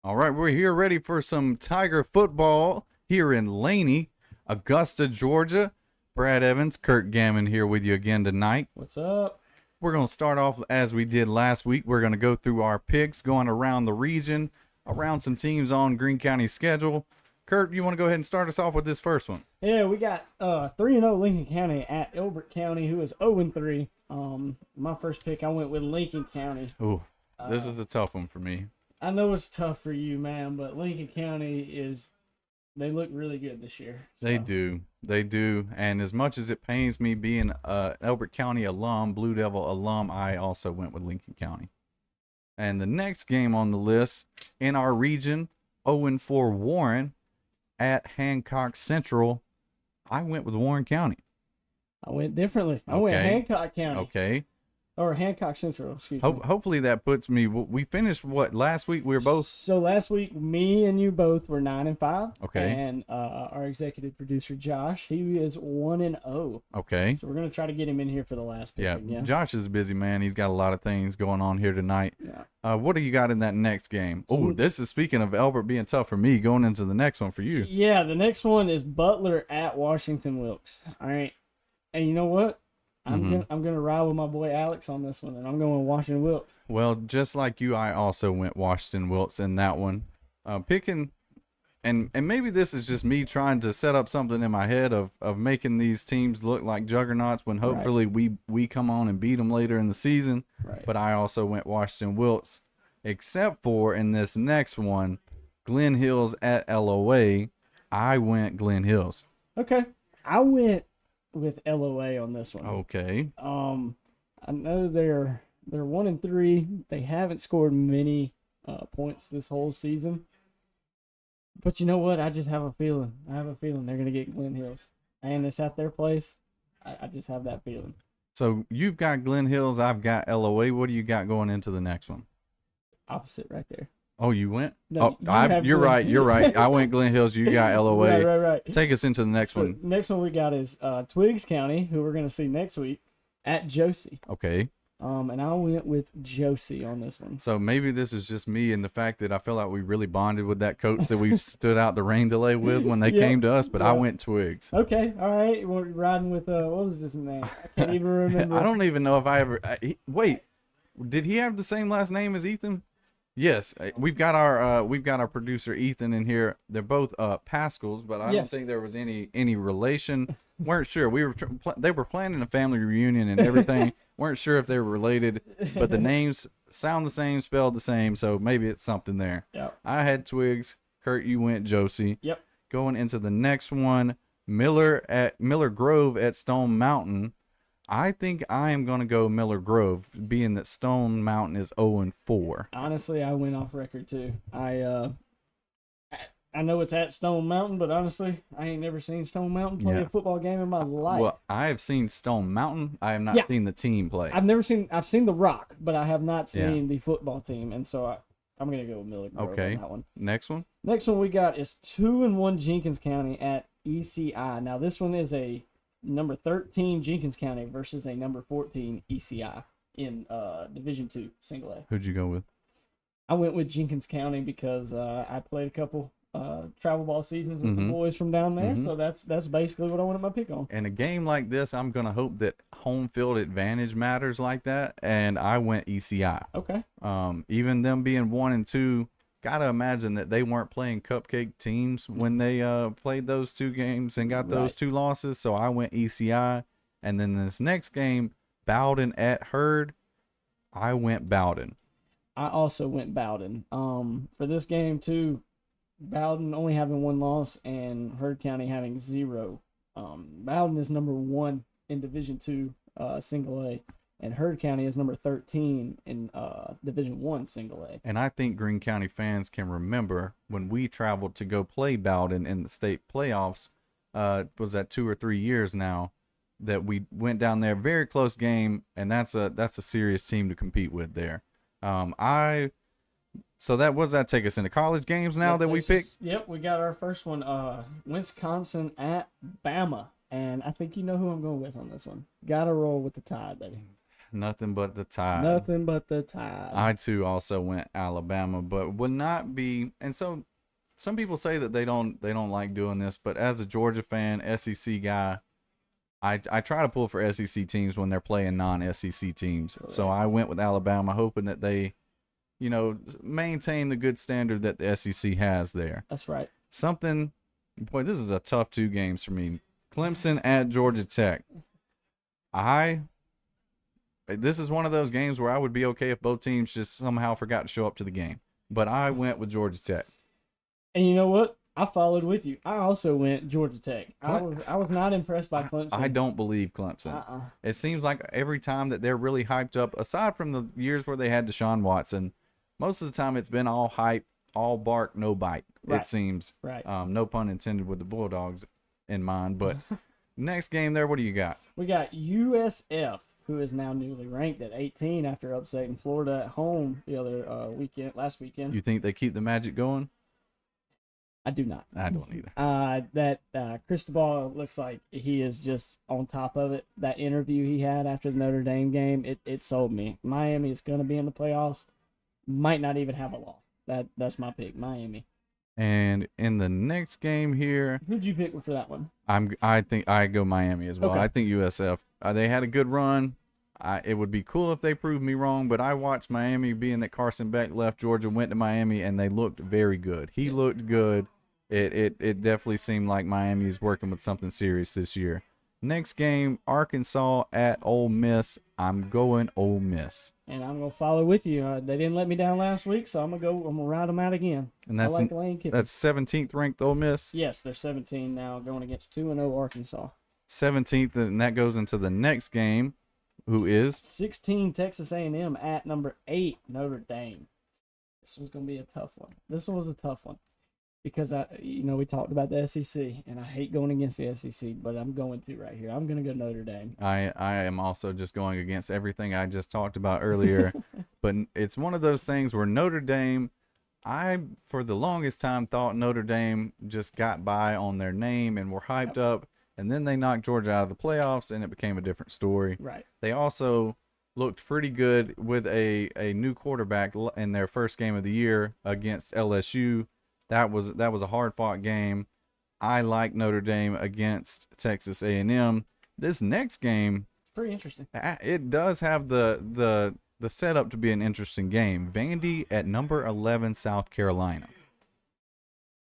All right, we're here ready for some Tiger football here in Laney, Augusta, Georgia. Brad Evans, Kurt Gammon here with you again tonight. What's up? We're going to start off as we did last week. We're going to go through our picks going around the region, around some teams on Greene County's schedule. Kurt, you want to go ahead and start us off with this first one? Yeah, we got 3-0 Lincoln County at Elbert County, who is 0-3. My first pick, I went with Lincoln County. Ooh, this is a tough one for me. I know it's tough for you, man, but Lincoln County they look really good this year. So. They do. And as much as it pains me being an Elbert County alum, Blue Devil alum, I also went with Lincoln County. And the next game on the list in our region, 0-4 Warren at Hancock Central, I went with Warren County. I went differently. I went Hancock County. Okay. Or Hancock Central, excuse me. Hopefully that puts me. We finished what last week? We were both. So last week, me and you both were 9-5. Okay. And our executive producer Josh, he is 1-0. Okay. So we're gonna try to get him in here for the last pick. Yeah. Josh is a busy man. He's got a lot of things going on here tonight. Yeah. What do you got in that next game? Oh, this is speaking of Elbert being tough for me. Going into the next one for you. Yeah, the next one is Butler at Washington Wilkes. All right. And you know what? I'm gonna ride with my boy Alex on this one, and I'm going Washington Wilkes. Well, just like you, I also went Washington Wilkes in that one. Picking, and maybe this is just me trying to set up something in my head of making these teams look like juggernauts when hopefully we come on and beat them later in the season. Right. But I also went Washington Wilkes, except for in this next one, Glen Hills at LOA. I went Glen Hills. Okay, I went with LOA on this one. Okay. I know they're 1-3. They haven't scored many points this whole season. But you know what? I just have a feeling. I have a feeling they're gonna get Glen Hills, and it's at their place. I just have that feeling. So you've got Glen Hills. I've got LOA. What do you got going into the next one? Opposite right there. Oh, you went? No, you're right. You're right. I went Glen Hills. You got LOA. Right. Take us into the next one. Next one we got is Twiggs County, who we're going to see next week, at Josie. Okay. And I went with Josie on this one. So maybe this is just me and the fact that I feel like we really bonded with that coach that we stood out the rain delay with when they came to us, but I went Twigs. Okay. All right. We're riding with, what was his name? I can't even remember. I don't even know if I ever, wait, did he have the same last name as Ethan? Yes, we've got our producer Ethan in here. They're both Pascals, but I don't think there was any relation. Weren't sure. They were planning a family reunion and everything. Weren't sure if they were related, but the names sound the same, spelled the same, so maybe it's something there. Yep. I had Twigs. Kurt, you went Josie. Yep. Going into the next one, Miller Grove at Stone Mountain. I think I am going to go Miller Grove, being that Stone Mountain is 0-4. Honestly, I went off record too. I know it's at Stone Mountain, but honestly, I ain't never seen Stone Mountain play a football game in my life. Well, I have seen Stone Mountain. I have not seen the team play. I've seen the Rock, but I have not seen the football team, and so I'm going to go with Miller Grove on that one. Next one? Next one we got is 2-1 Jenkins County at ECI. Now, this one is a number 13 Jenkins County versus a number 14 ECI in Division II Single A. Who'd you go with? I went with Jenkins County because I played a couple travel ball seasons with the boys from down there, so that's basically what I wanted my pick on. In a game like this, I'm gonna hope that home field advantage matters like that, and I went ECI. Okay. Even them being 1-2. Gotta imagine that they weren't playing cupcake teams when they played those two games and got those two losses. So I went ECI. And then this next game, Bowden at Hurd, I went Bowden. I also went Bowden. For this game too, Bowden only having one loss and Hurd County having 0. Bowden is number 1 in Division II Single A. And Hurd County is number 13 in Division I Single A. And I think Greene County fans can remember when we traveled to go play Bowden in the state playoffs, was that 2 or 3 years now, that we went down there, very close game, and that's a serious team to compete with there. So that take us into college games now that we picked? Yep, we got our first one, Wisconsin at Bama. And I think you know who I'm going with on this one. Gotta roll with the Tide, baby. Nothing but the Tide. Nothing but the Tide. I too also went Alabama, but would not be. And so, some people say that they don't like doing this, but as a Georgia fan, SEC guy, I try to pull for SEC teams when they're playing non-SEC teams. Right. So I went with Alabama, hoping that they, maintain the good standard that the SEC has there. That's right. Boy, this is a tough 2 games for me. Clemson at Georgia Tech. This is one of those games where I would be okay if both teams just somehow forgot to show up to the game. But I went with Georgia Tech. And you know what? I followed with you. I also went Georgia Tech. I was not impressed by Clemson. I don't believe Clemson. It seems like every time that they're really hyped up, aside from the years where they had Deshaun Watson, most of the time it's been all hype, all bark, no bite. Right. It seems. Right. No pun intended with the Bulldogs in mind. But next game there, what do you got? We got USF, who is now newly ranked at 18 after upsetting Florida at home the other last weekend. You think they keep the magic going? I do not. I don't either. That Cristobal looks like he is just on top of it. That interview he had after the Notre Dame game, it sold me. Miami is going to be in the playoffs. Might not even have a loss. That's my pick, Miami. And in the next game here, who'd you pick for that one? I think I go Miami as well. Okay. I think USF. They had a good run. It would be cool if they proved me wrong, but I watched Miami, being that Carson Beck left Georgia, went to Miami, and they looked very good. He looked good. It definitely seemed like Miami is working with something serious this year. Next game, Arkansas at Ole Miss. I'm going Ole Miss. And I'm gonna follow with you. They didn't let me down last week, so I'm gonna ride them out again. And that's Lane Kiffin. That's 17th ranked Ole Miss. Yes, they're 17 now, going against 2-0 Arkansas. 17th, and that goes into the next game, who is 16 Texas A&M at number 8 Notre Dame. This was gonna be a tough one. This one was a tough one. Because we talked about the SEC, and I hate going against the SEC, but I'm going to right here. I'm going to go Notre Dame. I am also just going against everything I just talked about earlier. But it's one of those things where Notre Dame, I, for the longest time, thought Notre Dame just got by on their name and were hyped up, and then they knocked Georgia out of the playoffs, and it became a different story. Right. They also looked pretty good with a new quarterback in their first game of the year against LSU. That was a hard-fought game. I like Notre Dame against Texas A&M. This next game, pretty interesting. It does have the setup to be an interesting game. Vandy at number 11 South Carolina.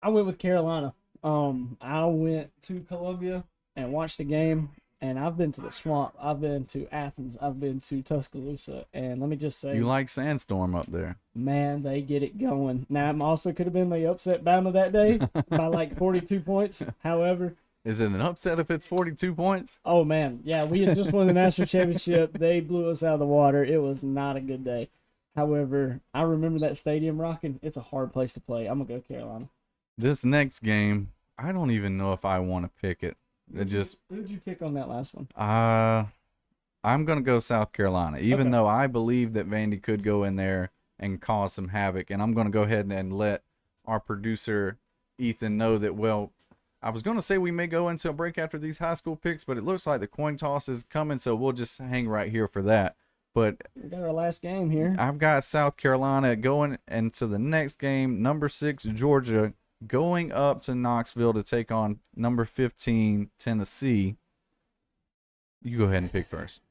I went with Carolina. I went to Columbia and watched the game. And I've been to the Swamp. I've been to Athens. I've been to Tuscaloosa. And let me just say, you like Sandstorm up there. Man, they get it going. Now, it also could have been the upset Bama that day by like 42 points. However, is it an upset if it's 42 points? Oh, man. Yeah, we had just won the national championship. They blew us out of the water. It was not a good day. However, I remember that stadium rocking. It's a hard place to play. I'm going to go Carolina. This next game, I don't even know if I want to pick it. Who'd you pick on that last one? I'm gonna go South Carolina, even though I believe that Vandy could go in there and cause some havoc. And I'm gonna go ahead and let our producer Ethan know that. Well, I was gonna say we may go into a break after these high school picks, but it looks like the coin toss is coming, so we'll just hang right here for that. But we got our last game here. I've got South Carolina going into the next game, number 6 Georgia, going up to Knoxville to take on number 15 Tennessee. You go ahead and pick first.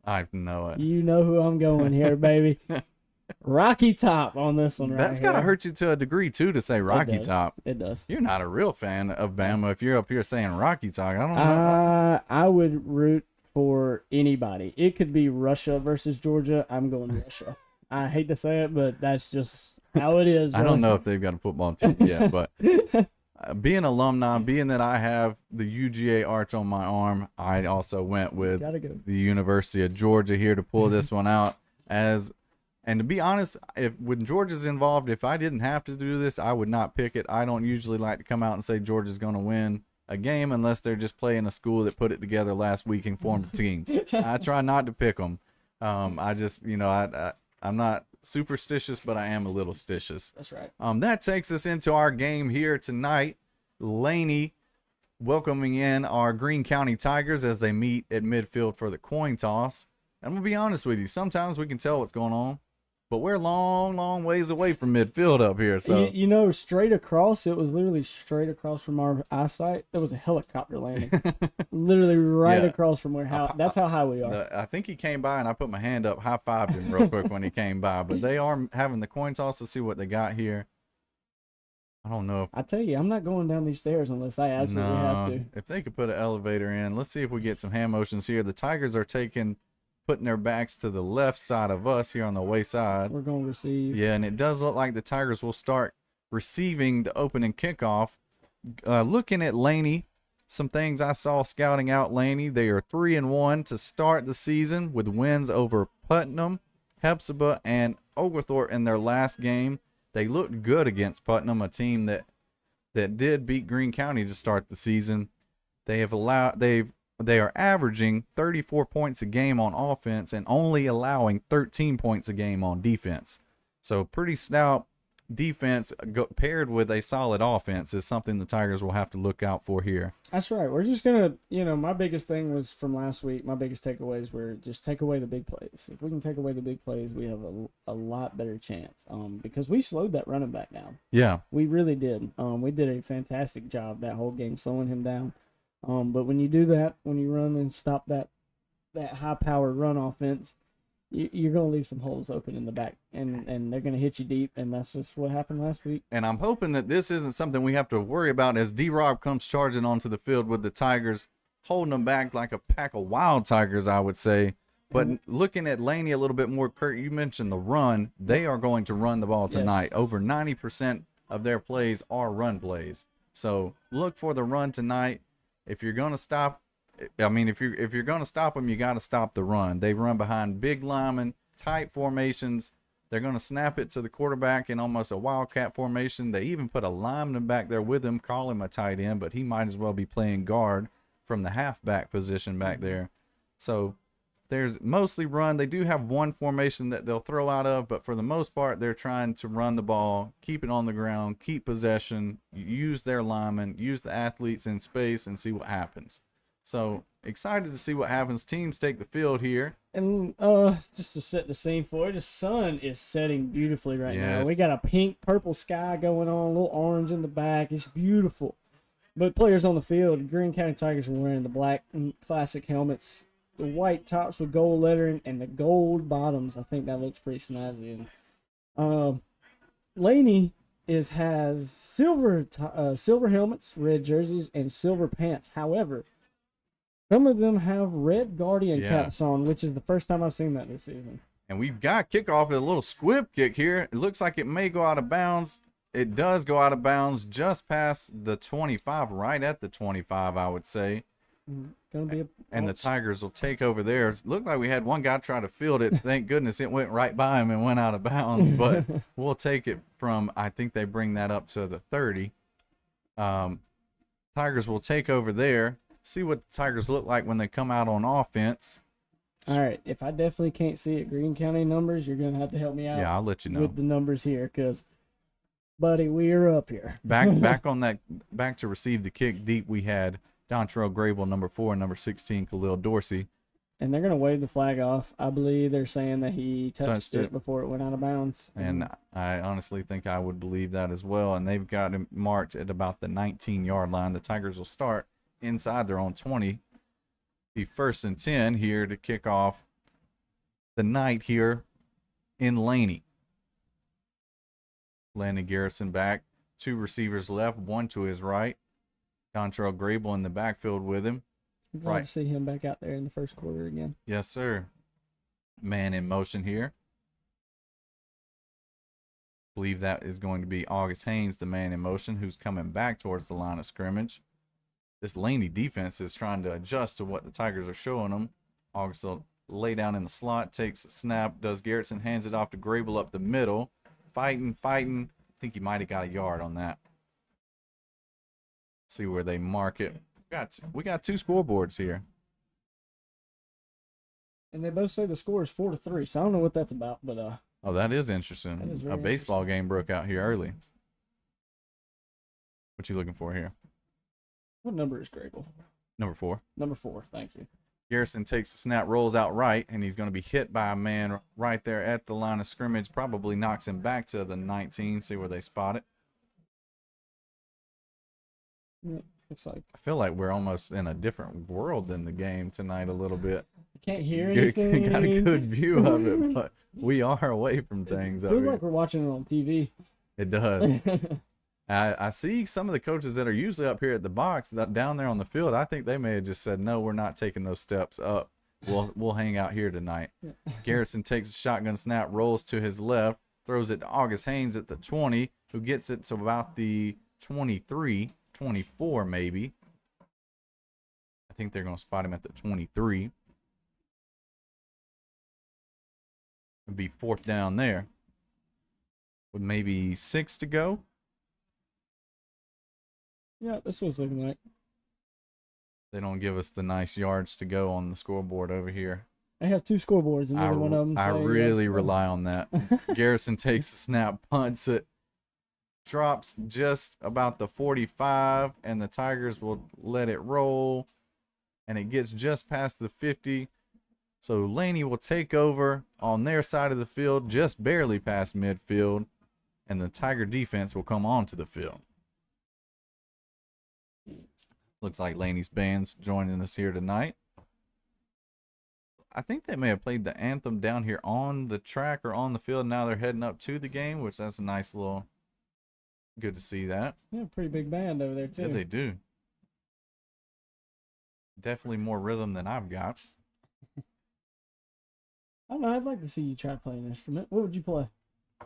I know it. You know who I'm going here, baby. Rocky Top on this one right That's got to hurt you to a degree, too, to say Rocky Top. It does. You're not a real fan of Bama if you're up here saying Rocky Top. I don't know. I would root for anybody. It could be Russia versus Georgia. I'm going Russia. I hate to say it, but that's just how it is. I don't know if they've got a football team yet, but being alumni, being that I have the UGA arch on my arm, I also went with the University of Georgia here to pull this one out. And to be honest, when Georgia's involved, if I didn't have to do this, I would not pick it. I don't usually like to come out and say Georgia's going to win a game unless they're just playing a school that put it together last week and formed a team. I try not to pick them. I just, I'm not superstitious, but I am a little stitious. That's right. That takes us into our game here tonight. Laney welcoming in our Greene County Tigers as they meet at midfield for the coin toss. I'm gonna be honest with you. Sometimes we can tell what's going on, but we're long ways away from midfield up here. So you know, straight across, it was literally straight across from our eyesight. There was a helicopter landing, literally right Yeah. across from where. That's how high we are. I think he came by and I put my hand up, high fived him real quick when he came by. But they are having the coin toss to see what they got here. I don't know if I tell you, I'm not going down these stairs unless I absolutely have to. if they could put an elevator in. Let's see if we get some hand motions here. The Tigers are putting their backs to the left side of us here on the way side. We're going to receive. Yeah, and it does look like the Tigers will start receiving the opening kickoff. Looking at Laney, some things I saw scouting out Laney. They are 3-1 to start the season with wins over Putnam, Hepzibah, and Oglethorpe in their last game. They looked good against Putnam, a team that did beat Greene County to start the season. They are averaging 34 points a game on offense and only allowing 13 points a game on defense. So pretty stout defense paired with a solid offense is something the Tigers will have to look out for here. That's right. We're just going to, my biggest thing was from last week. My biggest takeaways were just take away the big plays. If we can take away the big plays, we have a lot better chance because we slowed that running back down. Yeah. We really did. We did a fantastic job that whole game slowing him down. But when you do that, when you run and stop that high-powered run offense, you're going to leave some holes open in the back, and they're going to hit you deep, and that's just what happened last week. And I'm hoping that this isn't something we have to worry about as D-Rob comes charging onto the field with the Tigers, holding them back like a pack of wild tigers, I would say. But looking at Laney a little bit more, Kurt, you mentioned the run. They are going to run the ball tonight. Yes. Over 90% of their plays are run plays. So look for the run tonight. If you're going to stop, if you're going to stop them, you got to stop the run. They run behind big linemen, tight formations. They're going to snap it to the quarterback in almost a wildcat formation. They even put a lineman back there with him, call him a tight end, but he might as well be playing guard from the halfback position back there. So there's mostly run. They do have one formation that they'll throw out of, but for the most part, they're trying to run the ball, keep it on the ground, keep possession, use their linemen, use the athletes in space, and see what happens. So excited to see what happens. Teams take the field here. And just to set the scene for it, the sun is setting beautifully right now. Yes. We got a pink, purple sky going on, a little orange in the back. It's beautiful. But players on the field, Greene County Tigers are wearing the black classic helmets, the white tops with gold lettering, and the gold bottoms. I think that looks pretty snazzy. And Laney has silver helmets, red jerseys, and silver pants. However, some of them have red Guardian caps on, which is the first time I've seen that this season. And we've got kickoff, a little squib kick here. It looks like it may go out of bounds. It does go out of bounds just past the 25, right at the 25, I would say. And the Tigers will take over there. It looked like we had one guy try to field it. Thank goodness it went right by him and went out of bounds. But we'll take it from, I think they bring that up to the 30. Tigers will take over there. See what the Tigers look like when they come out on offense. All right. If I definitely can't see it, Greene County numbers, you're going to have to help me out. Yeah, I'll let you know. With the numbers here because, buddy, we are up here. Back to receive the kick deep, we had Dontrell Grable, number 4, and number 16, Khalil Dorsey. And they're going to wave the flag off. I believe they're saying that he touched it before it went out of bounds. And I honestly think I would believe that as well. And they've got him marked at about the 19-yard line. The Tigers will start inside their own 20. Be 1st and 10 here to kick off the night here in Laney. Landon Garrison back. 2 receivers left, 1 to his right. Dontrell Grable in the backfield with him. I'm glad to see him back out there in the first quarter again. Yes, sir. Man in motion here. Believe that is going to be August Haynes, the man in motion, who's coming back towards the line of scrimmage. This Laney defense is trying to adjust to what the Tigers are showing them. August will lay down in the slot, takes a snap, does Garrettson, hands it off to Grable up the middle. Fighting. I think he might have got a yard on that. See where they mark it. We got 2 scoreboards here. And they both say the score is 4-3, so I don't know what that's about, but oh, that is interesting. That is a baseball game broke out here early. What you looking for here? What number is Grable? Number 4. Number 4, thank you. Garrison takes the snap, rolls out right, and he's going to be hit by a man right there at the line of scrimmage. Probably knocks him back to the 19. See where they spot it. Yeah, looks like. I feel like we're almost in a different world than the game tonight a little bit. I can't hear anything. Got a good view of it, but we are away from things. It feels like we're watching it on TV. It does. I see some of the coaches that are usually up here at the box down there on the field. I think they may have just said, no, we're not taking those steps up. We'll hang out here tonight. Garrison takes a shotgun snap, rolls to his left, throws it to August Haynes at the 20, who gets it to about the 23, 24 maybe. I think they're going to spot him at the 23. It'd be fourth down there with maybe 6 to go. Yeah, this was looking like. They don't give us the nice yards to go on the scoreboard over here. They have 2 scoreboards, and neither one of them. I really rely on that. Garrison takes a snap, punts it, drops just about the 45, and the Tigers will let it roll, and it gets just past the 50. So Laney will take over on their side of the field, just barely past midfield, and the Tiger defense will come onto the field. Looks like Laney's band's joining us here tonight. I think they may have played the anthem down here on the track or on the field. Now they're heading up to the game, which that's a nice little, good to see that. Yeah, pretty big band over there too. Yeah, they do. Definitely more rhythm than I've got. I don't know. I'd like to see you try to play an instrument. What would you play?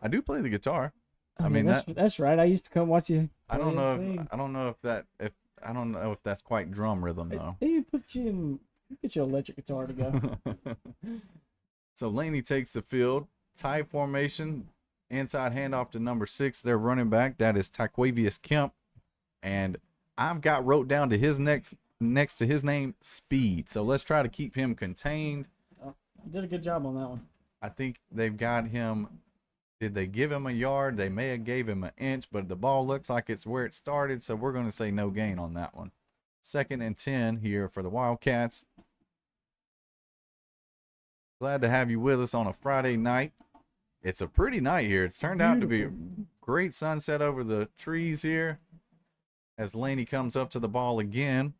I do play the guitar. I mean that's right. I used to come watch you. I don't know if that's quite drum rhythm though. They get your electric guitar to go. So Laney takes the field, tie formation, inside handoff to number 6. Their running back, that is Taquavius Kemp, and I've got wrote down to his next to his name Speed. So let's try to keep him contained. You did a good job on that one. I think they've got him. Did they give him a yard? They may have gave him an inch, but the ball looks like it's where it started, so we're going to say no gain on that one. 2nd and 10 here for the Wildcats. Glad to have you with us on a Friday night. It's a pretty night here. It's turned out to be a great sunset over the trees here as Laney comes up to the ball again.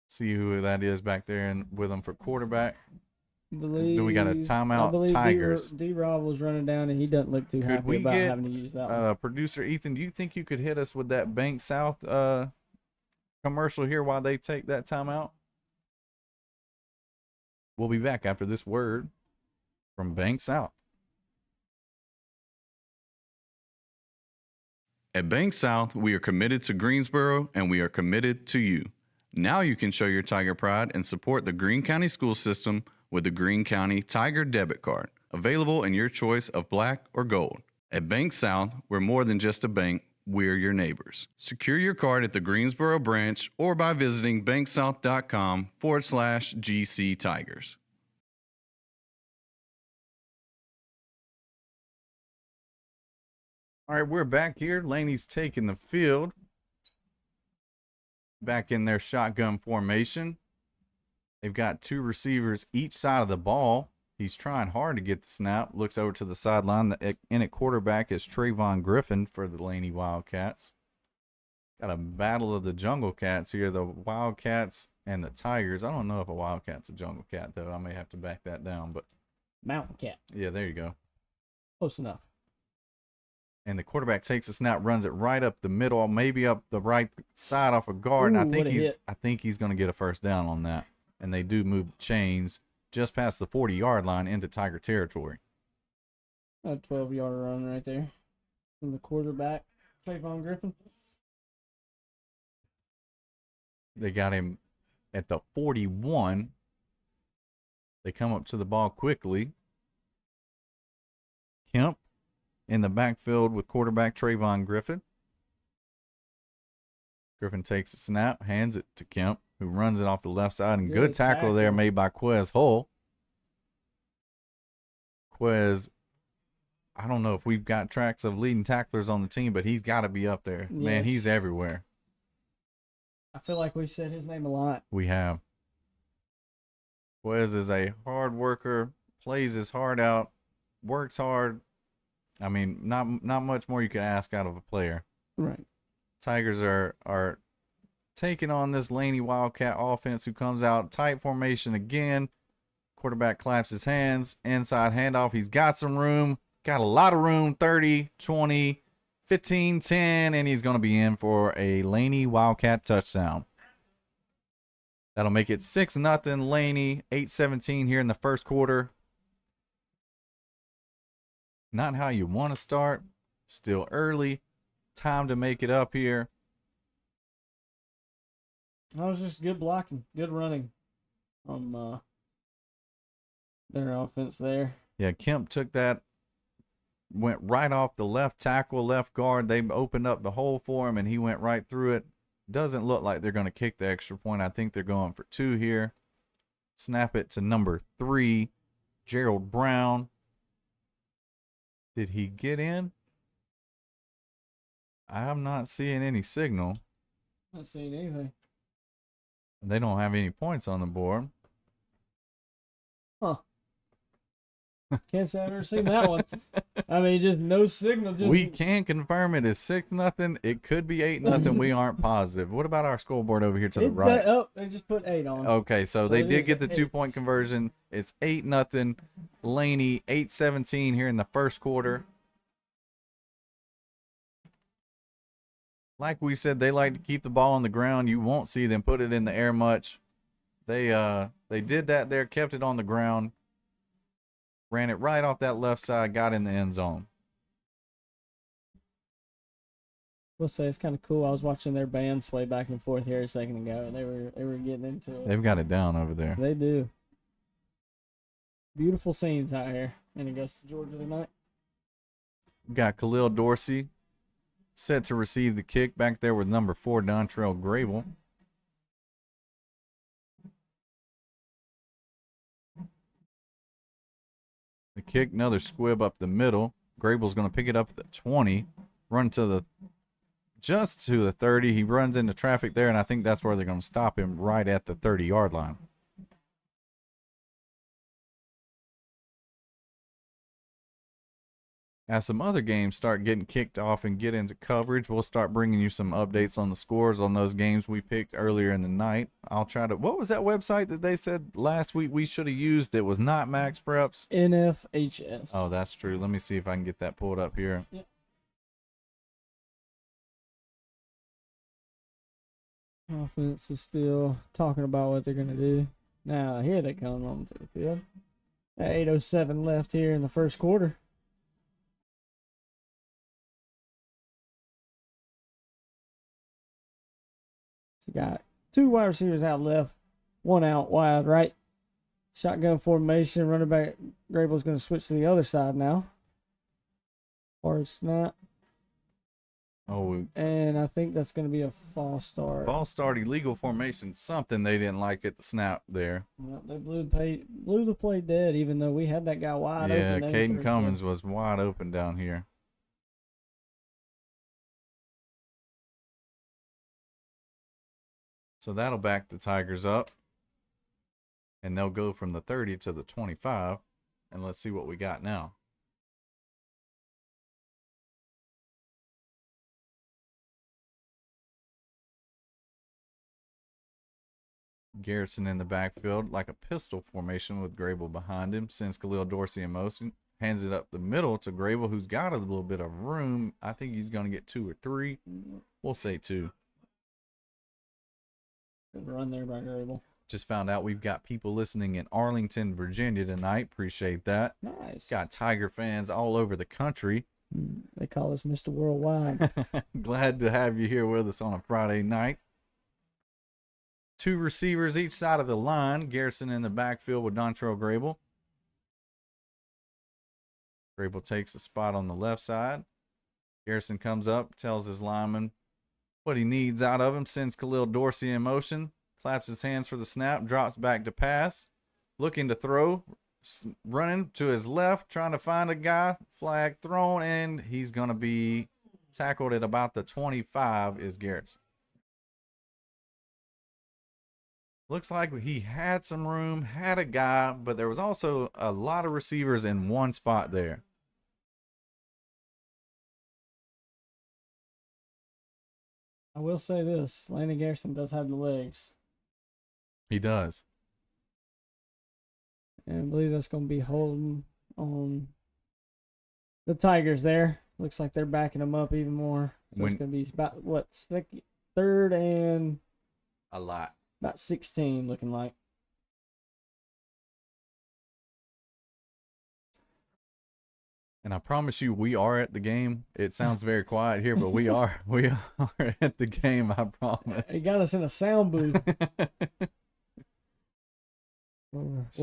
See who that is back there and with him for quarterback. Do we got a timeout? Tigers. D-Rob was running down, and he doesn't look too happy about having to use that one. Producer Ethan, do you think you could hit us with that Bank South commercial here while they take that timeout? We'll be back after this word from Bank South. At Bank South, we are committed to Greensboro, and we are committed to you. Now you can show your Tiger pride and support the Greene County school system with the Greene County Tiger debit card, available in your choice of black or gold. At Bank South, we're more than just a bank, we're your neighbors. Secure your card at the Greensboro branch or by visiting banksouth.com/GC Tigers. All right, we're back here. Laney's taking the field. Back in their shotgun formation. They've got 2 receivers each side of the ball. He's trying hard to get the snap. Looks over to the sideline. The in at quarterback is Trayvon Griffin for the Laney Wildcats. Got a battle of the Jungle Cats here. The Wildcats and the Tigers. I don't know if a Wildcat's a Jungle Cat, though. I may have to back that down. But Mountain Cat. Yeah, there you go. Close enough. And the quarterback takes a snap, runs it right up the middle, maybe up the right side off a guard. Ooh, and I think he's going to get a first down on that. And they do move the chains just past the 40-yard line into Tiger territory. A 12-yard run right there from the quarterback, Trayvon Griffin. They got him at the 41. They come up to the ball quickly. Kemp in the backfield with quarterback Trayvon Griffin. Griffin takes a snap, hands it to Kemp, who runs it off the left side. And good tackle there made by Quez Hull. Quez, I don't know if we've got tracks of leading tacklers on the team, but he's got to be up there. Yes. Man, he's everywhere. I feel like we've said his name a lot. We have. Wes is a hard worker, plays his heart out, works hard. I mean, not much more you can ask out of a player. Right. Tigers are taking on this Laney Wildcat offense, who comes out tight formation again. Quarterback claps his hands. Inside handoff. He's got some room. Got a lot of room. 30, 20, 15, 10. And he's going to be in for a Laney Wildcat touchdown. That'll make it 6-0 Laney. 8-17 here in the first quarter. Not how you want to start. Still early. Time to make it up here. That was just good blocking, good running from their offense there. Yeah, Kemp took that, went right off the left tackle, left guard. They opened up the hole for him, and he went right through it. Doesn't look like they're going to kick the extra point. I think they're going for 2 here. Snap it to number 3, Gerald Brown. Did he get in? I'm not seeing any signal. Not seeing anything. They don't have any points on the board. Huh. Can't say I've ever seen that one. I mean, just no signal. Just... We can confirm it is 6-0. It could be 8-0. We aren't positive. What about our scoreboard over here to the right? They just put 8 on. Okay, so they did get the 2-point conversion. It's 8-0. Laney, 8-17 here in the first quarter. Like we said, they like to keep the ball on the ground. You won't see them put it in the air much. They did that there, kept it on the ground, ran it right off that left side, got in the end zone. We'll say it's kind of cool. I was watching their band sway back and forth here a second ago, and they were getting into it. They've got it down over there. They do. Beautiful scenes out here in Augusta, Georgia tonight. We've got Khalil Dorsey set to receive the kick back there with number 4, Dontrell Grable. The kick, another squib up the middle. Grable's going to pick it up at the 20, run to just to the 30. He runs into traffic there, and I think that's where they're going to stop him, right at the 30-yard line. As some other games start getting kicked off and get into coverage, we'll start bringing you some updates on the scores on those games we picked earlier in the night. I'll try to... What was that website that they said last week we should have used? It was not Max Preps. NFHS. Oh, that's true. Let me see if I can get that pulled up here. Yep. Offense is still talking about what they're going to do. Now, here they come onto the field. 8:07 left here in the first quarter. So got 2 wide receivers out left, 1 out wide right. Shotgun formation. Running back Grable's going to switch to the other side now. Hard snap. Oh, and I think that's going to be a false start. False start, illegal formation. Something they didn't like at the snap there. Well, they blew the play dead, even though we had that guy wide open. Yeah, Caden Cummins was wide open down here. So that'll back the Tigers up. And they'll go from the 30 to the 25. And let's see what we got now. Garrison in the backfield, like a pistol formation with Grable behind him. Sends Khalil Dorsey in motion. Hands it up the middle to Grable, who's got a little bit of room. I think he's going to get 2 or 3. We'll say 2. Good run there by Grable. Just found out we've got people listening in Arlington, Virginia tonight. Appreciate that. Nice. Got Tiger fans all over the country. They call us Mr. Worldwide. Glad to have you here with us on a Friday night. 2 receivers each side of the line. Garrison in the backfield with Dontrell Grable. Grable takes a spot on the left side. Garrison comes up, tells his lineman what he needs out of him, sends Khalil Dorsey in motion, claps his hands for the snap, drops back to pass, looking to throw, running to his left, trying to find a guy, flag thrown, and he's going to be tackled at about the 25 is Garrison. Looks like he had some room, had a guy, but there was also a lot of receivers in one spot there. I will say this: Landon Garrison does have the legs. He does. And I believe that's going to be holding on the Tigers there. Looks like they're backing them up even more. So it's going to be about, what, third and a lot. About 16 looking like. And I promise you, we are at the game. It sounds very quiet here, but we are at the game. I promise. He got us in a sound booth.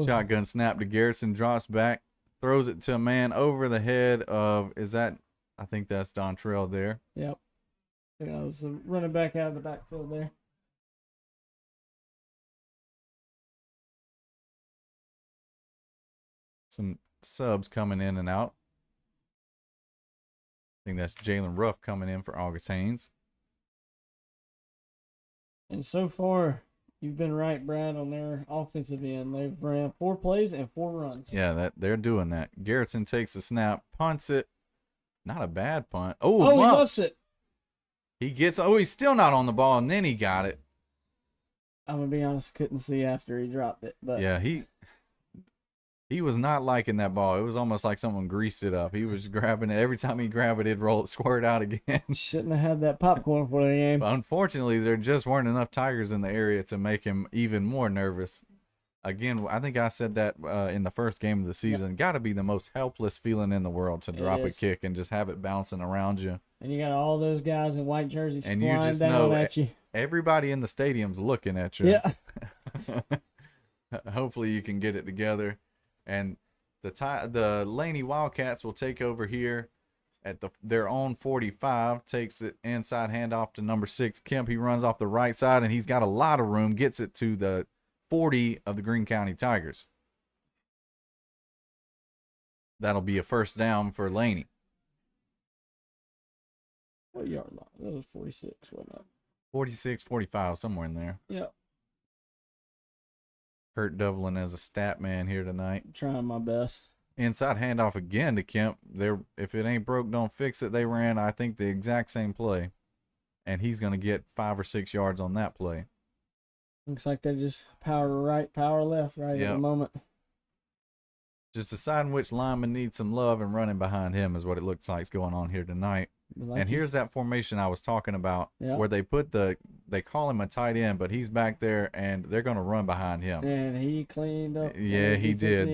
Shotgun snap to Garrison, drops back, throws it to a man over the head of, I think that's Dontrell there. Yep. I was running back out of the backfield there. Some subs coming in and out. I think that's Jalen Ruff coming in for August Haynes. And so far, you've been right, Brad, on their offensive end. They've ran 4 plays and 4 runs. Yeah, they're doing that. Garrison takes the snap, punts it. Not a bad punt. Oh, wow. He lost it. He's still not on the ball, and then he got it. I'm going to be honest, couldn't see after he dropped it. But yeah, he was not liking that ball. It was almost like someone greased it up. He was grabbing it. Every time he grabbed it, it'd roll it, squirt out again. Shouldn't have had that popcorn for the game. But unfortunately, there just weren't enough Tigers in the area to make him even more nervous. Again, I think I said that in the first game of the season. Yep. Got to be the most helpless feeling in the world to drop a kick and just have it bouncing around you. And you got all those guys in white jerseys and flying you just down at you. Everybody in the stadium's looking at you. Yeah. Hopefully you can get it together. And the Laney Wildcats will take over here at their own 45. Takes it inside handoff to number 6, Kemp. He runs off the right side, and he's got a lot of room. Gets it to the 40 of the Greene County Tigers. That'll be a first down for Laney. What yard line? That was 46, wasn't it? 46, 45, somewhere in there. Yep. Kurt Dublin as a stat man here tonight. I'm trying my best. Inside handoff again to Kemp. If it ain't broke, don't fix it. They ran, I think, the exact same play. And he's going to get 5 or 6 yards on that play. Looks like they're just power right, power left at the moment. Just deciding which lineman needs some love and running behind him is what it looks like is going on here tonight. And here's that formation I was talking about where they call him a tight end, but he's back there and they're going to run behind him. And he cleaned up. Yeah, he did.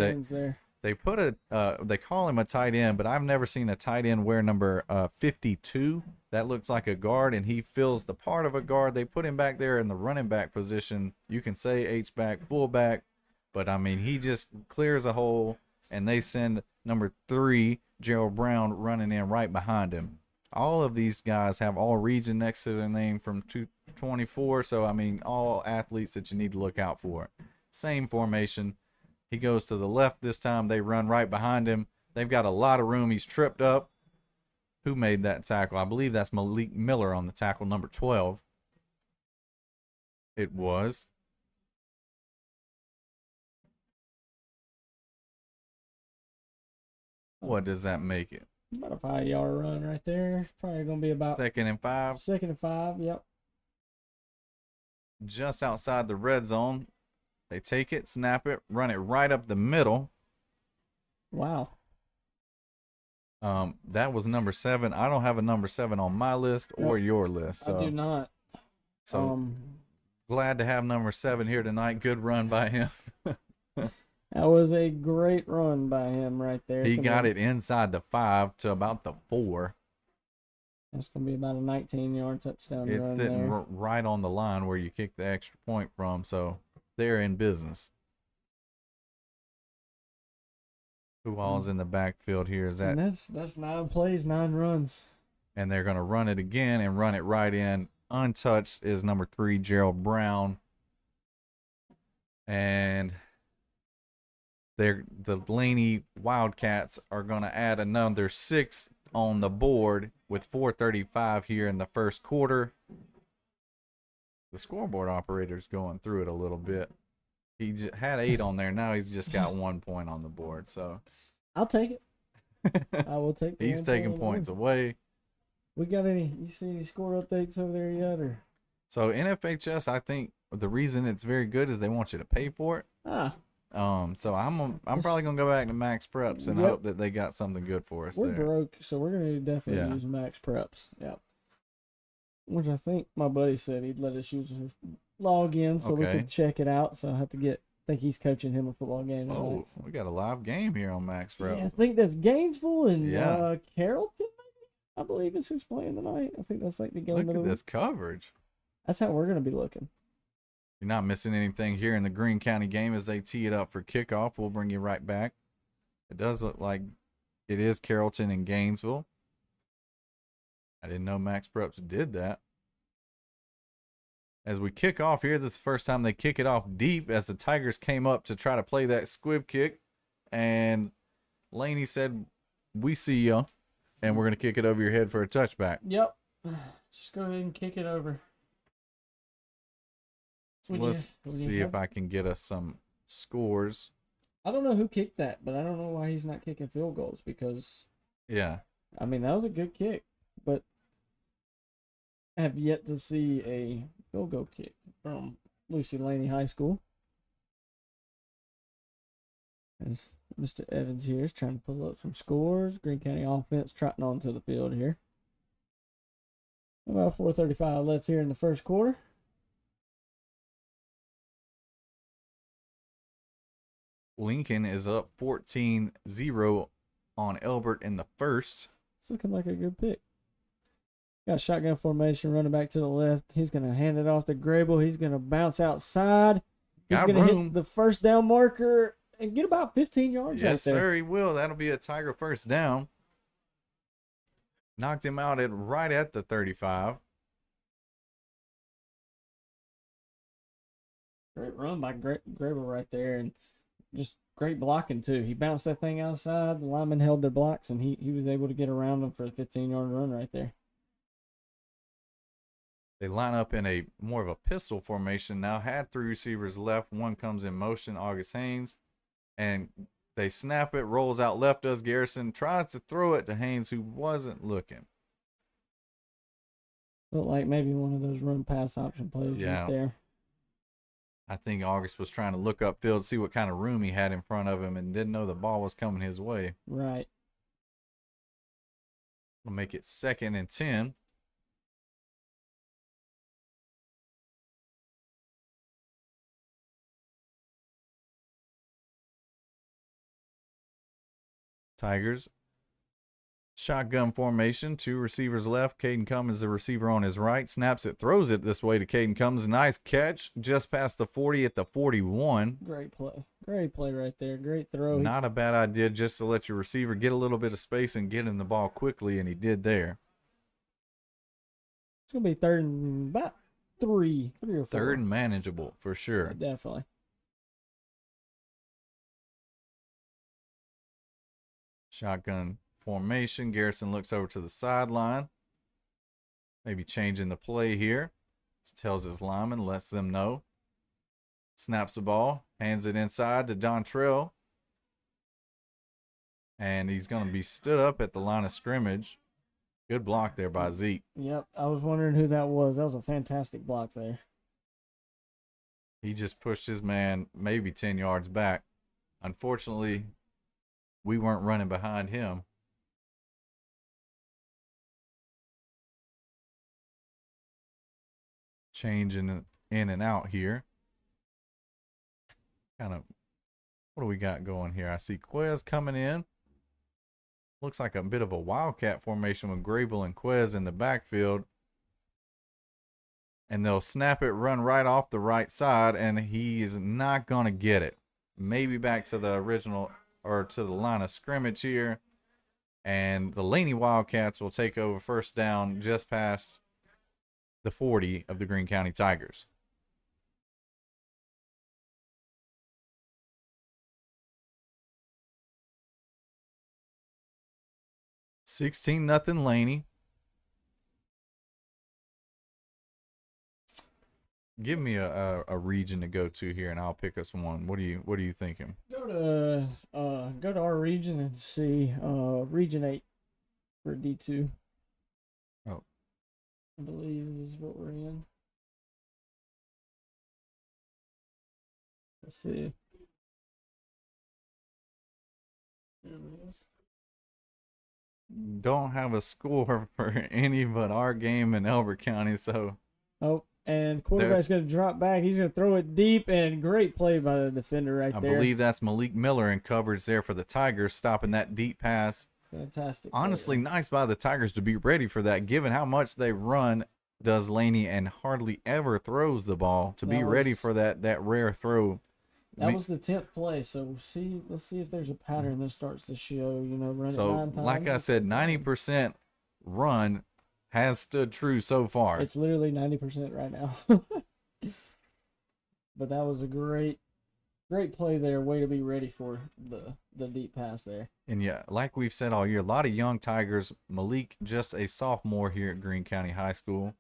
They call him a tight end, but I've never seen a tight end wear number 52. That looks like a guard, and he fills the part of a guard. They put him back there in the running back position. You can say H-back, fullback, but I mean, he just clears a hole, and they send number 3, Gerald Brown, running in right behind him. All of these guys have all region next to their name from 224, so I mean, all athletes that you need to look out for. Same formation. He goes to the left this time. They run right behind him. They've got a lot of room. He's tripped up. Who made that tackle? I believe that's Malik Miller on the tackle, number 12. It was. What does that make it? About a 5-yard run right there. Probably going to be about 2nd and 5. 2nd and 5, yep. Just outside the red zone. They take it, snap it, run it right up the middle. Wow. That was number 7. I don't have a number 7 on my list or your list. So. I do not. So glad to have number 7 here tonight. Good run by him. That was a great run by him right there. He got it inside the 5 to about the 4. That's going to be about a 19-yard touchdown it's run sitting there. Right on the line where you kick the extra point from, so they're in business. Who all's in the backfield here? Is that? And that's 9 plays, 9 runs. And they're going to run it again and run it right in. Untouched is number 3, Gerald Brown. And the Laney Wildcats are going to add another 6 on the board with 4:35 here in the first quarter. The scoreboard operator's going through it a little bit. He had 8 on there. Now he's just got 1 point on the board. So I'll take it. I will take. He's taking points away. We got any? You see any score updates over there yet, or? So NFHS, I think the reason it's very good is they want you to pay for it. So I'm probably gonna go back to Max Preps and hope that they got something good for us. We're broke, so we're gonna definitely use Max Preps. Yep. Which I think my buddy said he'd let us use his login so we could check it out. So I have to I think he's coaching him a football game. Oh, so. We got a live game here on Max Preps. Yeah, I think that's Gainesville and Carrollton, maybe? I believe is who's playing tonight. I think that's like the game. Look at this coverage. That's how we're gonna be looking. You're not missing anything here in the Greene County game as they tee it up for kickoff. We'll bring you right back. It does look like it is Carrollton and Gainesville. I didn't know Max Preps did that. As we kick off here, this is the first time they kick it off deep as the Tigers came up to try to play that squib kick. And Laney said, we see ya. And we're going to kick it over your head for a touchback. Yep. Just go ahead and kick it over. So let's see if I can get us some scores. I don't know who kicked that, but I don't know why he's not kicking field goals because, I mean, that was a good kick, but I have yet to see a field goal kick from Lucy Laney High School. As Mr. Evans here is trying to pull up some scores. Greene County offense trotting onto the field here. About 4:35 left here in the first quarter. Lincoln is up 14-0 on Elbert in the first. It's looking like a good pick. Got shotgun formation, running back to the left. He's going to hand it off to Grable. He's going to bounce outside. He's going to hit the first down marker and get about 15 yards right there. Yes, sir, he will. That'll be a Tiger first down. Knocked him out right at the 35. Great run by Grable right there, and just great blocking, too. He bounced that thing outside. The linemen held their blocks, and he was able to get around them for a 15-yard run right there. They line up in a more of a pistol formation now. Had 3 receivers left. One comes in motion, August Haynes. And they snap it, rolls out left, does Garrison. Tries to throw it to Haynes, who wasn't looking. Looked like maybe one of those run-pass option plays right there. I think August was trying to look upfield, see what kind of room he had in front of him, and didn't know the ball was coming his way. Right. We'll make it 2nd and 10. Tigers. Shotgun formation. 2 receivers left. Caden Cummins, the receiver on his right. Snaps it, throws it this way to Caden Cummins. Nice catch. Just past the 40 at the 41. Great play. Great play right there. Great throw. Not a bad idea just to let your receiver get a little bit of space and get him the ball quickly, and he did there. It's going to be 3rd and about 3 or 4. 3rd and manageable for sure. Yeah, definitely. Shotgun formation. Garrison looks over to the sideline. Maybe changing the play here. Tells his lineman, lets them know. Snaps the ball. Hands it inside to Dontrell. And he's going to be stood up at the line of scrimmage. Good block there by Zeke. Yep, I was wondering who that was. That was a fantastic block there. He just pushed his man maybe 10 yards back. Unfortunately, we weren't running behind him. Changing in and out here. Kind of, what do we got going here? I see Quez coming in. Looks like a bit of a wildcat formation with Grable and Quez in the backfield. And they'll snap it, run right off the right side, and he is not going to get it. Maybe back to the original, or to the line of scrimmage here. And the Laney Wildcats will take over first down just past the 40 of the Greene County Tigers. $16-0 Laney. Give me a region to go to here, and I'll pick us one. What are you thinking? Go to our region and see region 8 for D2. Oh, I believe is what we're in. Let's see. There it is. don't have a score for any but our game in Elbert County, so Oh, and quarterback's going to drop back. He's going to throw it deep, and great play by the defender right I there. believe that's Malik Miller in coverage there for the Tigers, stopping that deep pass. Fantastic. Honestly, nice by the Tigers to be ready for that, given how much they run. Does Laney and hardly ever throws the ball to be ready for that rare throw. That was the 10th play, so let's see if there's a pattern that starts to show. Run it 9 times. Like I said, 90% run has stood true so far. It's literally 90% right now. But that was a great play there. Way to be ready for the deep pass there. And yeah, like we've said all year, a lot of young Tigers. Malik, just a sophomore here at Greene County High School.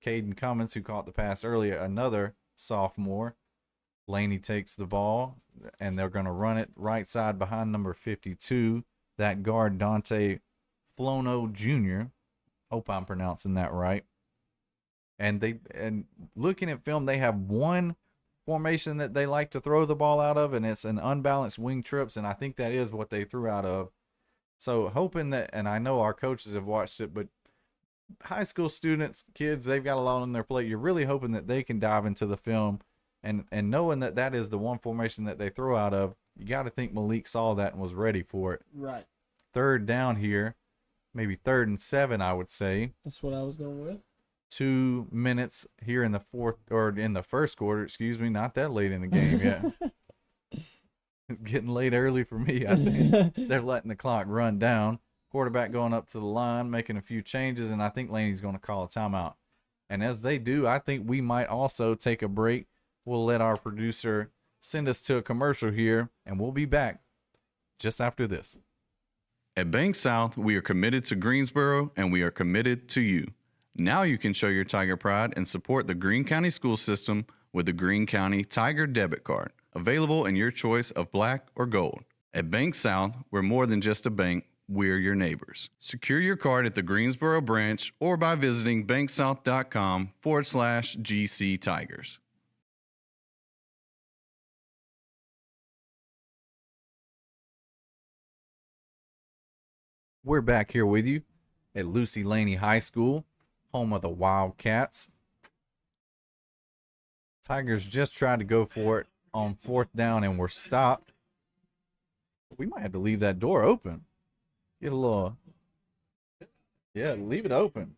Caden Cummins, who caught the pass earlier, another sophomore. Laney takes the ball, and they're going to run it right side behind number 52, that guard Dante Flono Jr. Hope I'm pronouncing that right. And looking at film, they have one formation that they like to throw the ball out of, and it's an unbalanced wing trips, and I think that is what they threw out of. So hoping that, and I know our coaches have watched it, but high school students, kids, they've got a lot on their plate. You're really hoping that they can dive into the film. And knowing that is the one formation that they throw out of, you got to think Malik saw that and was ready for it. Right. Third down here, maybe 3rd and 7, I would say. That's what I was going with. 2 minutes here in the first quarter. Excuse me, not that late in the game yet. It's getting late early for me. I think they're letting the clock run down. Quarterback going up to the line, making a few changes, and I think Laney's going to call a timeout. And as they do, I think we might also take a break. We'll let our producer send us to a commercial here, and we'll be back just after this. At Bank South, we are committed to Greensboro, and we are committed to you. Now you can show your Tiger pride and support the Greene County school system with the Greene County Tiger debit card, available in your choice of black or gold. At Bank South, we're more than just a bank, we're your neighbors. Secure your card at the Greensboro branch or by visiting banksouth.com/GC Tigers. We're back here with you at Lucy Laney High School, home of the Wildcats. Tigers just tried to go for it on 4th down and were stopped. We might have to leave that door open. Get a little, leave it open.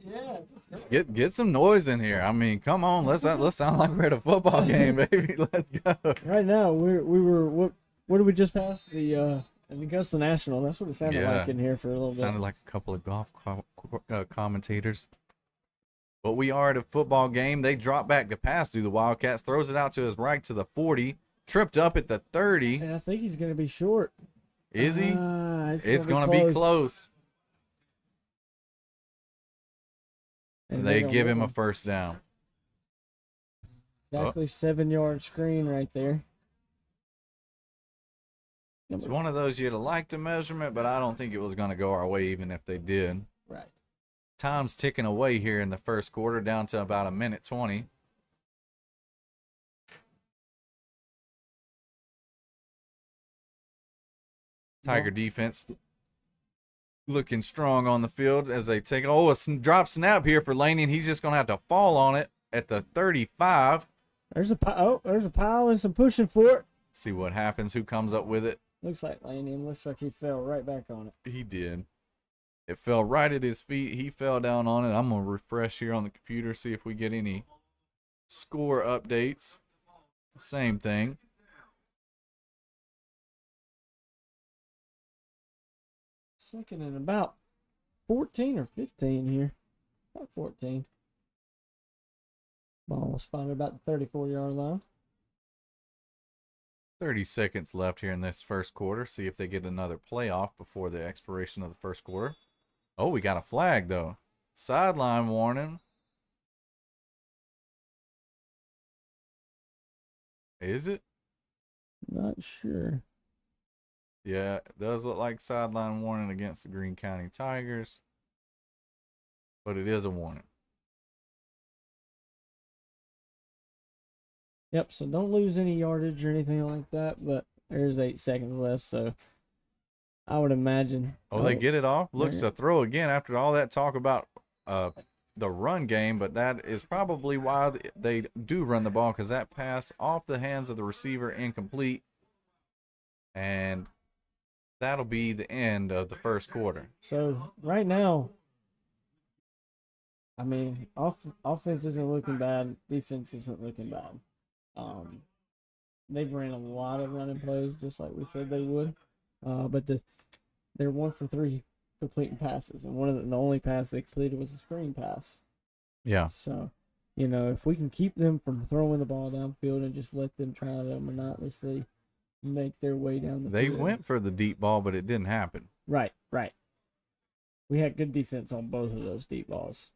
Yeah, get some noise in here. I mean, come on, let's sound like we're at a football game, baby. Let's go. Right now, we were what did we just pass the Augusta National? That's what it sounded like in here for a little bit. Sounded like a couple of golf commentators. But we are at a football game. They drop back to pass through the Wildcats, throws it out to his right to the 40, tripped up at the 30. And I think he's going to be short. Is he? It's going to be close. And they give him a first down. Exactly 7-yard screen right there. It's one of those you'd have liked a measurement, but I don't think it was going to go our way even if they did. Right. Time's ticking away here in the first quarter, down to about 1:20. Tiger defense looking strong on the field as they take a drop snap here for Laney, and he's just going to have to fall on it at the 35. There's a pile and some pushing for it. See what happens. Who comes up with it? Looks like Laney. Looks like he fell right back on it. He did. It fell right at his feet. He fell down on it. I'm going to refresh here on the computer, see if we get any score updates. Same thing. Second and about 14 or 15 here. About 14. Ball spotted about the 34-yard line. 30 seconds left here in this first quarter. See if they get another playoff before the expiration of the first quarter. Oh, we got a flag, though. Sideline warning. Is it? Not sure. Yeah, it does look like sideline warning against the Greene County Tigers, but it is a warning. Yep, so don't lose any yardage or anything like that, but there's 8 seconds left, so I would imagine. Oh, they get it off. Looks to throw again after all that talk about the run game, but that is probably why they do run the ball, because that pass off the hands of the receiver incomplete, and that'll be the end of the first quarter. So right now, I mean, offense isn't looking bad, defense isn't looking bad. They've ran a lot of running plays, just like we said they would, but they're 1 for 3 completing passes, and the only pass they completed was a screen pass. Yeah. So, if we can keep them from throwing the ball downfield and just let them try to monotonously make their way down the field. They went for the deep ball, but it didn't happen. Right. We had good defense on both of those deep balls.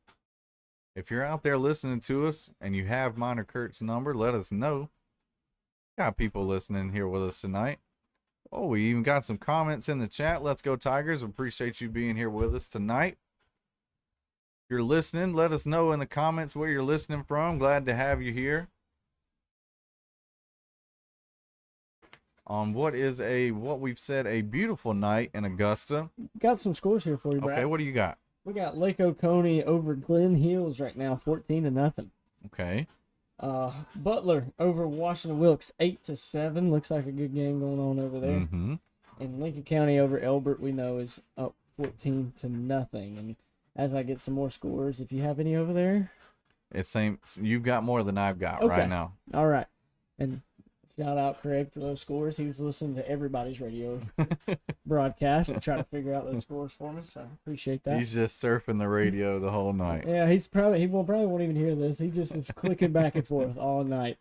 If you're out there listening to us and you have Minor Kurt's number, let us know. Got people listening here with us tonight. Oh, we even got some comments in the chat. Let's go Tigers. Appreciate you being here with us tonight. If you're listening, let us know in the comments where you're listening from. Glad to have you here. On what we've said, a beautiful night in Augusta. Got some scores here for you, Brad. Okay, what do you got? We got Lake Oconee over Glen Hills right now, 14-0. Okay. Butler over Washington Wilkes, 8-7. Looks like a good game going on over there. Mm-hmm. And Lincoln County over Elbert, we know, is up 14-0. And as I get some more scores, if you have any over there, it's same. You've got more than I've got right now. All right. And shout out Craig for those scores. He was listening to everybody's radio broadcast and trying to figure out those scores for me. So I appreciate that. He's just surfing the radio the whole night. Yeah, he probably won't even hear this. He just is clicking back and forth all night.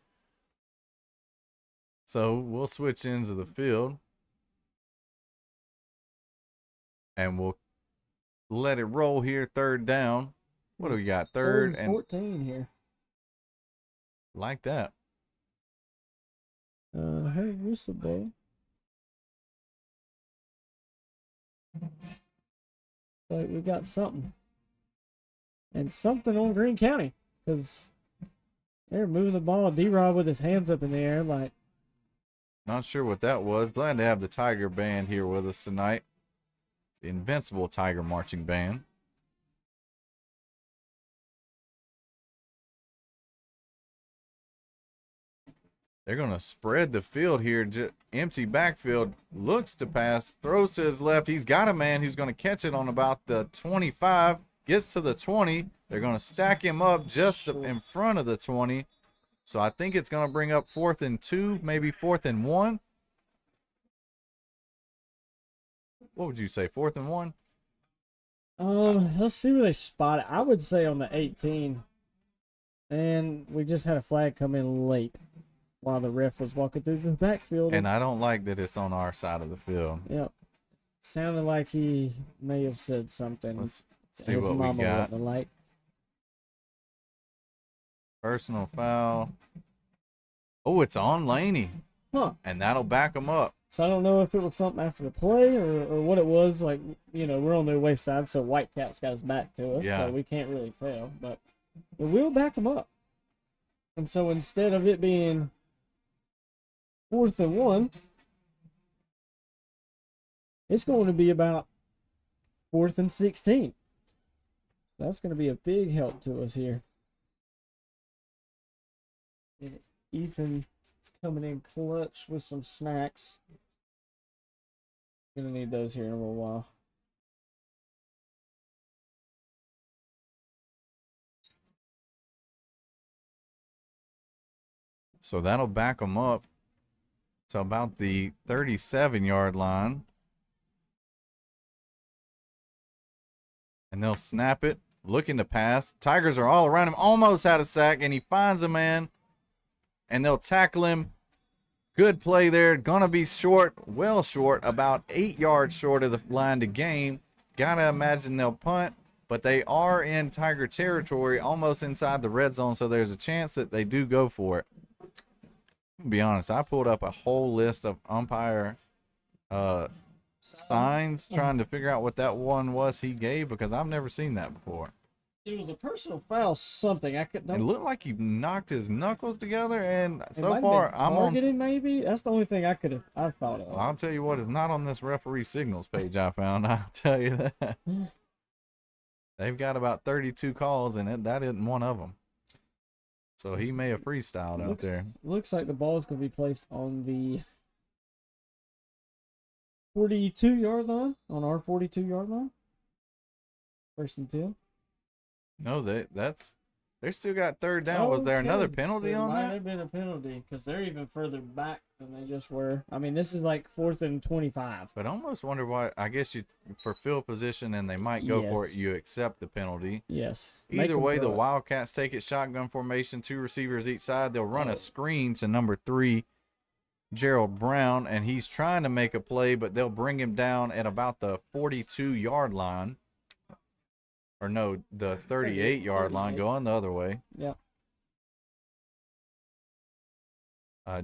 So we'll switch ends of the field, and we'll let it roll here. Third down. What do we got? Third and 14 here. Like that. Hey, whistle, boy. But we got something. And something on Greene County. Because they're moving the ball. D-Rob with his hands up in the air like. Not sure what that was. Glad to have the Tiger Band here with us tonight. The Invincible Tiger Marching Band. They're going to spread the field here. Empty backfield. Looks to pass. Throws to his left. He's got a man who's going to catch it on about the 25. Gets to the 20. They're going to stack him up just in front of the 20. So I think it's going to bring up 4th and 2, maybe 4th and 1. What would you say, 4th and 1? Let's see where they spot it. I would say on the 18. And we just had a flag come in late while the ref was walking through the backfield. And I don't like that it's on our side of the field. Yep. Sounded like he may have said something. Let's see what we got. Like. Personal foul. Oh, it's on Laney. Huh. And that'll back him up. So I don't know if it was something after the play or what it was. Like, we're on their west side, so Whitecap's got his back to us, so we can't really tell. But it will back him up. And so instead of it being 4th and 1, it's going to be about 4th and 16. That's going to be a big help to us here. And Ethan coming in clutch with some snacks. Gonna need those here in a little while. So that'll back them up to about the 37-yard line. And they'll snap it, looking to pass. Tigers are all around him, almost had a sack, and he finds a man. And they'll tackle him. Good play there. Gonna be short, well short, about 8 yards short of the line to gain. Gotta imagine they'll punt, but they are in Tiger territory, almost inside the red zone, so there's a chance that they do go for it. To be honest, I pulled up a whole list of umpire signs trying to figure out what that one was he gave because I've never seen that before. It was a personal foul something. I could. It looked like he knocked his knuckles together, and It so might far have been I'm on. targeting, maybe. That's the only thing I thought of. Well, I'll tell you what is not on this referee signals page I found. I'll tell you that. They've got about 32 calls, and that isn't one of them. So he may have freestyled out there. Looks like the ball is going to be placed on the 42-yard line, on our 42-yard line. 1st and 10. No, they still got 3rd down. Was there another penalty on that? Might have been a penalty because they're even further back than they just were. I mean, this is like 4th and 25. But I almost wonder why. I guess for field position and they might go for it. You accept the penalty. Yes. Either way, the Wildcats take it shotgun formation, 2 receivers each side. They'll run a screen to number 3, Gerald Brown, and he's trying to make a play, but they'll bring him down at about the 42-yard line. Or no, the 38-yard line, going the other way. Yeah.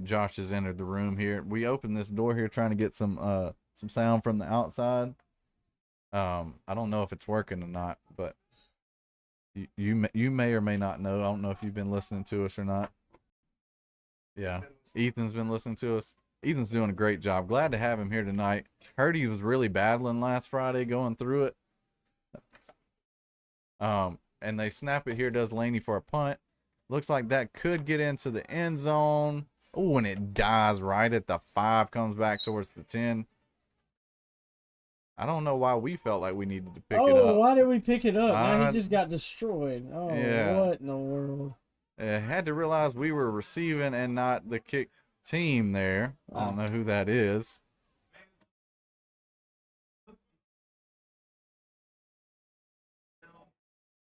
Josh has entered the room here. We opened this door here trying to get some sound from the outside. I don't know if it's working or not, but you may or may not know. I don't know if you've been listening to us or not. Yeah, Ethan's been listening to us. Ethan's doing a great job. Glad to have him here tonight. Heard he was really battling last Friday going through it. And they snap it here. Does Laney for a punt. Looks like that could get into the end zone. Oh, and it dies right at the 5. Comes back towards the 10. I don't know why we felt like we needed to pick it up. Oh, why did we pick it up? Now he just got destroyed. Oh, yeah. What in the world? Had to realize we were receiving and not the kick team there. I don't know who that is.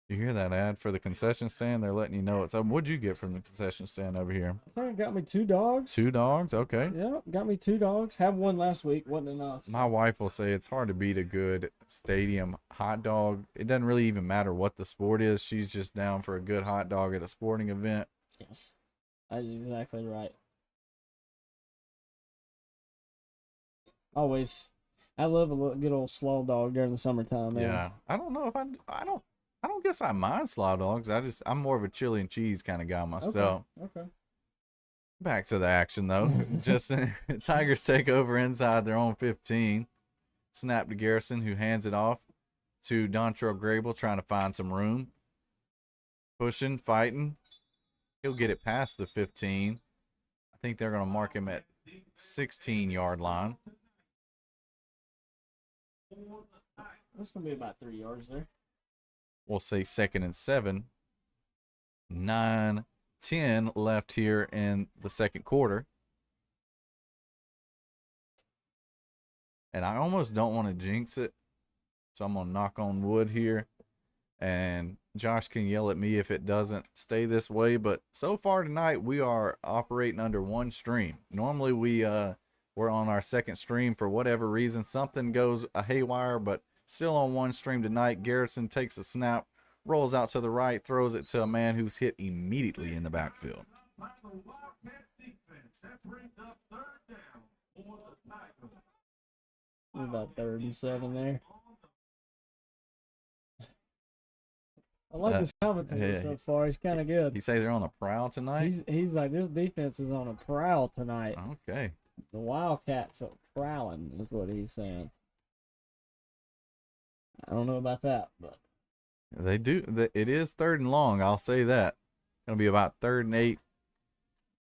You hear that ad for the concession stand? They're letting you know it's. What'd you get from the concession stand over here? Got me 2 dogs. 2 dogs? Okay. Yeah, got me 2 dogs. Had one last week. Wasn't enough. My wife will say it's hard to beat a good stadium hot dog. It doesn't really even matter what the sport is. She's just down for a good hot dog at a sporting event. Yes. That's exactly right. Always. I love a good old slaw dog during the summertime, man. Yeah. I don't know if I don't guess I mind slaw dogs. I'm more of a chili and cheese kind of guy myself. Okay. Back to the action though. Just Tigers take over inside their own 15. Snap to Garrison, who hands it off to Dontrell Grable, trying to find some room. Pushing, fighting. He'll get it past the 15. I think they're going to mark him at 16-yard line. That's going to be about 3 yards there. We'll say 2nd and 7. 9-10 left here in the second quarter. And I almost don't want to jinx it, so I'm going to knock on wood here. And Josh can yell at me if it doesn't stay this way. But so far tonight, we are operating under one stream. Normally, we're on our second stream for whatever reason. Something goes haywire, but still on one stream tonight. Garrison takes a snap, rolls out to the right, throws it to a man who's hit immediately in the backfield. About 3rd and 7 there. I like this commentator so far. He's kind of good. He say they're on the prowl tonight? He's like, this defense is on a prowl tonight. Okay. The Wildcats are prowling is what he's saying. I don't know about that, but they do. It is 3rd and long. I'll say that. Going to be about 3rd and 8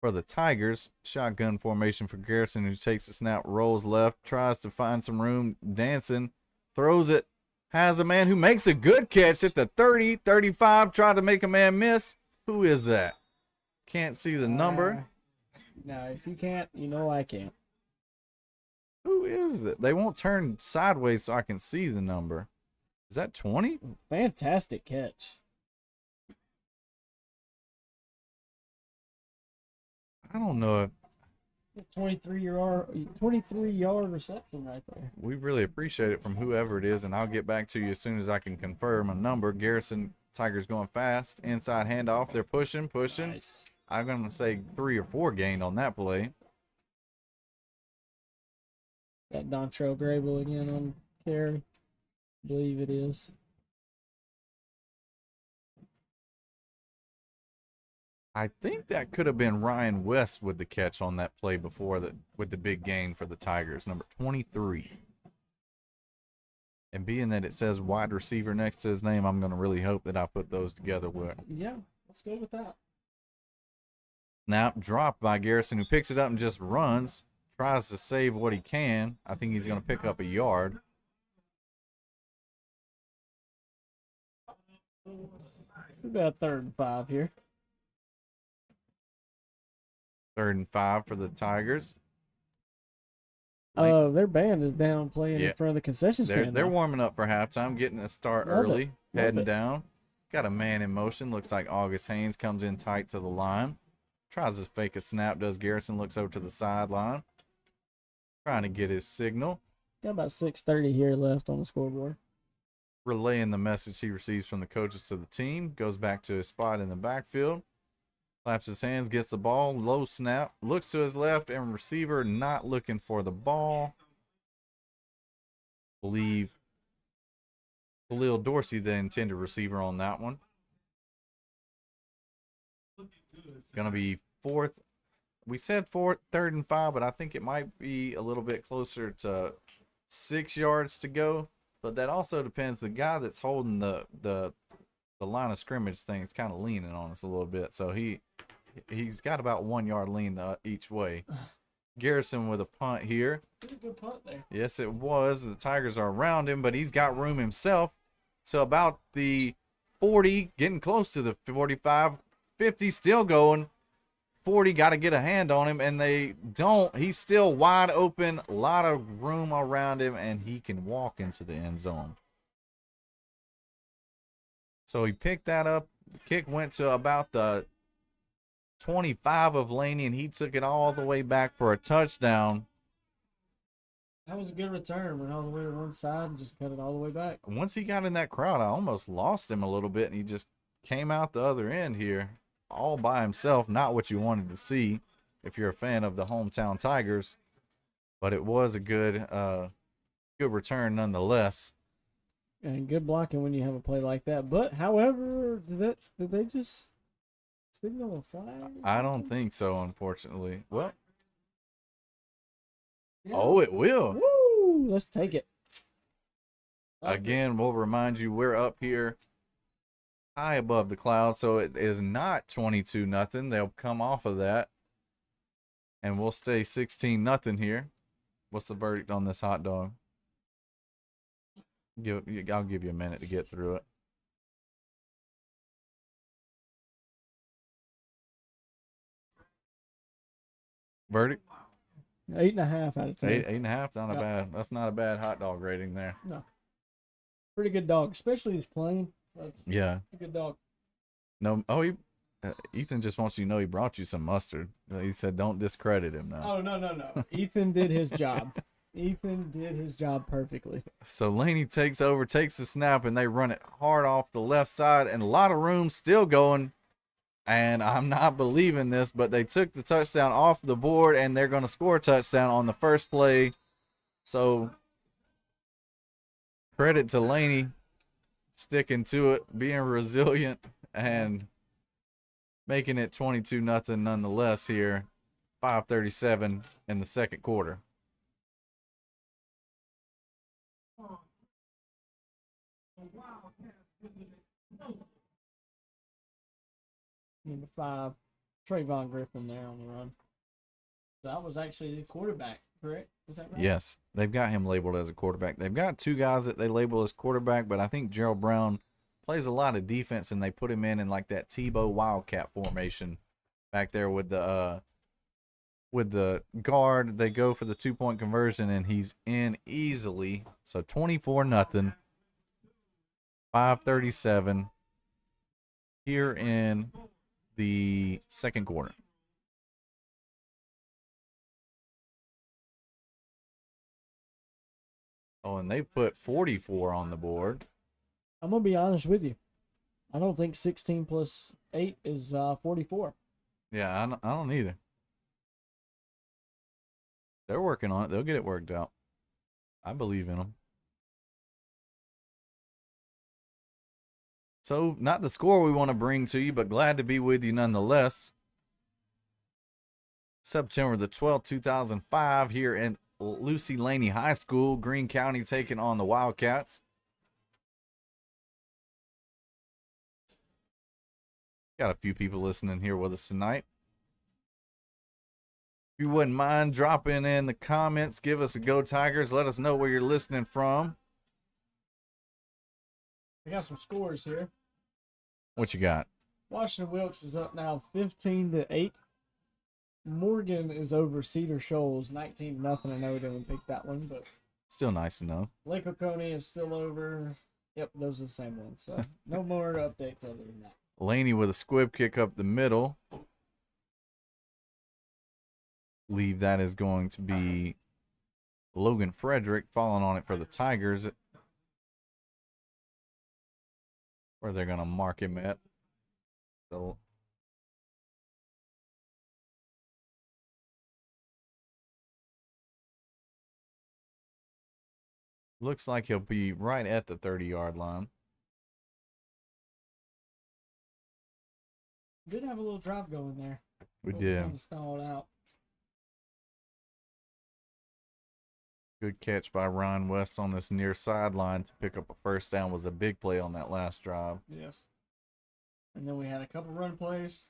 for the Tigers. Shotgun formation for Garrison, who takes the snap, rolls left, tries to find some room, dancing, throws it, has a man who makes a good catch at the 30, 35, tried to make a man miss. Who is that? Can't see the number. No, if you can't, you know I can't. Who is it? They won't turn sideways so I can see the number. Is that 20? Fantastic catch. I don't know. 23-yard reception right there. We really appreciate it from whoever it is, and I'll get back to you as soon as I can confirm a number. Garrison, Tigers going fast. Inside handoff. They're pushing. Nice. I'm going to say 3 or 4 gained on that play. That Dontrell Grable again on carry. I believe it is. I think that could have been Ryan West with the catch on that play before with the big gain for the Tigers, number 23. And being that it says wide receiver next to his name, I'm going to really hope that I put those together with. Yeah, let's go with that. Snap dropped by Garrison, who picks it up and just runs. Tries to save what he can. I think he's going to pick up a yard. We've got 3rd and 5 here. 3rd and 5 for the Tigers. Their band is down playing in front of the concession stand. They're warming up for halftime, getting a start early, heading it. down. Got a man in motion. Looks like August Haynes comes in tight to the line. Tries to fake a snap, does Garrison. Looks over to the sideline. Trying to get his signal. Got about 6:30 here left on the scoreboard. Relaying the message he receives from the coaches to the team. Goes back to his spot in the backfield. Claps his hands, gets the ball, low snap, looks to his left, and receiver not looking for the ball. Believe Khalil Dorsey, the intended receiver on that one. Gonna be 4th. We said 3rd and 5, but I think it might be a little bit closer to 6 yards to go. But that also depends. The guy that's holding the line of scrimmage thing is kind of leaning on us a little bit, so he's got about 1 yard lean each way. Garrison with a punt here. It was a good punt there. Yes, it was. The Tigers are around him, but he's got room himself. So about the 40, getting close to the 45, 50, still going. 40, got to get a hand on him, and they don't. He's still wide open, a lot of room around him, and he can walk into the end zone. So he picked that up. The kick went to about the 25 of Laney, and he took it all the way back for a touchdown. That was a good return. Went all the way to one side and just cut it all the way back. Once he got in that crowd, I almost lost him a little bit, and he just came out the other end here all by himself. Not what you wanted to see if you're a fan of the hometown Tigers, but it was a good return nonetheless. And good blocking when you have a play like that. But, however, did they just signal a flag? I don't think so, unfortunately. Well, Yeah. Oh, it will. Woo! Let's take it. Again, we'll remind you we're up here high above the clouds, so it is not 22-0. They'll come off of that, and we'll stay 16-0 here. What's the verdict on this hot dog? I'll give you a minute to get through it. Verdict? 8.5 out of 10. 8.5. Not a bad. That's not a bad hot dog rating there. No. Pretty good dog, especially his plain. Yeah. A good dog. No. Oh, Ethan just wants you to know he brought you some mustard. He said, "Don't discredit him now." Oh no. Ethan did his job. Ethan did his job perfectly. So Laney takes over, takes the snap, and they run it hard off the left side, and a lot of room still going. And I'm not believing this, but they took the touchdown off the board, and they're going to score a touchdown on the first play. So credit to Laney sticking to it, being resilient, and making it 22-0 nonetheless here. 5:37 in the second quarter. Number 5, Trayvon Griffin there on the run. So that was actually the quarterback, correct? Is that right? Yes, they've got him labeled as a quarterback. They've got two guys that they label as quarterback, but I think Gerald Brown plays a lot of defense, and they put him in like that Tebow Wildcat formation back there with the guard. They go for the 2-point conversion, and he's in easily. So 24-0, 5:37 here in the second quarter. Oh, and they put 44 on the board. I'm going to be honest with you. I don't think 16 plus 8 is 44. Yeah, I don't either. They're working on it. They'll get it worked out. I believe in them. So, not the score we want to bring to you, but glad to be with you nonetheless. September the 12th, 2005, here in Lucy Laney High School, Greene County taking on the Wildcats. Got a few people listening here with us tonight. If you wouldn't mind dropping in the comments, give us a Go Tigers. Let us know where you're listening from. We got some scores here. What you got? Washington Wilkes is up now 15-8. Morgan is over Cedar Shoals 19-0. I know we didn't pick that one, but Still nice to know. Lake Oconee is still over. Yep, those are the same ones. So no more updates other than that. Laney with a squib kick up the middle. Believe that is going to be Logan Frederick falling on it for the Tigers. Where they're going to mark him at. So looks like he'll be right at the 30-yard line. Did have a little drive going there. We did. Kind of stalled out. Good catch by Ryan West on this near sideline to pick up a first down. Was a big play on that last drive. Yes. And then we had a couple run plays.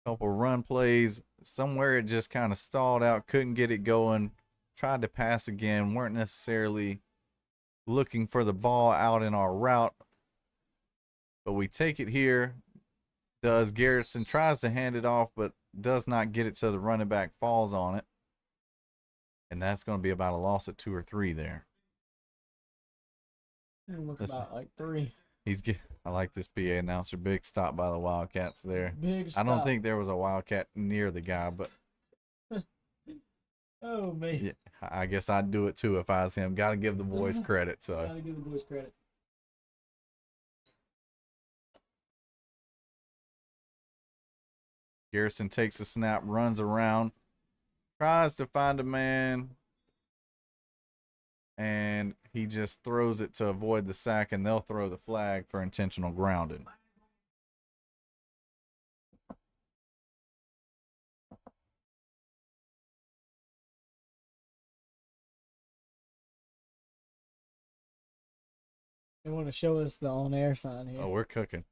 Couple run plays. Somewhere it just kind of stalled out. Couldn't get it going. Tried to pass again. Weren't necessarily looking for the ball out in our route. But we take it here. Does Garrison tries to hand it off, but does not get it to the running back. Falls on it. And that's going to be about a loss of 2 or 3 there. Look about like 3. I like this PA announcer. Big stop by the Wildcats there. Big stop. I don't think there was a Wildcat near the guy, but oh man. yeah, I guess I'd do it too if I was him. Got to give the boys credit. So Gotta give the boys credit. Garrison takes a snap, runs around, tries to find a man, and he just throws it to avoid the sack, and they'll throw the flag for intentional grounding. They want to show us the on-air sign here. Oh, we're cooking.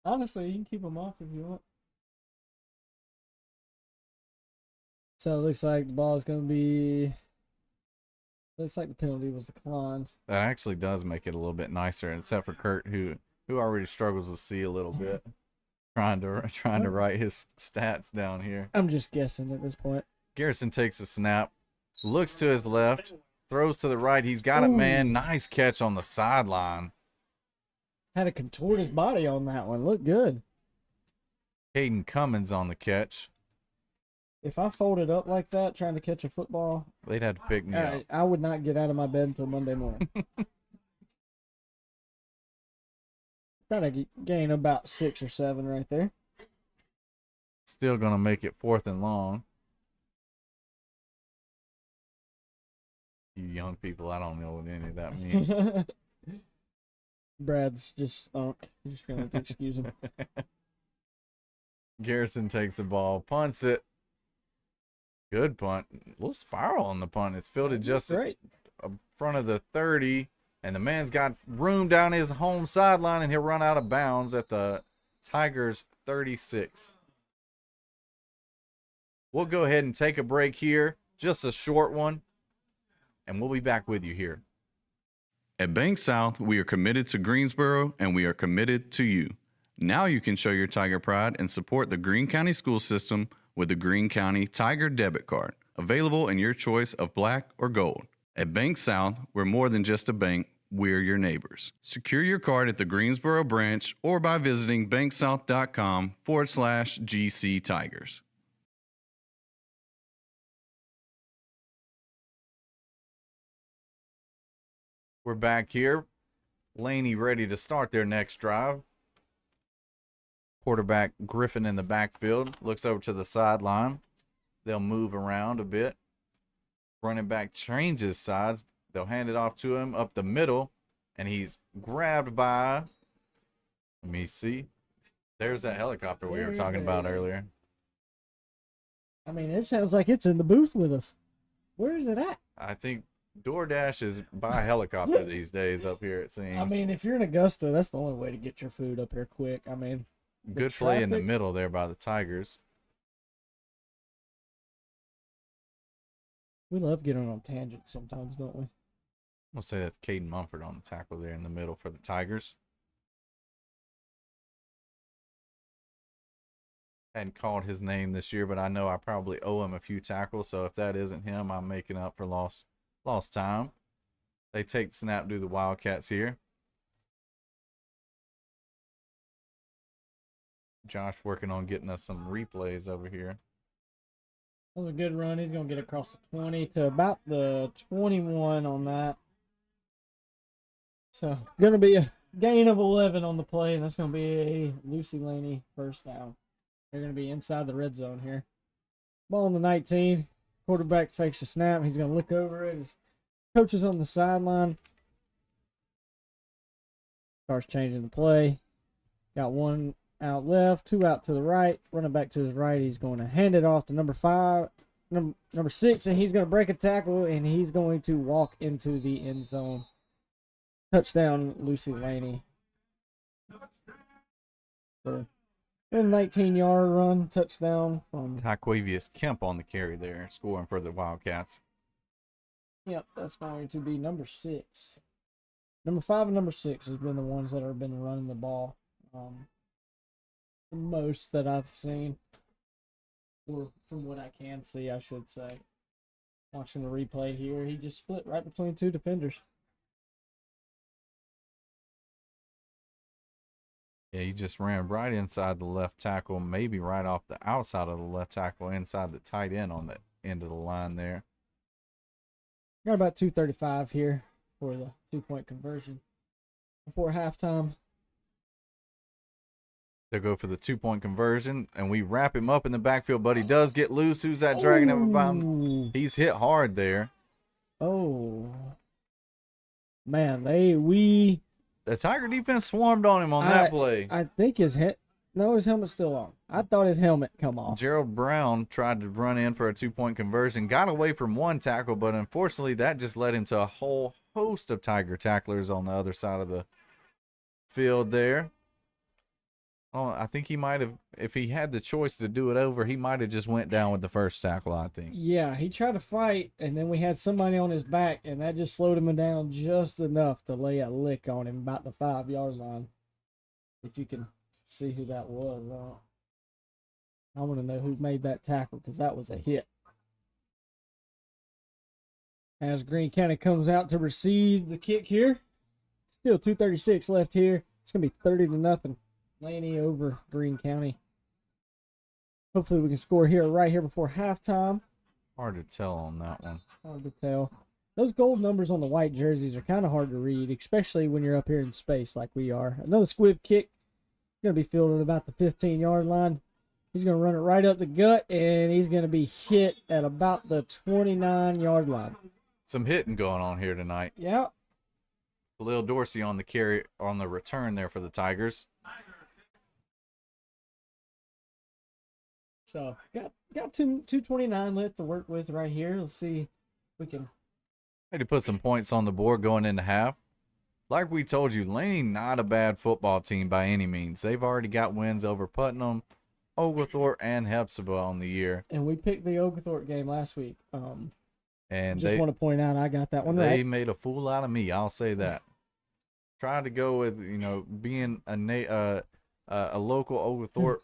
Honestly, you can keep them off if you want. So it looks like the ball is going to be. Looks like the penalty was declined. That actually does make it a little bit nicer, except for Kurt, who already struggles to see a little bit, trying to write his stats down here. I'm just guessing at this point. Garrison takes a snap, looks to his left, throws to the right. He's got it, man. Nice catch on the sideline. Had to contort his body on that one. Looked good. Caden Cummins on the catch. If I folded up like that trying to catch a football, They'd have to pick me up. I would not get out of my bed until Monday morning. Trying to gain about 6 or 7 right there. Still going to make it 4th and long. You young people, I don't know what any of that means. Brad's just stunk. You're just going to have to excuse him. Garrison takes the ball, punts it. Good punt. A little spiral on the punt. It's fielded just in front of the 30, and the man's got room down his home sideline, and he'll run out of bounds at the Tigers 36. We'll go ahead and take a break here, just a short one, and we'll be back with you here. At Bank South, we are committed to Greensboro, and we are committed to you. Now you can show your Tiger pride and support the Greene County school system with the Greene County Tiger debit card, available in your choice of black or gold. At Bank South, we're more than just a bank, we're your neighbors. Secure your card at the Greensboro branch or by visiting banksouth.com/GC Tigers. We're back here. Laney ready to start their next drive. Quarterback Griffin in the backfield looks over to the sideline. They'll move around a bit. Running back changes sides. They'll hand it off to him up the middle, and he's grabbed by, let me see. There's that helicopter we were talking about earlier. I mean, it sounds like it's in the booth with us. Where is it at? I think DoorDash is by helicopter these days up here, it seems. I mean, if you're in Augusta, that's the only way to get your food up here quick. I mean, good play in the middle there by the Tigers. We love getting on tangents sometimes, don't we? We'll say that's Caden Mumford on the tackle there in the middle for the Tigers. Hadn't called his name this year, but I know I probably owe him a few tackles. So if that isn't him, I'm making up for lost time. They take the snap, do the Wildcats here. Josh working on getting us some replays over here. That was a good run. He's going to get across the 20 to about the 21 on that. So, going to be a gain of 11 on the play, and that's going to be a Lucy Laney first down. They're going to be inside the red zone here. Ball on the 19. Quarterback fakes the snap. He's going to look over it. His coach is on the sideline. Starts changing the play. Got one out left, two out to the right. Running back to his right. He's going to hand it off to number 6, and he's going to break a tackle, and he's going to walk into the end zone. Touchdown, Lucy Laney. So, a 19-yard run, touchdown from Taquavius Kemp on the carry there, scoring for the Wildcats. Yep, that's going to be number 6. Number 5 and number 6 has been the ones that have been running the ball the most that I've seen, or from what I can see, I should say. Watching the replay here, he just split right between two defenders. Yeah, he just ran right inside the left tackle, maybe right off the outside of the left tackle, inside the tight end on the end of the line there. Got about 2:35 here for the 2-point conversion before halftime. They'll go for the 2-point conversion, and we wrap him up in the backfield, but he does get loose. Who's that dragging him about? He's hit hard there. Oh. Man, The Tiger defense swarmed on him on that play. I think his helmet's still on. I thought his helmet come off. Gerald Brown tried to run in for a 2-point conversion, got away from one tackle, but unfortunately that just led him to a whole host of Tiger tacklers on the other side of the field there. Oh, I think he might have, if he had the choice to do it over, he might have just went down with the first tackle, I think. Yeah, he tried to fight, and then we had somebody on his back, and that just slowed him down just enough to lay a lick on him about the 5-yard line. If you can see who that was. I want to know who made that tackle, because that was a hit. As Greene County comes out to receive the kick here. Still 2:36 left here. It's going to be 30-0. Laney over Greene County. Hopefully we can score here right here before halftime. Hard to tell on that one. Hard to tell. Those gold numbers on the white jerseys are kind of hard to read, especially when you're up here in space like we are. Another squib kick. Going to be fielded about the 15-yard line. He's going to run it right up the gut, and he's going to be hit at about the 29-yard line. Some hitting going on here tonight. Yeah. Khalil Dorsey on the carry on the return there for the Tigers. So got 2:29 left to work with right here. Let's see if we can. Had to put some points on the board going into half. Like we told you, Laney not a bad football team by any means. They've already got wins over Putnam, Oglethorpe, and Hepzibah on the year. And we picked the Oglethorpe game last week. And just want to point out I got that one right. They made a fool out of me. I'll say that. Tried to go with being a local Oglethorpe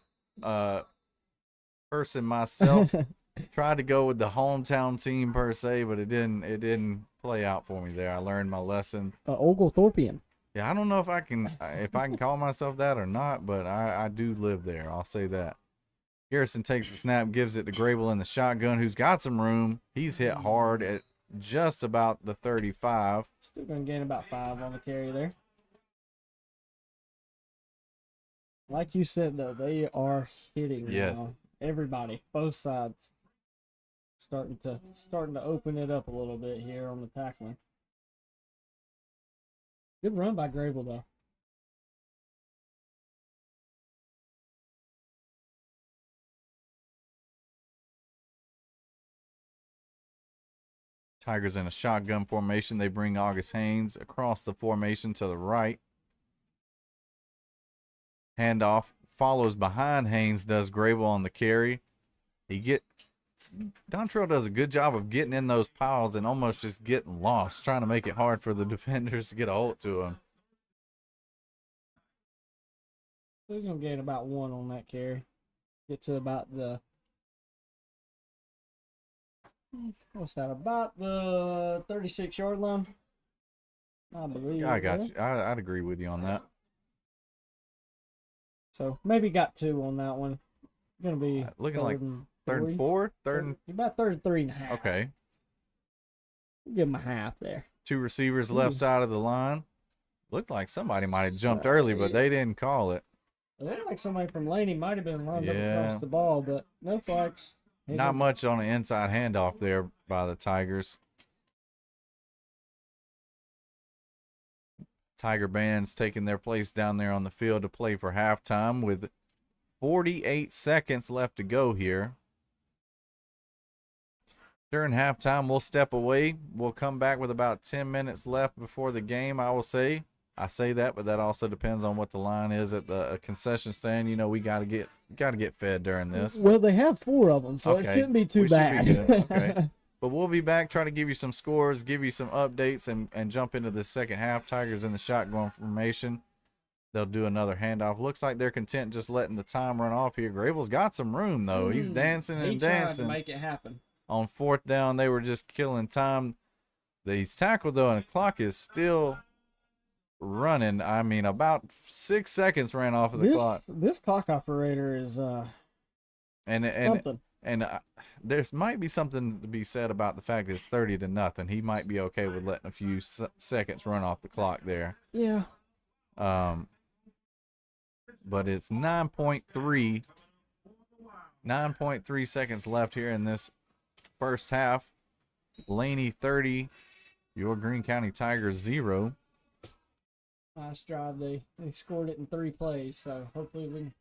person myself. Tried to go with the hometown team per se, but it didn't play out for me there. I learned my lesson. Oglethorpean. Yeah, I don't know if I can call myself that or not, but I do live there. I'll say that. Garrison takes the snap, gives it to Grable in the shotgun, who's got some room. He's hit hard at just about the 35. Still going to gain about 5 on the carry there. Like you said, though, they are hitting Yes. now. Everybody, both sides, starting to open it up a little bit here on the tackling. Good run by Grable, though. Tigers in a shotgun formation. They bring August Haynes across the formation to the right. Handoff follows behind Haynes, does Grable on the carry. Dontrell does a good job of getting in those piles and almost just getting lost, trying to make it hard for the defenders to get a hold to him. He's going to gain about 1 on that carry. Get to about the, what's that, about the 36-yard line, I believe. Yeah, I got you. I'd agree with you on that. So maybe got 2 on that one. Going to be looking like third and 3. four, About 33 and a half. Okay. Give him a half there. 2 receivers left side of the line. Looked like somebody might have jumped early, but they didn't call it. It looked like somebody from Laney might have been lined up across the ball, but no flags. Not much on the inside handoff there by the Tigers. Tiger bands taking their place down there on the field to play for halftime with 48 seconds left to go here. During halftime, we'll step away. We'll come back with about 10 minutes left before the game, I will say. I say that, but that also depends on what the line is at the concession stand. You know, we got to get fed during this. Well, they have 4 of them, so it shouldn't be too bad. Okay. But we'll be back, try to give you some scores, give you some updates, and jump into the second half. Tigers in the shotgun formation. They'll do another handoff. Looks like they're content just letting the time run off here. Grable's got some room, though. He's dancing and dancing. He tried to make it happen. On 4th down, they were just killing time. He's tackled, though, and the clock is still running. I mean, about 6 seconds ran off of the clock. This clock operator is something. And there might be something to be said about the fact that it's 30-0. He might be okay with letting a few seconds run off the clock there. Yeah. But it's 9.3 seconds left here in this first half. Laney 30, your Greene County Tigers 0. Nice drive. They scored it in 3 plays, so hopefully we can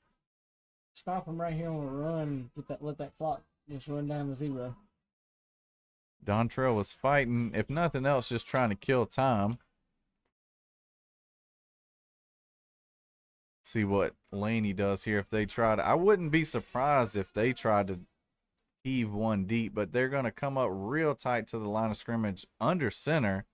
stop them right here on a run. Let that clock just run down to 0. Dontrell was fighting, if nothing else, just trying to kill time. See what Laney does here if they try to. I wouldn't be surprised if they tried to heave one deep, but they're going to come up real tight to the line of scrimmage under center,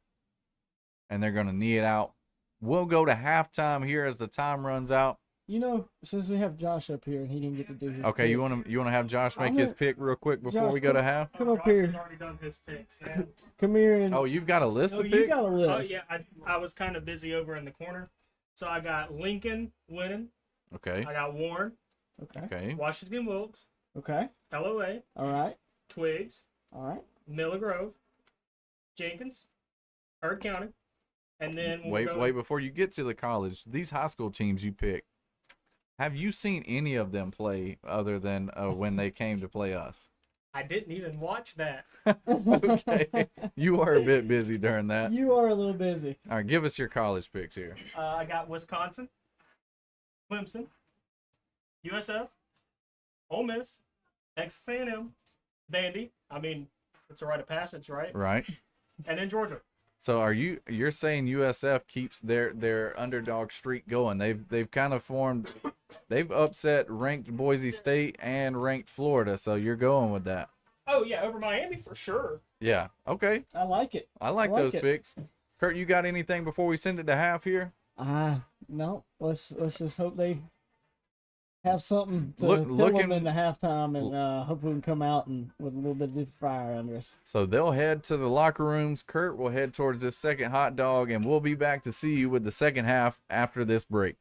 and they're going to knee it out. We'll go to halftime here as the time runs out. You know, since we have Josh up here and he didn't get to do his okay, pick, you want to have Josh make his pick real quick before we go to half? Come up Josh here. has already done his picks. Yeah. Come here and. Oh, you've got a list of picks? You got a list. Oh yeah, I was kind of busy over in the corner, so I got Lincoln winning. Okay. I got Warren. Okay. Washington Wilkes. Okay. LOA. All right. Twiggs. All right. Miller Grove. Jenkins. Heard County. And then wait before you get to the college. These high school teams you pick, have you seen any of them play other than when they came to play us? I didn't even watch that. Okay. You are a bit busy during that. You are a little busy. All right, give us your college picks here. I got Wisconsin, Clemson, USF, Ole Miss, Texas A&M, Vandy. I mean, it's a rite of passage, right? Right. And then Georgia. So you're saying USF keeps their underdog streak going? They've kind of formed, they've upset ranked Boise State and ranked Florida. So you're going with that? Oh yeah, over Miami for sure. Yeah. Okay. I like it. I like those picks. Kurt, you got anything before we send it to half here? No. Let's just hope they have something to kill them in the halftime, and hope we can come out and with a little bit of fire under us. So they'll head to the locker rooms. Kurt will head towards this second hot dog, and we'll be back to see you with the second half after this break.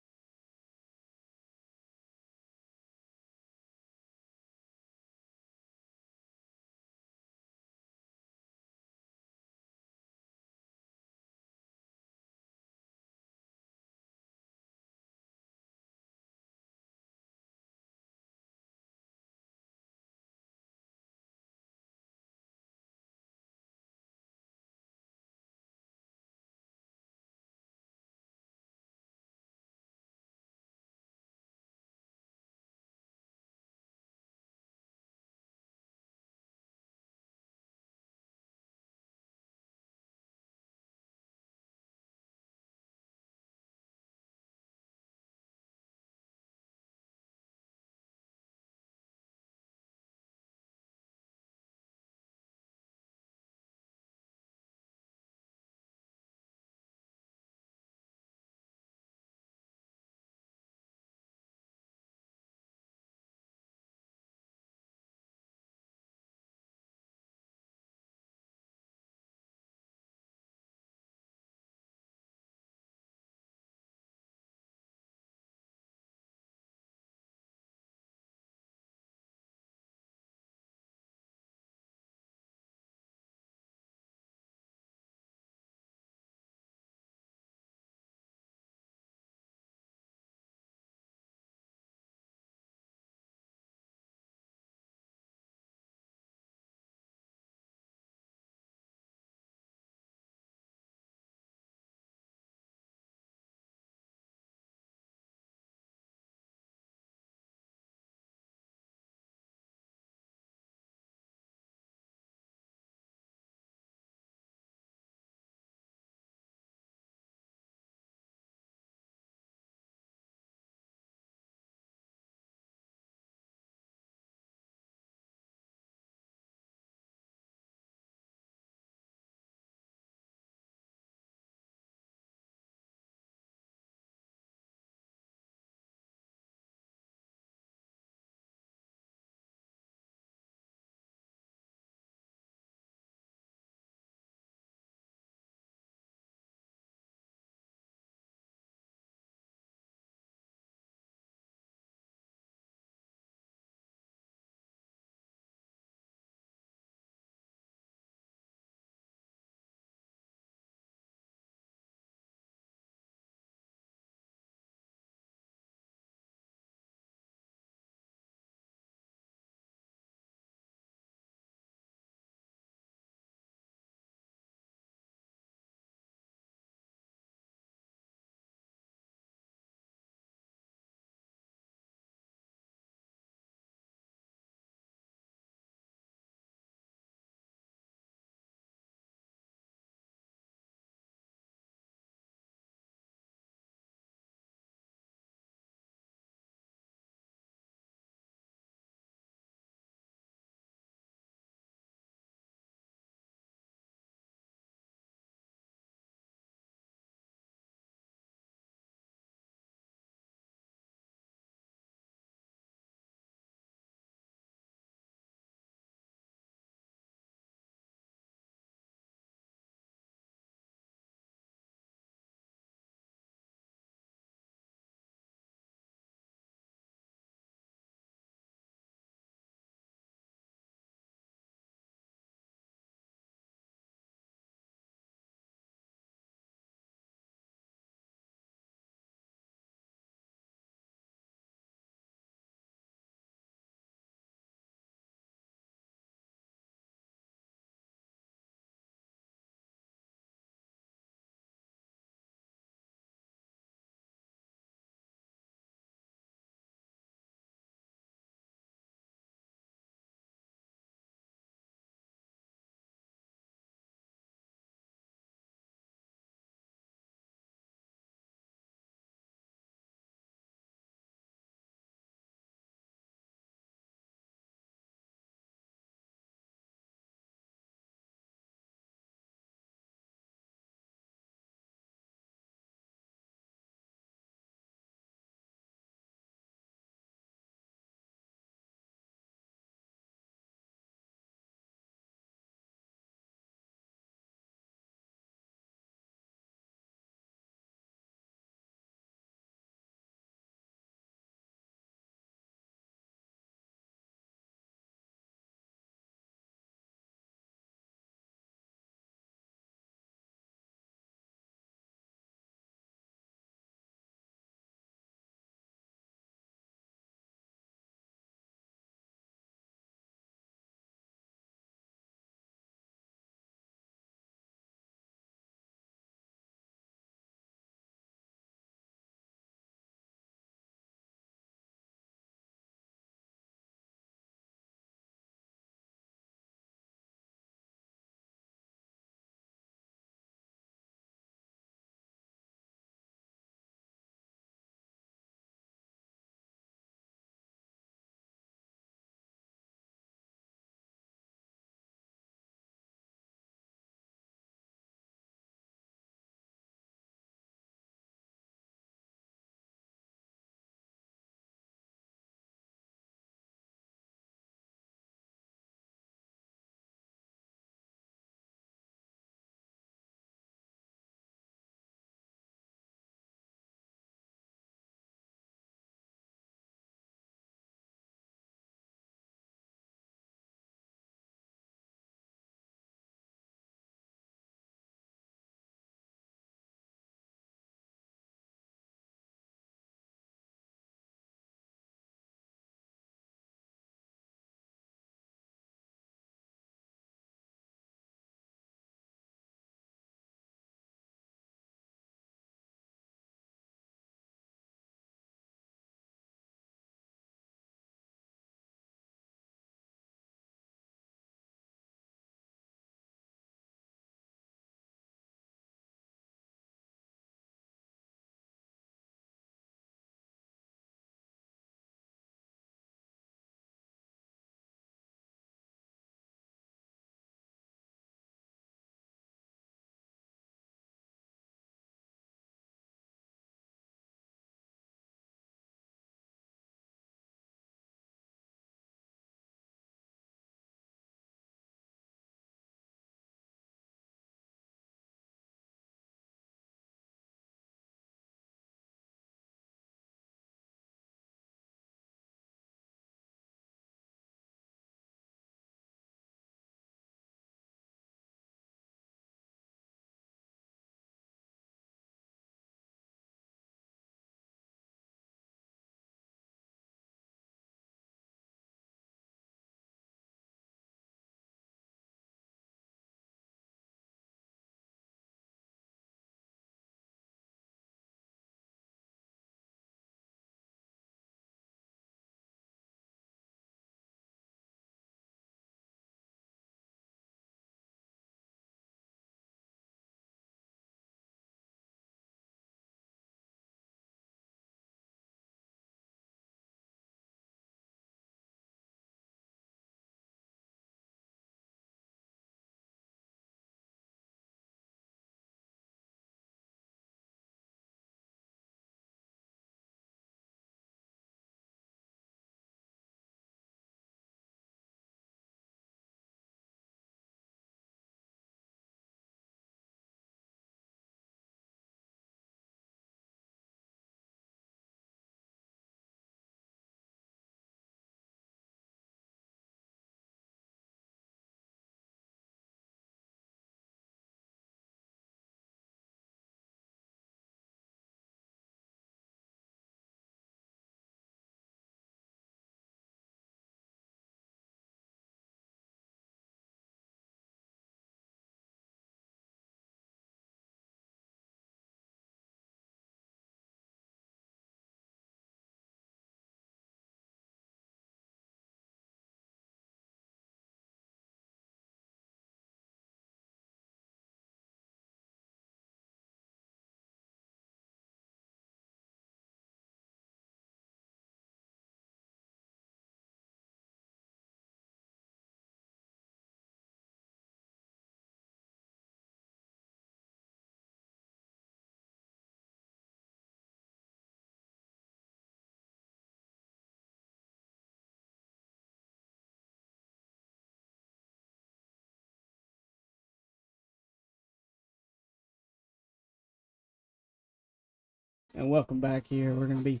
and welcome back here. We're going to be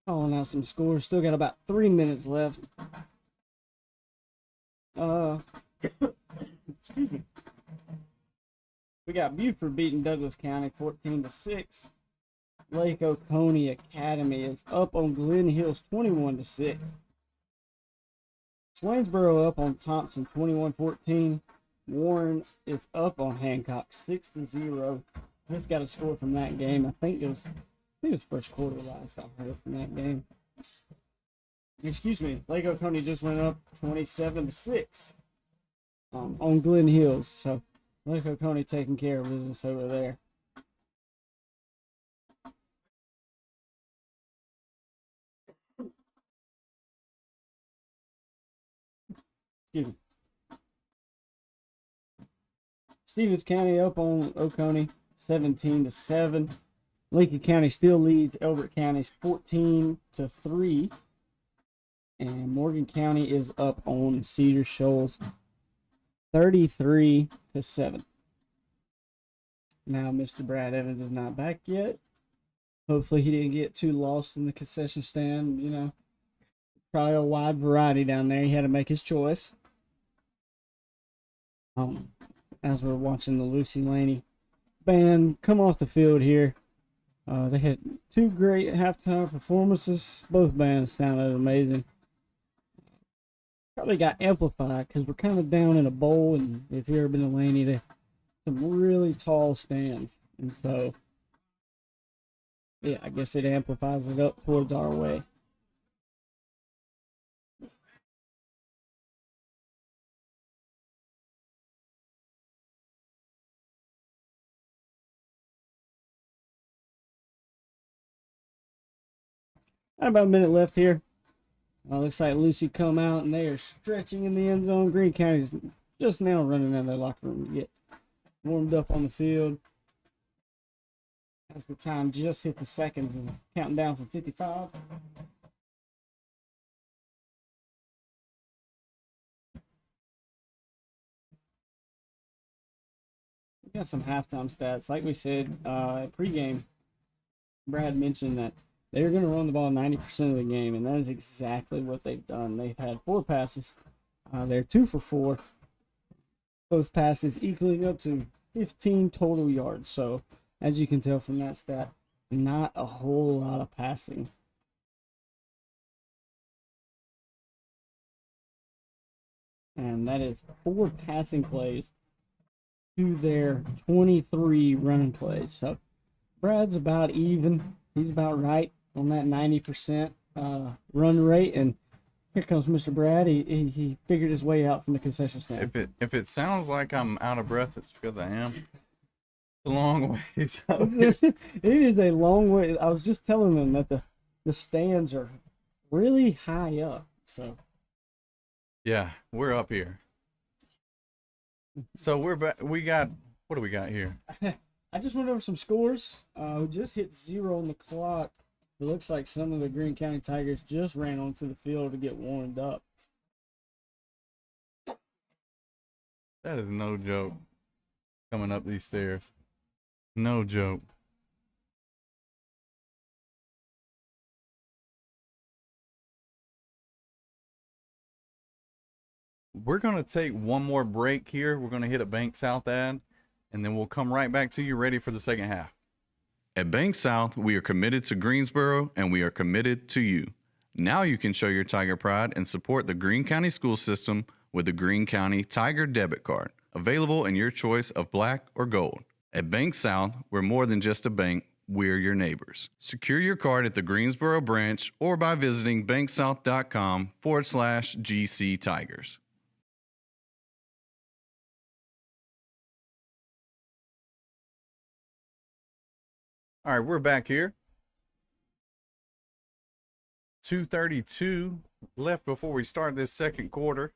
calling out some scores. Still got about 3 minutes left. Excuse me. We got Buford beating Douglas County 14-6. Lake Oconee Academy is up on Glen Hills 21-6. Swainsboro up on Thompson 21-14. Warren is up on Hancock 6-0. Just got a score from that game. I think it was first quarter last I heard from that game. Excuse me. Lake Oconee just went up 27-6 on Glen Hills. So Lake Oconee taking care of business over there. Excuse me. Stevens County up on Oconee 17-7. Lincoln County still leads Elbert County 14-3. And Morgan County is up on Cedar Shoals 33-7. Now Mr. Brad Evans is not back yet. Hopefully he didn't get too lost in the concession stand. You know, probably a wide variety down there. He had to make his choice. As we're watching the Lucy Laney band come off the field here. They had two great halftime performances. Both bands sounded amazing. Probably got amplified because we're kind of down in a bowl, and if you've ever been to Laney, they some really tall stands, and so yeah, I guess it amplifies it up towards our way. About a minute left here. Looks like Lucy come out and they are stretching in the end zone. Greene County's just now running out of their locker room to get warmed up on the field. As the time just hit the seconds and counting down from 55. We got some halftime stats. Like we said pregame, Brad mentioned that they're going to run the ball 90% of the game, and that is exactly what they've done. They've had 4 passes. They're 2 for 4. Both passes equaling up to 15 total yards. So, as you can tell from that stat, not a whole lot of passing. And that is 4 passing plays to their 23 running plays. So, Brad's about even. He's about right on that 90% run rate, and here comes Mr. Brad. He figured his way out from the concession stand. If it sounds like I'm out of breath, it's because I am. It's a long ways up. It is a long way. I was just telling them that the stands are really high up. So yeah, we're up here. So we're back. We got, what do we got here? I just went over some scores. We just hit 0 on the clock. It looks like some of the Greene County Tigers just ran onto the field to get warmed up. That is no joke. Coming up these stairs. No joke. We're going to take one more break here. We're going to hit a Bank South ad, and then we'll come right back to you ready for the second half. At Bank South, we are committed to Greensboro, and we are committed to you. Now you can show your Tiger pride and support the Greene County school system with the Greene County Tiger debit card, available in your choice of black or gold. At Bank South, we're more than just a bank, we're your neighbors. Secure your card at the Greensboro branch or by visiting banksouth.com/GC Tigers. All right, we're back here. 2:32 left before we start this second quarter.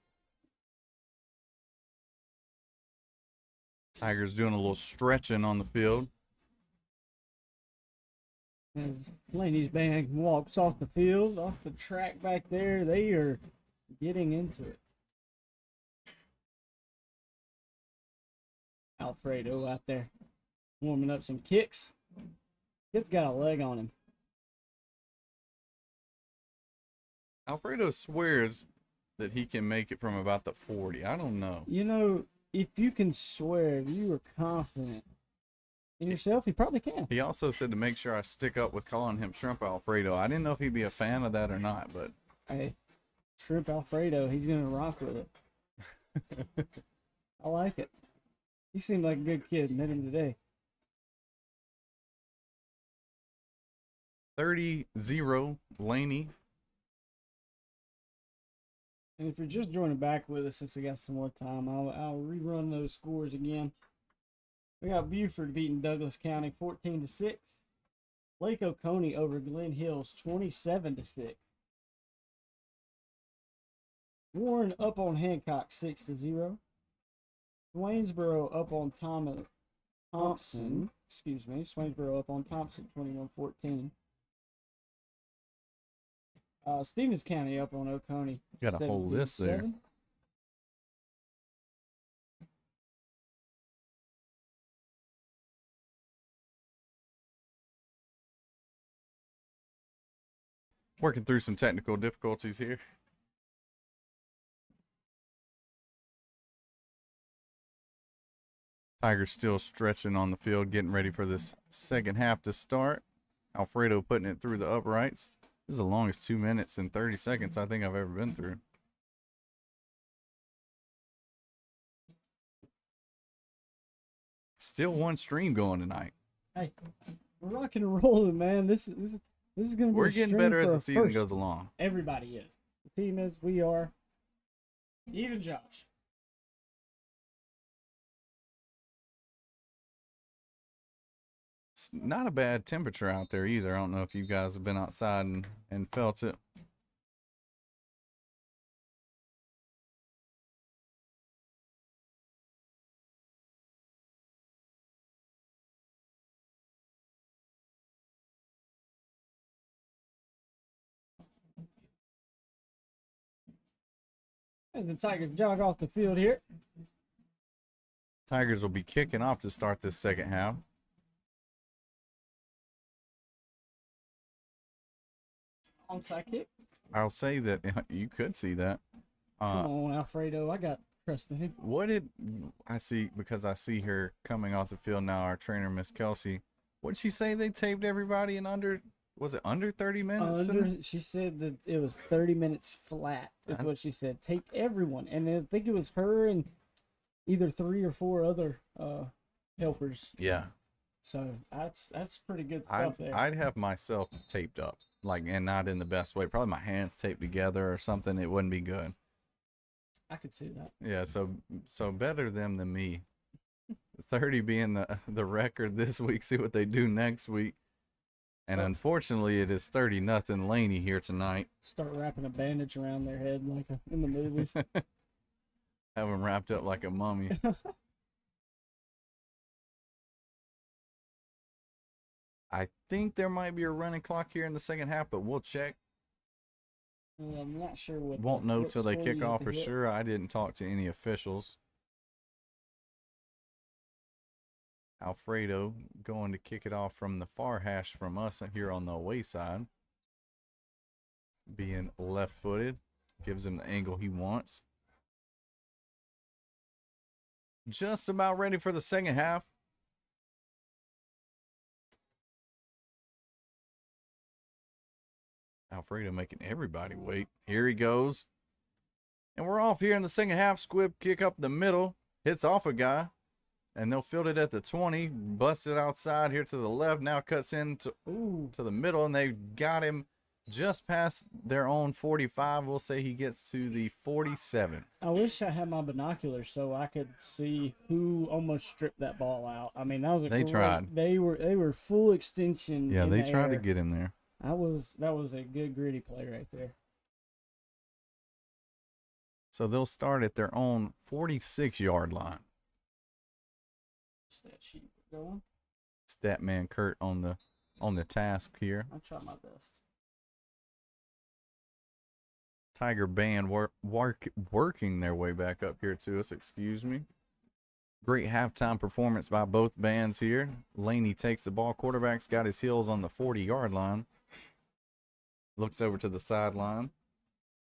Tigers doing a little stretching on the field. As Laney's band walks off the field, off the track back there, they are getting into it. Alfredo out there warming up some kicks. Kid's got a leg on him. Alfredo swears that he can make it from about the 40. I don't know. You know, if you can swear, if you are confident in yourself, you probably can. He also said to make sure I stick up with calling him Shrimp Alfredo. I didn't know if he'd be a fan of that or not, but Hey, Shrimp Alfredo, he's gonna rock with it. I like it. He seemed like a good kid. Met him today. 30-0 Laney. And if you're just joining back with us, since we got some more time, I'll rerun those scores again. We got Buford beating Douglas County 14-6. Lake Oconee over Glen Hills 27-6. Warren up on Hancock 6-0. Swainsboro up on Thompson. Excuse me. Swainsboro up on Thompson 21-14. Stevens County up on Oconee. Got a whole list there. 17-7. Working through some technical difficulties here. Tigers still stretching on the field, getting ready for this second half to start. Alfredo putting it through the uprights. This is the longest 2 minutes and 30 seconds I think I've ever been through. Still one stream going tonight. Hey, we're rocking and rolling, man. This is gonna be. We're a getting stream better as for the a season first. goes along. Everybody is. The team is. We are. Even Josh. It's not a bad temperature out there either. I don't know if you guys have been outside and felt it. As the Tigers jog off the field here. Tigers will be kicking off to start this second half. Onside kick. I'll say that you could see that. Come on, Alfredo. I got trust in him. What did I see? Because I see her coming off the field now, our trainer, Miss Kelsey. What did she say? They taped everybody in under, was it under 30 minutes? She said that it was 30 minutes flat, is what she said. Take everyone. And I think it was her and either 3 or 4 other helpers. Yeah. So that's pretty good stuff there. I'd have myself taped up, like, and not in the best way. Probably my hands taped together or something. It wouldn't be good. I could see that. Yeah, so better them than me. 30 being the record this week. See what they do next week. And unfortunately, it is 30-0 Laney here tonight. Start wrapping a bandage around their head like in the movies. Have them wrapped up like a mummy. I think there might be a running clock here in the second half, but we'll check. I'm not sure what. Won't know till they score kick you have off to for hit. sure. I didn't talk to any officials. Alfredo going to kick it off from the far hash from us here on the away side. Being left-footed. Gives him the angle he wants. Just about ready for the second half. Alfredo making everybody wait. Here he goes. And we're off here in the second half. Squib kick up the middle. Hits off a guy. And they'll field it at the 20. Busts it outside here to the left. Now cuts into to the middle. And they got him just past their own 45. We'll say he gets to the 47. I wish I had my binoculars so I could see who almost stripped that ball out. I mean, that was They tried. They were full extension. Yeah, in they the tried to air. get him there. That was a good gritty play right there. So they'll start at their own 46-yard line. Stat sheet going. Statman Kurt on the task here. I'll try my best. Tiger band working their way back up here to us. Excuse me. Great halftime performance by both bands here. Laney takes the ball. Quarterback's got his heels on the 40-yard line. Looks over to the sideline.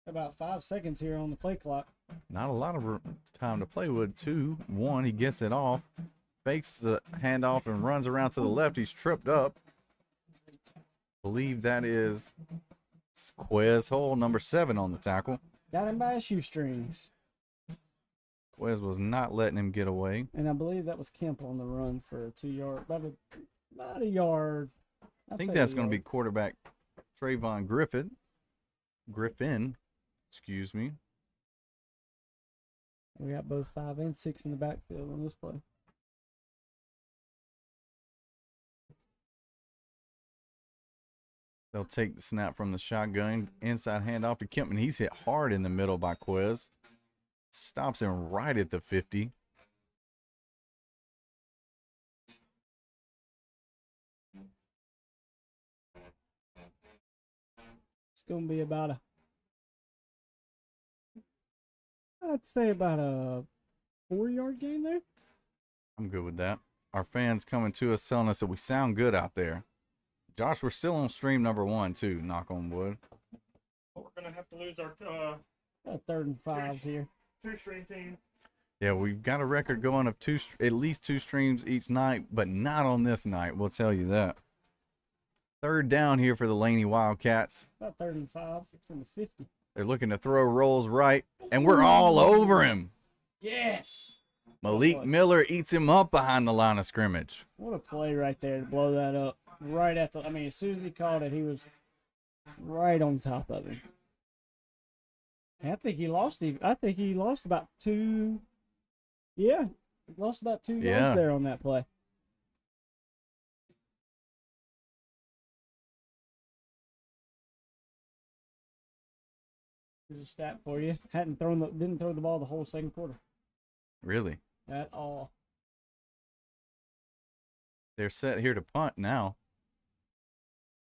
About 5 seconds here on the play clock. Not a lot of time to play with. 2-1. He gets it off. Fakes the handoff and runs around to the left. He's tripped up. Believe that is Quez Hole, number 7 on the tackle. Got him by his shoestrings. Quez was not letting him get away. And I believe that was Kemp on the run for a 2-yard, about a yard. I think that's going to be quarterback Trayvon Griffin, excuse me. We got both 5 and 6 in the backfield on this play. They'll take the snap from the shotgun. Inside handoff to Kempman. He's hit hard in the middle by Quez. Stops him right at the 50. It's going to be I'd say about a 4-yard gain there. I'm good with that. Our fans coming to us telling us that we sound good out there. Josh, we're still on stream number 1 too, knock on wood. But we're going to have to lose our 3rd and 5 here. 2-stream team. Yeah, we've got a record going of at least 2 streams each night, but not on this night. We'll tell you that. 3rd down here for the Laney Wildcats. About 3rd and 5 from the 50. They're looking to throw rolls right, and we're all over him. Yes. Malik Miller eats him up behind the line of scrimmage. What a play right there to blow that up. Right at as soon as he called it, he was right on top of him. And I think he lost about 2. Yeah, he lost about 2 yards there on that play. Here's a stat for you. Didn't throw the ball the whole second quarter. Really? At all. They're set here to punt now.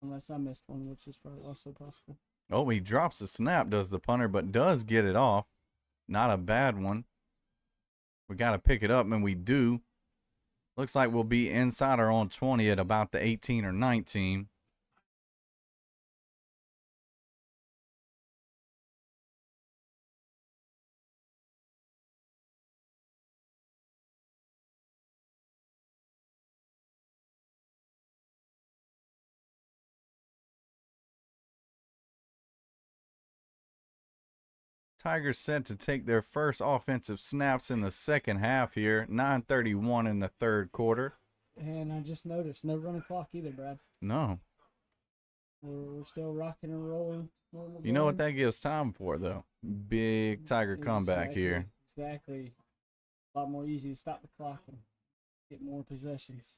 Unless I missed one, which is probably also possible. Oh, he drops the snap, does the punter, but does get it off. Not a bad one. We got to pick it up, and we do. Looks like we'll be inside our own 20 at about the 18 or 19. Tigers set to take their first offensive snaps in the second half here. 9:31 in the third quarter. And I just noticed no running clock either, Brad. No. We're still rocking and rolling. You know what that gives time for, though? Big Tiger comeback here. Exactly. A lot more easy to stop the clock and get more possessions.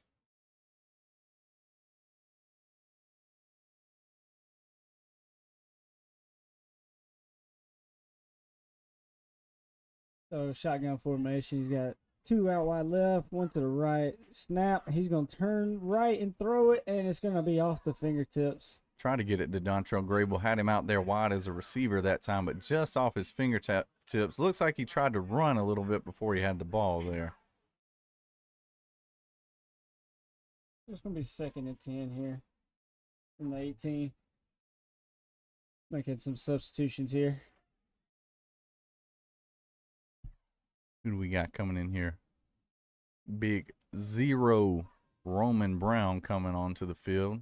So shotgun formation. He's got 2 out wide left, 1 to the right. Snap. He's going to turn right and throw it, and it's going to be off the fingertips. Try to get it to Dontrell Grable. Had him out there wide as a receiver that time, but just off his fingertips. Looks like he tried to run a little bit before he had the ball there. It's going to be 2nd and 10 here from the 18. Making some substitutions here. Who do we got coming in here? Big 0 Roman Brown coming onto the field.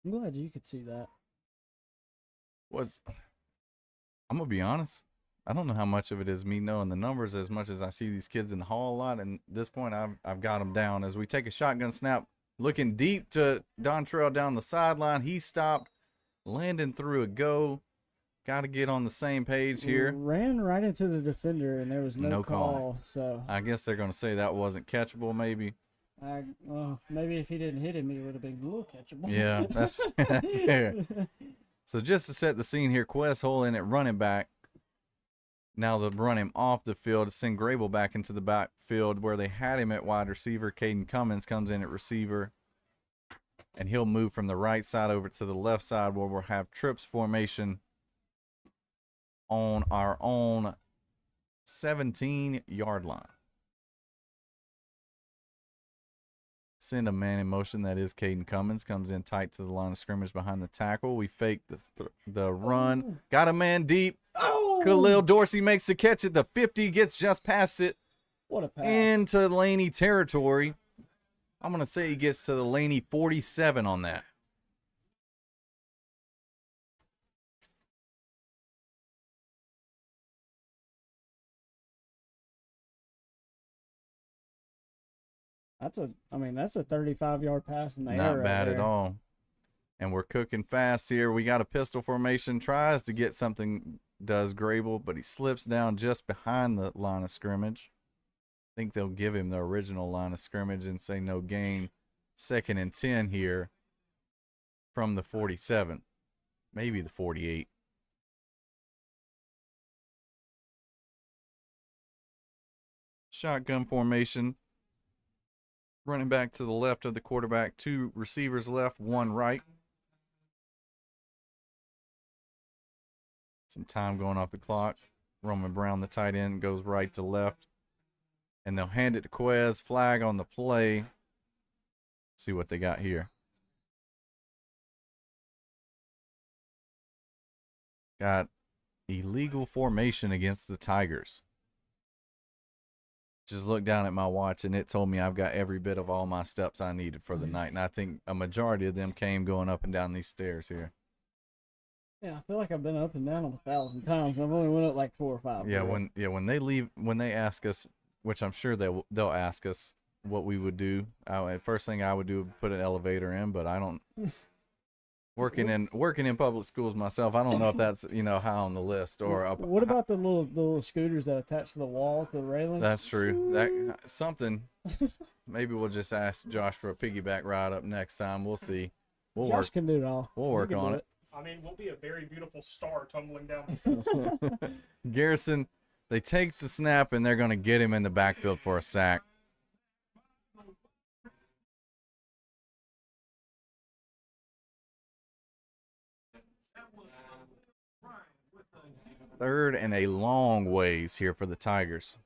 I'm glad you could see that. I'm going to be honest. I don't know how much of it is me knowing the numbers as much as I see these kids in the hall a lot. And at this point, I've got them down. As we take a shotgun snap, looking deep to Dontrell down the sideline. He stopped, landing through a go. Got to get on the same page here. Ran right into the defender, and there was no call. So I guess they're going to say that wasn't catchable, maybe. Maybe if he didn't hit him, it would have been a little catchable. Yeah, that's fair. So just to set the scene here, Quest Hole in at running back. Now they'll run him off the field to send Grable back into the backfield where they had him at wide receiver. Caden Cummins comes in at receiver. And he'll move from the right side over to the left side where we'll have trips formation on our own 17-yard line. send a man in motion. That is Caden Cummins. Comes in tight to the line of scrimmage behind the tackle. We fake the run. Got a man deep. Khalil Dorsey makes the catch at the 50. Gets just past it. What a pass. Into Laney territory. I'm going to say he gets to the Laney 47 on that. That's a 35-yard pass in the air. Not bad at all. And we're cooking fast here. We got a pistol formation. Tries to get something, does Grable, but he slips down just behind the line of scrimmage. I think they'll give him the original line of scrimmage and say no gain. 2nd and 10 here from the 47. Maybe the 48. Shotgun formation. Running back to the left of the quarterback. 2 receivers left, 1 right. Some time going off the clock. Roman Brown, the tight end, goes right to left. And they'll hand it to Quez. Flag on the play. See what they got here. Got illegal formation against the Tigers. Just looked down at my watch and it told me I've got every bit of all my steps I needed for the night. And I think a majority of them came going up and down these stairs here. Yeah, I feel like I've been up and down 1,000 times. I've only went up like 4 or 5. Yeah, when they leave, when they ask us, which I'm sure they'll ask us what we would do. First thing I would do would put an elevator in, but I don't. Working in public schools myself, I don't know if that's high on the list or. What about the little scooters that attach to the wall to the railing? That's true. That something. Maybe we'll just ask Josh for a piggyback ride up next time. We'll see. Josh can do it all. We'll work on it. I mean, we'll be a very beautiful star tumbling down. Garrison, they take the snap and they're going to get him in the backfield for a sack. Third and a long ways here for the Tigers.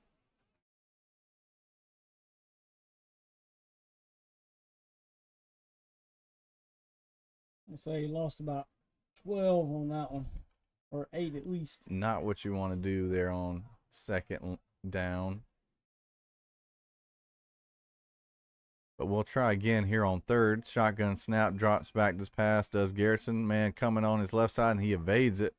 I say he lost about 12 on that one, or 8 at least. Not what you want to do there on 2nd down. But we'll try again here on 3rd. Shotgun snap, drops back this pass, does Garrison. Man coming on his left side, and he evades it.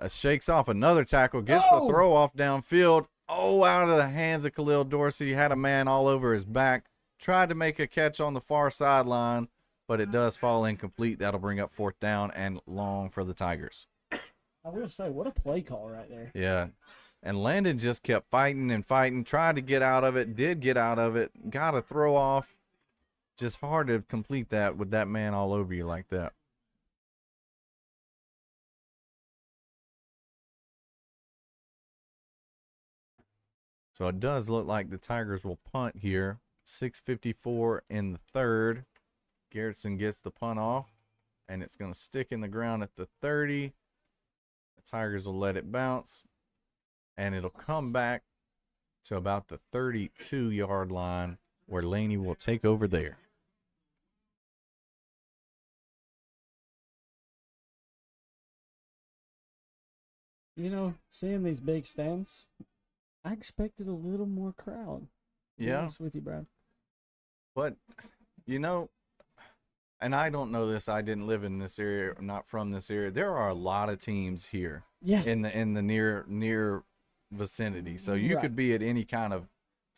Shakes off another tackle, gets the throw off downfield. Oh, out of the hands of Khalil Dorsey. Had a man all over his back. Tried to make a catch on the far sideline, but it does fall incomplete. That'll bring up 4th down and long for the Tigers. I will say, what a play call right there. Yeah. And Landon just kept fighting and fighting, tried to get out of it, did get out of it, got a throw off. Just hard to complete that with that man all over you like that. So it does look like the Tigers will punt here. 6:54 in the 3rd. Garrison gets the punt off, and it's going to stick in the ground at the 30. The Tigers will let it bounce, and it'll come back to about the 32-yard line where Laney will take over there. Seeing these big stands, I expected a little more crowd. Yeah. With you, Brad. But, and I don't know this. I didn't live in this area, not from this area. There are a lot of teams here. Yeah. In the near vicinity. So you could be at any kind of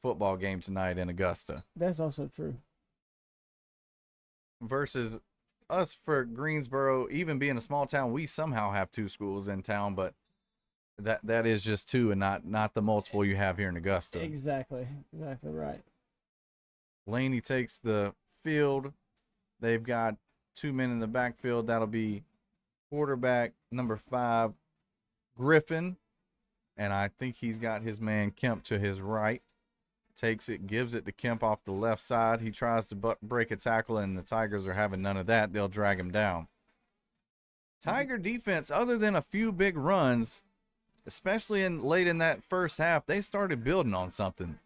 football game tonight in Augusta. That's also true. Versus us for Greensboro, even being a small town, we somehow have 2 schools in town, but that is just 2 and not the multiple you have here in Augusta. Exactly right. Laney takes the field. They've got 2 men in the backfield. That'll be quarterback number 5, Griffin, and I think he's got his man Kemp to his right. Takes it, gives it to Kemp off the left side. He tries to break a tackle, and the Tigers are having none of that. They'll drag him down. Tiger defense, other than a few big runs, especially late in that first half, they started building on something.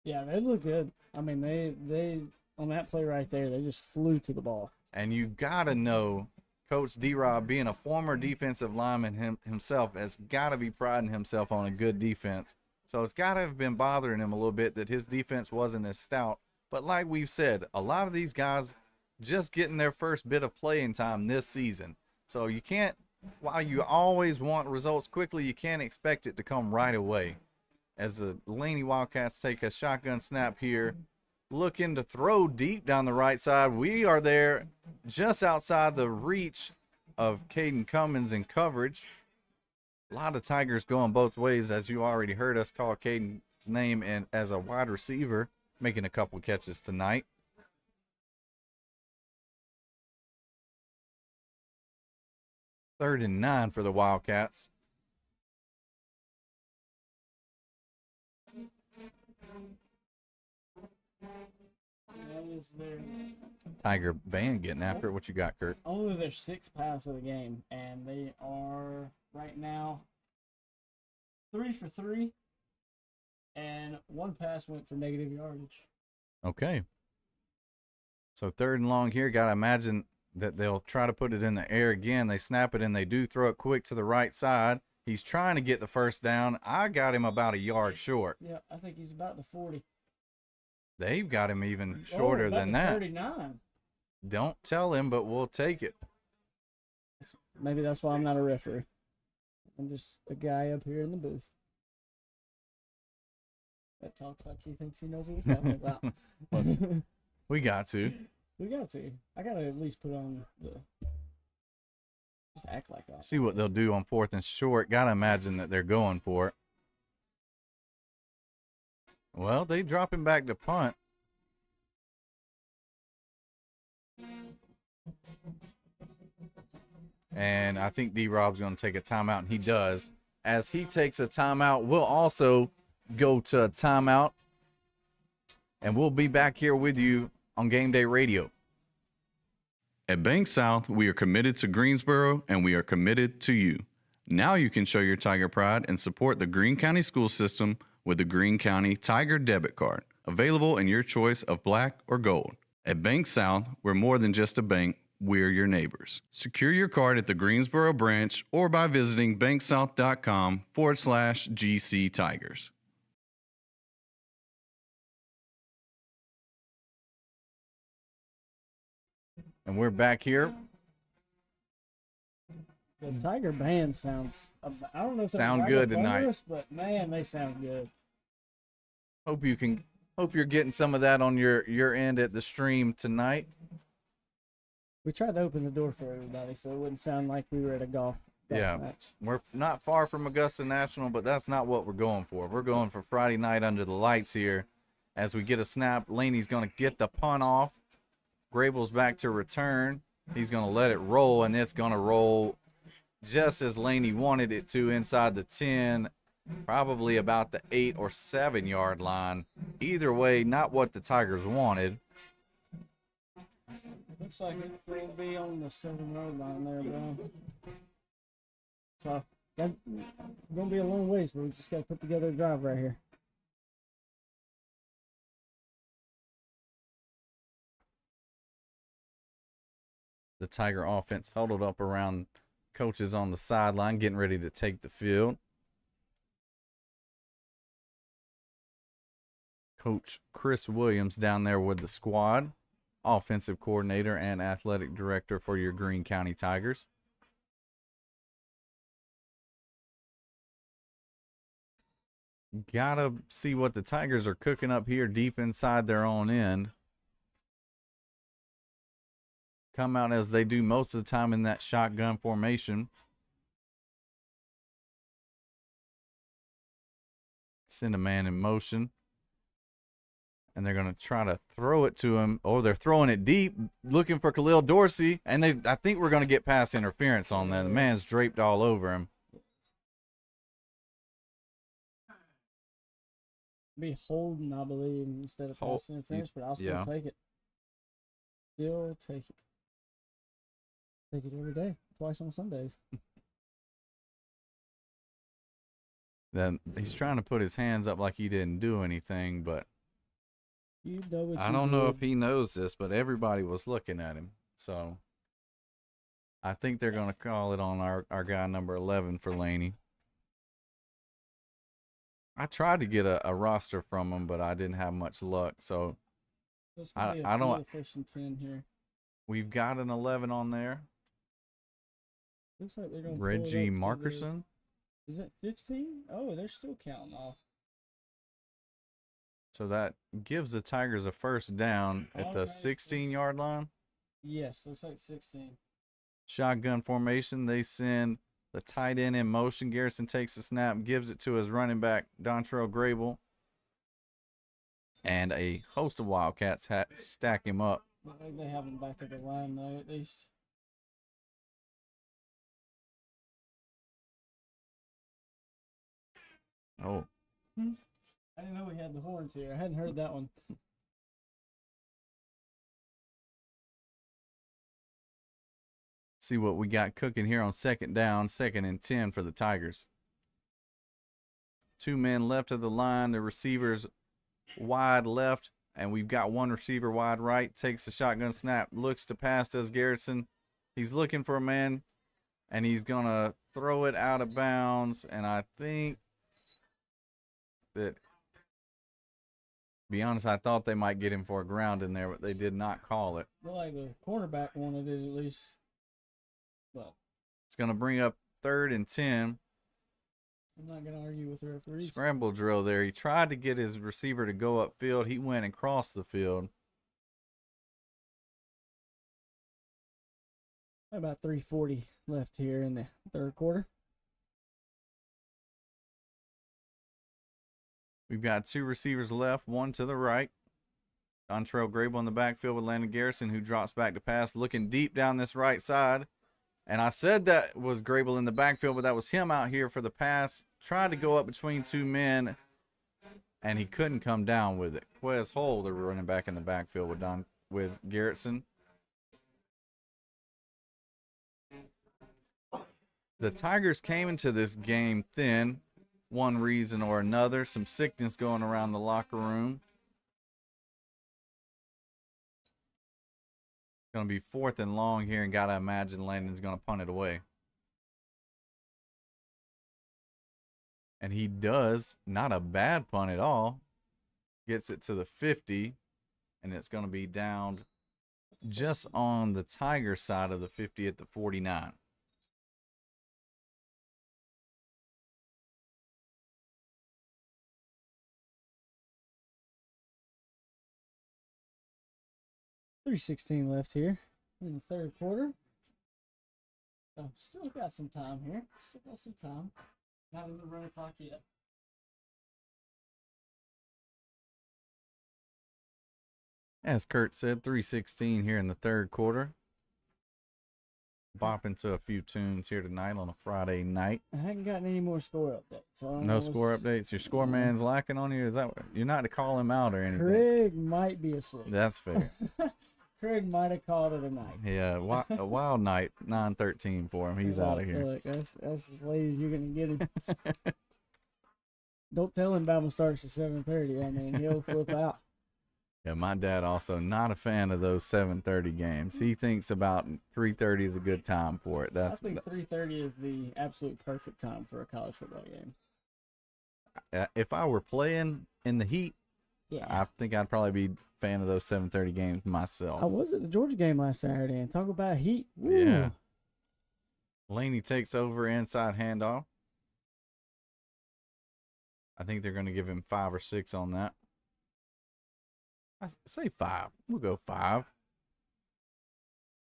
Yeah, they look good. I mean, they on that play right there, they just flew to the ball. And you got to know, Coach D-Rob, being a former defensive lineman himself, has got to be priding himself on a good defense. So it's got to have been bothering him a little bit that his defense wasn't as stout. But like we've said, a lot of these guys just getting their first bit of playing time this season. So you can't, while you always want results quickly, you can't expect it to come right away. As the Laney Wildcats take a shotgun snap here, looking to throw deep down the right side. We are there just outside the reach of Caden Cummins in coverage. A lot of Tigers going both ways, as you already heard us call Caden's name and as a wide receiver, making a couple catches tonight. Third and 9 for the Wildcats. Tiger band getting after it. What you got, Kurt? Only their 6th pass of the game, and they are right now 3 for 3, and 1 pass went for negative yardage. Okay. So 3rd and long here. Got to imagine that they'll try to put it in the air again. They snap it, and they do throw it quick to the right side. He's trying to get the first down. I got him about a yard short. Yeah, I think he's about the 40. They've got him even shorter than that. 39. Don't tell him, but we'll take it. Maybe that's why I'm not a referee. I'm just a guy up here in the booth that talks like he thinks he knows what he's talking about. We got to. We got to. I got to at least put on the... Just act like that. See what they'll do on 4th and short. Got to imagine that they're going for it. Well, they drop him back to punt. And I think D-Rob's going to take a timeout, and he does. As he takes a timeout, we'll also go to a timeout. And we'll be back here with you on Game Day Radio. At Bank South, we are committed to Greensboro, and we are committed to you. Now you can show your Tiger pride and support the Greene County school system with the Greene County Tiger debit card, available in your choice of black or gold. At Bank South, we're more than just a bank, we're your neighbors. Secure your card at the Greensboro branch or by visiting banksouth.com/GC Tigers. And we're back here. The Tiger band sounds, I don't know if sound good tonight, but man, they sound good. Hope you're getting some of that on your end at the stream tonight. We tried to open the door for everybody so it wouldn't sound like we were at a golf match. We're not far from Augusta National, but that's not what we're going for. We're going for Friday night under the lights here. As we get a snap, Laney's going to get the punt off. Grable's back to return. He's going to let it roll, and it's going to roll just as Laney wanted it to, inside the 10, probably about the 8 or 7 yard line. Either way, not what the Tigers wanted. Looks like it's going to be on the 7-yard line there, bro. So, going to be a long ways, but we just got to put together a drive right here. The Tiger offense huddled up around coaches on the sideline, getting ready to take the field. Coach Chris Williams down there with the squad, offensive coordinator and athletic director for your Greene County Tigers. Gotta see what the Tigers are cooking up here deep inside their own end. Come out as they do most of the time in that shotgun formation. Send a man in motion. And they're going to try to throw it to him. Oh, they're throwing it deep, looking for Khalil Dorsey. And I think we're going to get pass interference on that. The man's draped all over him. Be holding, I believe, instead of pass interference, but I'll still take it. Still take it. Take it every day, twice on Sundays. Then he's trying to put his hands up like he didn't do anything, but You know what I you don't know if did. he knows this, but everybody was looking at him. So I think they're going to call it on our guy number 11 for Laney. I tried to get a roster from him, but I didn't have much luck. So I don't. First and 10 here. We've got an 11 on there. Looks like they're going to Reggie Markerson. Is that 15? Oh, they're still counting off. So that gives the Tigers a first down at the 16-yard line. Yes, looks like 16. Shotgun formation. They send the tight end in motion. Garrison takes the snap, gives it to his running back, Dontrell Grable. And a host of Wildcats stack him up. I think they have him back at the line, though, at least. Oh. I didn't know we had the horns here. I hadn't heard that one. See what we got cooking here on second down, 2nd and 10 for the Tigers. 2 men left of the line. The receivers wide left, and we've got 1 receiver wide right. Takes the shotgun snap, looks to pass, does Garrison. He's looking for a man, and he's going to throw it out of bounds. And I think that, to be honest, I thought they might get him for a ground in there, but they did not call it. Well, like the cornerback wanted it at least. But it's going to bring up 3rd and 10. I'm not going to argue with the referees. Scramble drill there. He tried to get his receiver to go upfield. He went and crossed the field. About 3:40 left here in the third quarter. We've got 2 receivers left, 1 to the right. Dontrell Grable in the backfield with Landon Garrison, who drops back to pass, looking deep down this right side. And I said that was Grable in the backfield, but that was him out here for the pass. Tried to go up between 2 men, and he couldn't come down with it. Quez Hull, the running back in the backfield with Garrison. The Tigers came into this game thin, one reason or another. Some sickness going around the locker room. Going to be 4th and long here, and got to imagine Landon's going to punt it away. And he does. Not a bad punt at all. Gets it to the 50, and it's going to be down just on the Tiger side of the 50 at the 49. .316 left here in the third quarter. So still got some time here. Still got some time. Not in the run clock yet. As Kurt said, 3:16 here in the third quarter. Bopping to a few tunes here tonight on a Friday night. I haven't gotten any more score updates. So No score updates. Your score man's lacking on you. Is that you're not to call him out or anything? Craig might be asleep. That's fair. Craig might have called it a night. Yeah, a wild night, 9:13 for him. He's out of here. Look, that's as late as you're gonna get him. Don't tell him Bama starts at 7:30. I mean, he'll flip out. Yeah, my dad also not a fan of those 7:30 games. He thinks about 3:30 is a good time for it. I think 3:30 is the absolute perfect time for a college football game. If I were playing in the heat, yeah, I think I'd probably be a fan of those 7:30 games myself. I was at the Georgia game last Saturday, and talk about heat. Woo. Yeah. Laney takes over inside handoff. I think they're going to give him 5 or 6 on that. I say 5. We'll go 5.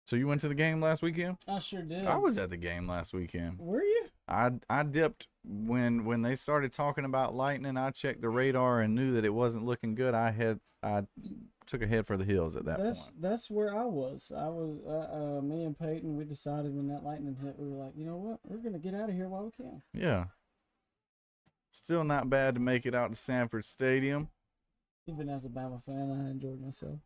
So you went to the game last weekend? I sure did. I was at the game last weekend. Were you? I dipped when they started talking about lightning. I checked the radar and knew that it wasn't looking good. I took a head for the hills at that point. That's where I was. Me and Peyton, we decided when that lightning hit, we were like, you know what? We're gonna get out of here while we can. Yeah. Still not bad to make it out to Sanford Stadium. Even as a Bama fan, I enjoyed myself.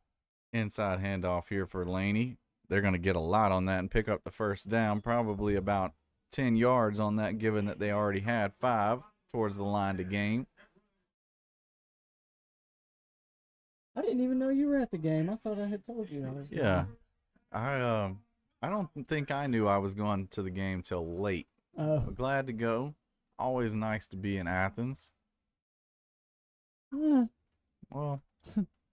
Inside handoff here for Laney. They're going to get a lot on that and pick up the first down, probably about 10 yards on that, given that they already had 5 towards the line to gain. I didn't even know you were at the game. I thought I had told you I was. Yeah, I don't think I knew I was going to the game till late. But glad to go. Always nice to be in Athens. Well,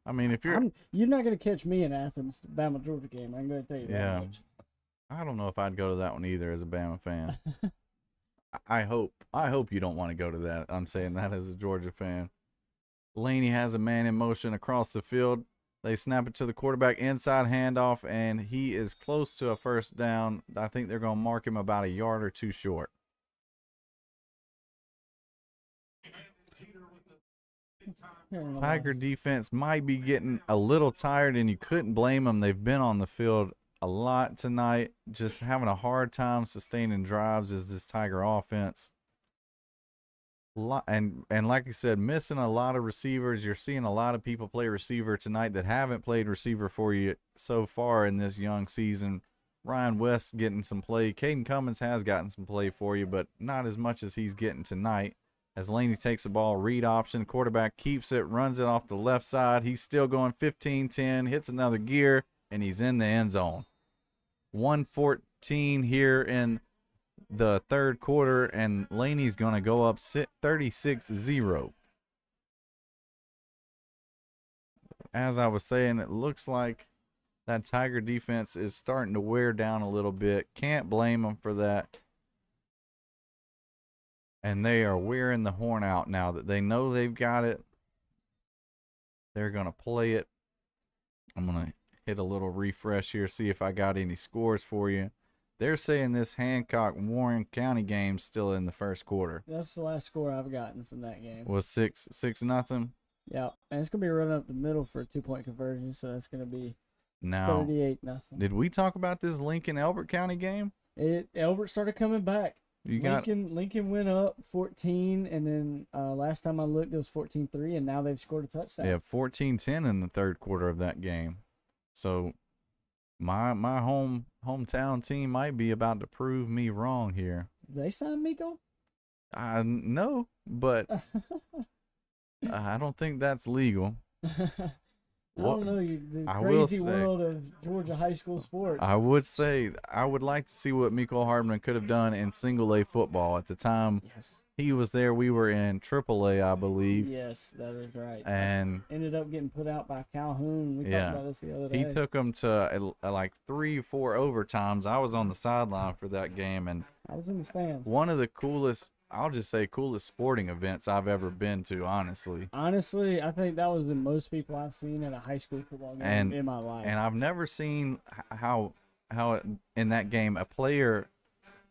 I mean, if you're not gonna catch me in Athens, Bama Georgia game. I'm gonna tell you that much. I don't know if I'd go to that one either as a Bama fan. I hope you don't want to go to that. I'm saying that as a Georgia fan. Laney has a man in motion across the field. They snap it to the quarterback, inside handoff, and he is close to a first down. I think they're going to mark him about a yard or two short. Tiger defense might be getting a little tired, and you couldn't blame them. They've been on the field a lot tonight, just having a hard time sustaining drives as this Tiger offense. And like I said, missing a lot of receivers. You're seeing a lot of people play receiver tonight that haven't played receiver for you so far in this young season. Ryan West getting some play. Caden Cummins has gotten some play for you, but not as much as he's getting tonight. As Laney takes the ball, read option, quarterback keeps it, runs it off the left side. He's still going 15-10, hits another gear, and he's in the end zone. 1:14 here in the third quarter, and Laney's going to go up 36-0. As I was saying, it looks like that Tiger defense is starting to wear down a little bit. Can't blame them for that. And they are wearing the horn out now that they know they've got it. They're going to play it. I'm going to hit a little refresh here, see if I got any scores for you. They're saying this Hancock-Warren County game's still in the first quarter. That's the last score I've gotten from that game. Was 6-0? Yeah, and it's going to be running up the middle for a 2-point conversion, so that's going to be now 38-0. Did we talk about this Lincoln-Elbert County game? Elbert started coming back. Lincoln went up 14, and then last time I looked, it was 14-3, and now they've scored a touchdown. Yeah, 14-10 in the third quarter of that game. So my hometown team might be about to prove me wrong here. Did they sign Miko? No, but I don't think that's legal. I don't know, the crazy world of Georgia high school sports. I would say I would like to see what Miko Hardman could have done in single-A football. At the time he was there, we were in AAA, I believe. Yes, that is right. And ended up getting put out by Calhoun. We talked about this the other day. He took them to like 3 or 4 overtimes. I was on the sideline for that game, and I was in the stands. One of the coolest sporting events I've ever been to, honestly. Honestly, I think that was the most people I've seen at a high school football game in my life. And I've never seen how in that game a player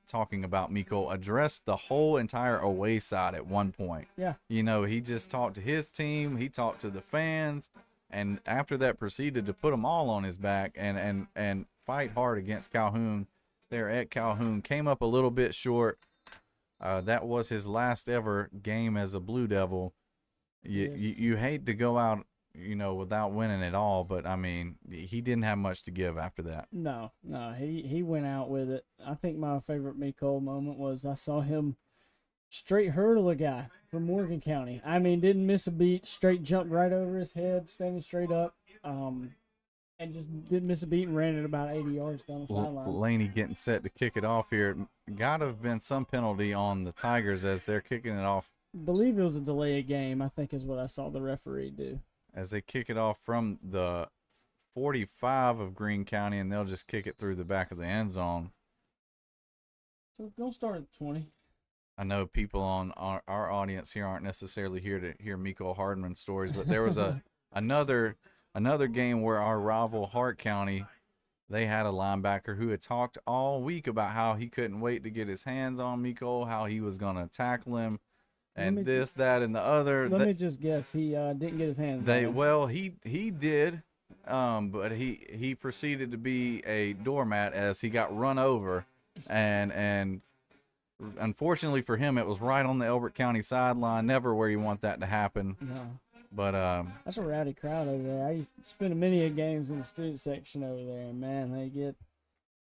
talking about Miko addressed the whole entire away side at one point. Yeah. You know, he just talked to his team, he talked to the fans, and after that proceeded to put them all on his back and fight hard against Calhoun. There at Calhoun, came up a little bit short. That was his last ever game as a Blue Devil. You hate to go out, without winning at all, but I mean, he didn't have much to give after that. No, he went out with it. I think my favorite Miko moment was I saw him straight hurdle a guy from Morgan County. I mean, didn't miss a beat, straight jumped right over his head, standing straight up. And just didn't miss a beat and ran it about 80 yards down the sideline. Laney getting set to kick it off here. Got to have been some penalty on the Tigers as they're kicking it off. I believe it was a delay of game, I think is what I saw the referee do. As they kick it off from the 45 of Greene County, and they'll just kick it through the back of the end zone. So don't start at 20. I know people on our audience here aren't necessarily here to hear Miko Hardman stories, but there was another game where our rival Hart County, they had a linebacker who had talked all week about how he couldn't wait to get his hands on Miko, how he was going to tackle him, and that, and the other. Let me just guess. He didn't get his hands on him. Well, he did, but he proceeded to be a doormat as he got run over, and unfortunately for him, it was right on the Elbert County sideline. Never where you want that to happen. No. But that's a rowdy crowd over there. I spent many games in the student section over there, and man,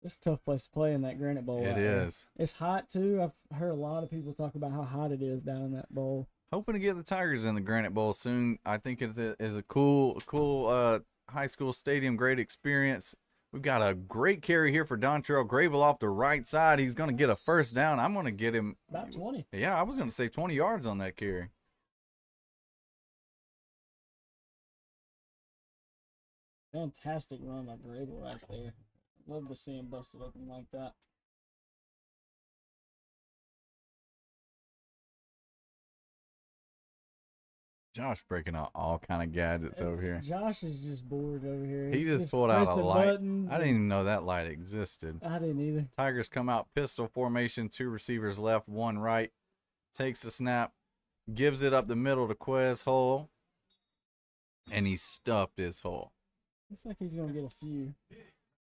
it's a tough place to play in that Granite Bowl. It is. It's hot too. I've heard a lot of people talk about how hot it is down in that bowl. Hoping to get the Tigers in the Granite Bowl soon. I think it is a cool high school stadium, great experience. We've got a great carry here for Dontrell Grable off the right side. He's going to get a first down. I'm going to get him About 20. Yeah, I was going to say 20 yards on that carry. Fantastic run by Grable right there. Love to see him busted open like that. Josh breaking out all kind of gadgets over here. Josh is just bored over here. He He's just pulled out a pressing light. buttons I didn't even know that light existed. I didn't either. Tigers come out pistol formation, 2 receivers left, 1 right. Takes the snap, gives it up the middle to Quez Hull, and he stuffed his hole. Looks like he's gonna get a few.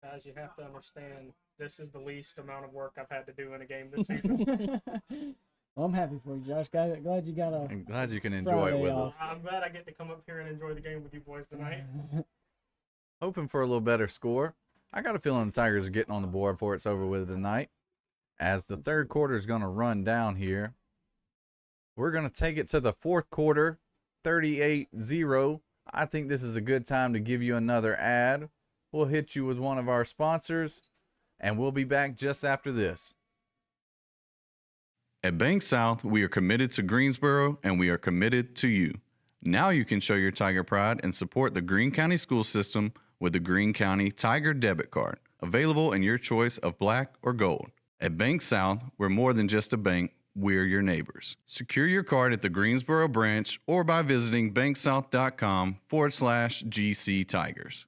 Guys, you have to understand, this is the least amount of work I've had to do in a game this season. Well, I'm happy for you, Josh. Glad you got a. I'm glad you can enjoy it with us. I'm glad I get to come up here and enjoy the game with you boys tonight. Hoping for a little better score. I got a feeling the Tigers are getting on the board before it's over with tonight. As the third quarter is going to run down here. We're going to take it to the fourth quarter, 38-0. I think this is a good time to give you another ad. We'll hit you with one of our sponsors, and we'll be back just after this. At Bank South, we are committed to Greensboro, and we are committed to you. Now you can show your Tiger pride and support the Greene County school system with the Greene County Tiger debit card, available in your choice of black or gold. At Bank South, we're more than just a bank, we're your neighbors. Secure your card at the Greensboro branch or by visiting banksouth.com/GC Tigers.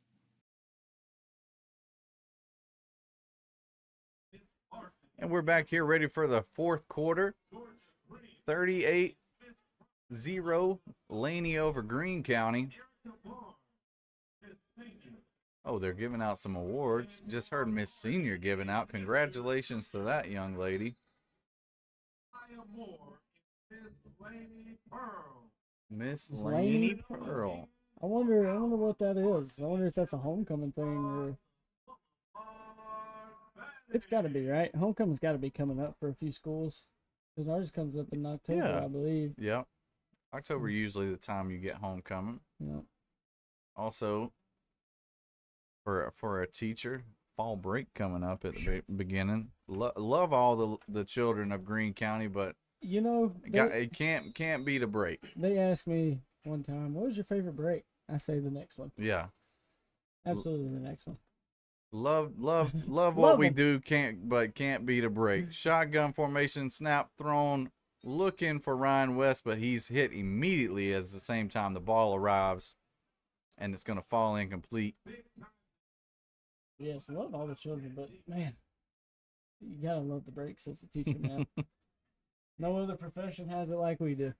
And we're back here ready for the fourth quarter. 38-0 Laney over Greene County. Oh, they're giving out some awards. Just heard Miss Senior giving out. Congratulations to that young lady. Miss Laney Pearl. I wonder what that is. I wonder if that's a homecoming thing or. It's got to be, right? Homecoming's got to be coming up for a few schools. Because ours comes up in October, Yeah. I believe. Yep. October usually the time you get homecoming. Yep. Also, for a teacher, fall break coming up at the beginning. Love all the children of Greene County, but You know, it can't beat a break. they asked me one time, what was your favorite break? I say the next one. Yeah. Absolutely the next one. Love what Love we 'em. do, can't beat a break. Shotgun formation, snap thrown, looking for Ryan West, but he's hit immediately as the same time the ball arrives, and it's gonna fall incomplete. Yes, I love all the children, but man, you gotta love the breaks as a teacher, man. No other profession has it like we do.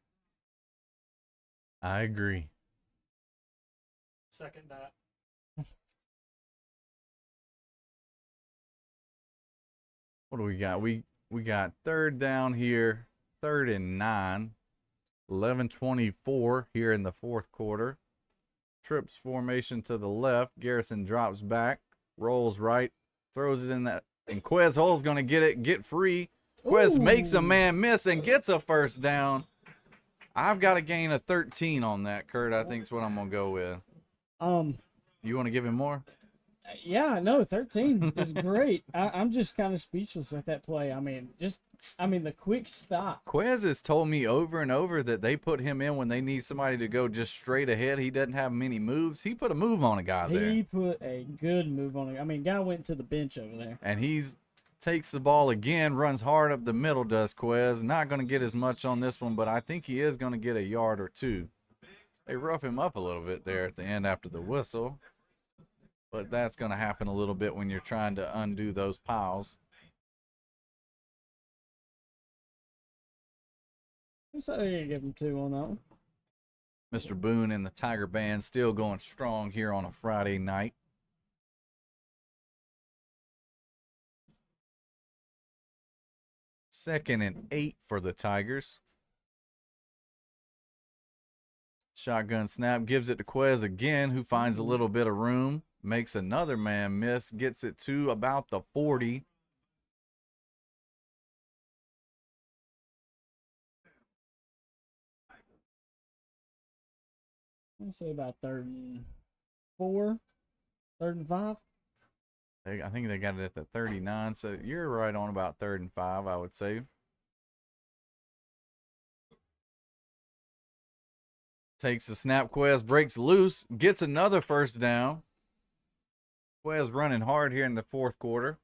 I agree. Second that. What do we got? We got third down here, 3rd and 9, 11:24 here in the fourth quarter. Trips formation to the left. Garrison drops back, rolls right, throws it in that, and Quez Hull's gonna get free. Quez makes a man miss and gets a first down. I've got a gain of 13 on that, Kurt. I think is what I'm gonna go with. You want to give him more? Yeah, no, 13 is great. I'm just kind of speechless at that play. I mean, the quick stop. Quez has told me over and over that they put him in when they need somebody to go just straight ahead. He doesn't have many moves. He put a move on a guy there. He put a good move on it. I mean, guy went to the bench over there. And takes the ball again, runs hard up the middle, does Quez. Not going to get as much on this one, but I think he is going to get a yard or two. They rough him up a little bit there at the end after the whistle. But that's going to happen a little bit when you're trying to undo those piles. So you're gonna give him 2 on that one. Mr. Boone and the Tiger Band still going strong here on a Friday night. Second and 8 for the Tigers. Shotgun snap, gives it to Quez again, who finds a little bit of room. Makes another man miss, gets it to about the 40. I'll say about 3rd and 4, 3rd and 5. I think they got it at the 39, so you're right on about 3rd and 5, I would say. Takes the snap. Quez breaks loose, gets another first down. Quez running hard here in the fourth quarter.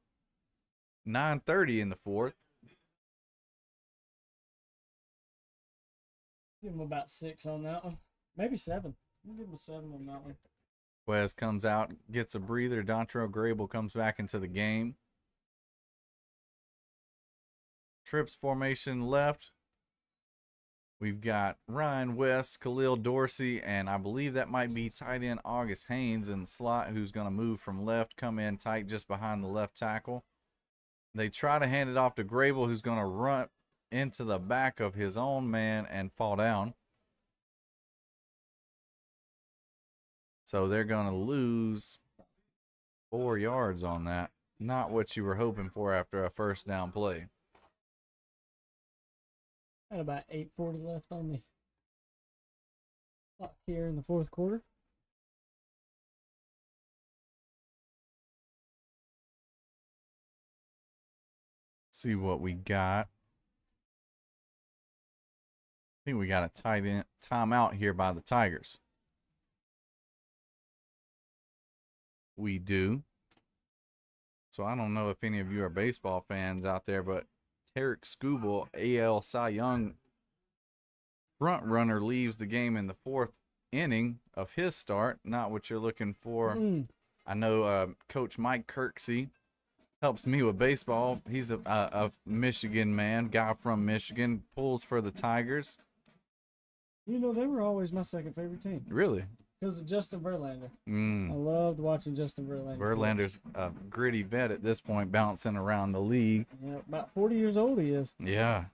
9:30 in the fourth. Give him about 6 on that one. Maybe 7. I'll give him a 7 on that one. Quez comes out, gets a breather. Dontrell Grable comes back into the game. Trips formation left. We've got Ryan West, Khalil Dorsey, and I believe that might be tight end August Haynes in the slot, who's going to move from left, come in tight just behind the left tackle. They try to hand it off to Grable, who's going to run into the back of his own man and fall down. So they're going to lose 4 yards on that. Not what you were hoping for after a first down play. Got about 8:40 left on the clock here in the fourth quarter. See what we got. I think we got a tight end timeout here by the Tigers. We do. So I don't know if any of you are baseball fans out there, but Tarek Skubal, AL Cy Young front runner, leaves the game in the 4th inning of his start. Not what you're looking for. I know Coach Mike Kirksey helps me with baseball. He's a Michigan man, guy from Michigan, pulls for the Tigers. You know, they were always my second favorite team. Really? Because of Justin Verlander. I loved watching Justin Verlander. Verlander's a gritty vet at this point, bouncing around the league. Yeah, about 40 years old he is. Yeah.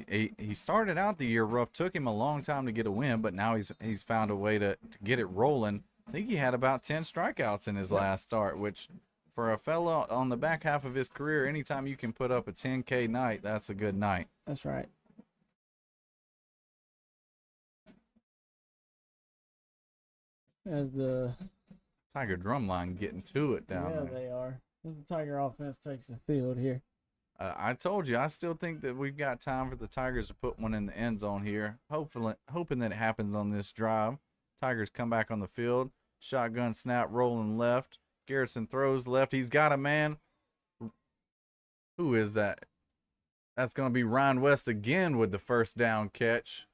He started out the year rough. Took him a long time to get a win, but now he's found a way to get it rolling. I think he had about 10 strikeouts in his last start, which for a fellow on the back half of his career, anytime you can put up a 10K night, that's a good night. That's right. As the Tiger drumline getting to it down there. Yeah, they are. As the Tiger offense takes the field here. I told you, I still think that we've got time for the Tigers to put one in the end zone here. Hoping that it happens on this drive. Tigers come back on the field. Shotgun snap, rolling left. Garrison throws left. He's got a man. Who is that? That's going to be Ryan West again with the first down catch.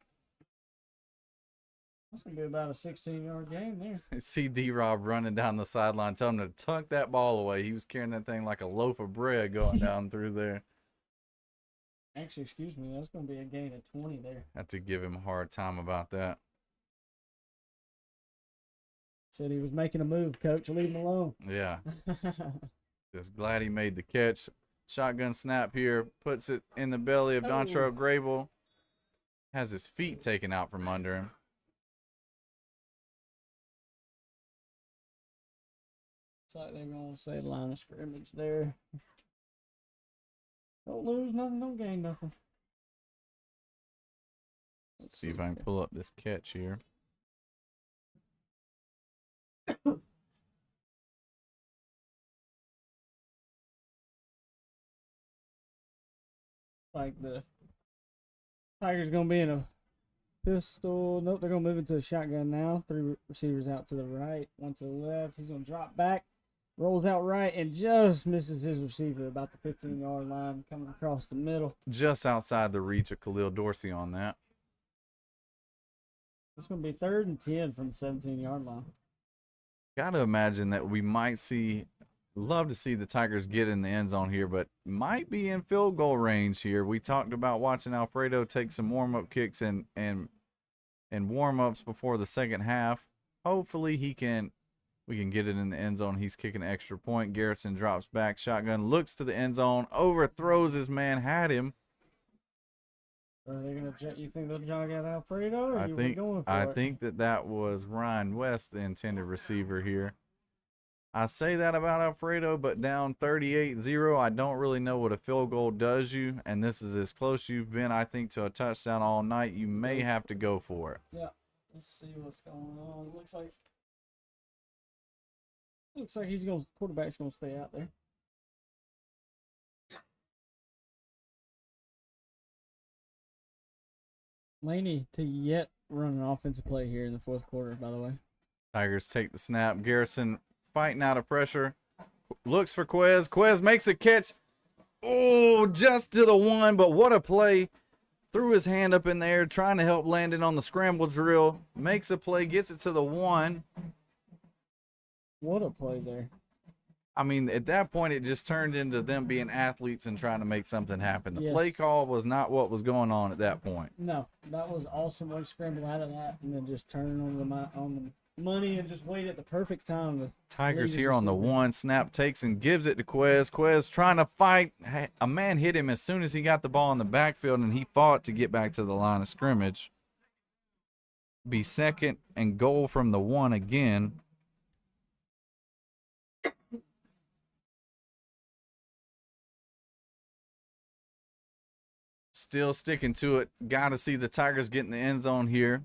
That's going to be about a 16-yard game there. See D-Rob running down the sideline, telling him to tuck that ball away. He was carrying that thing like a loaf of bread going down through there. Actually, excuse me, that's going to be a gain of 20 there. Have to give him a hard time about that. Said he was making a move, coach. Leave him alone. Yeah. Just glad he made the catch. Shotgun snap here. Puts it in the belly of Dontrell Grable. Has his feet taken out from under him. Looks like they're going to say line of scrimmage there. Don't lose nothing, don't gain nothing. Let's see if I can pull up this catch here. Like the Tigers going to be in a pistol. Nope, they're going to move into a shotgun now. 3 receivers out to the right, 1 to the left. He's going to drop back, rolls out right, and just misses his receiver about the 15-yard line coming across the middle. Just outside the reach of Khalil Dorsey on that. It's going to be 3rd and 10 from the 17-yard line. Got to imagine that we might love to see the Tigers get in the end zone here, but might be in field goal range here. We talked about watching Alfredo take some warm-up kicks and warm-ups before the second half. Hopefully we can get it in the end zone. He's kicking an extra point. Garrison drops back. Shotgun looks to the end zone. Overthrows his man. Had him. Are they going to you think they'll jog out Alfredo? Or I think that was Ryan West, the intended receiver here. I say that about Alfredo, but down 38-0, I don't really know what a field goal does you, and this is as close you've been, I think, to a touchdown all night. You may have to go for it. Yeah, Let's see what's going on. Looks like quarterback's gonna stay out there. Laney to yet run an offensive play here in the fourth quarter, by the way. Tigers take the snap. Garrison fighting out of pressure. Looks for Quez. Quez makes a catch. Oh, just to the one, but what a play. Threw his hand up in the air, trying to help Landon on the scramble drill. Makes a play, gets it to the one. What a play there. I mean, at that point, it just turned into them being athletes and trying to make something happen. The play call was not what was going on at that point. No, that was awesome. Way to scramble out of that and then just turn on the money and just wait at the perfect time. Tigers here on the one. Snap takes and gives it to Quez. Quez trying to fight. A man hit him as soon as he got the ball in the backfield, and he fought to get back to the line of scrimmage. Be second and goal from the one again. Still sticking to it. Got to see the Tigers get in the end zone here.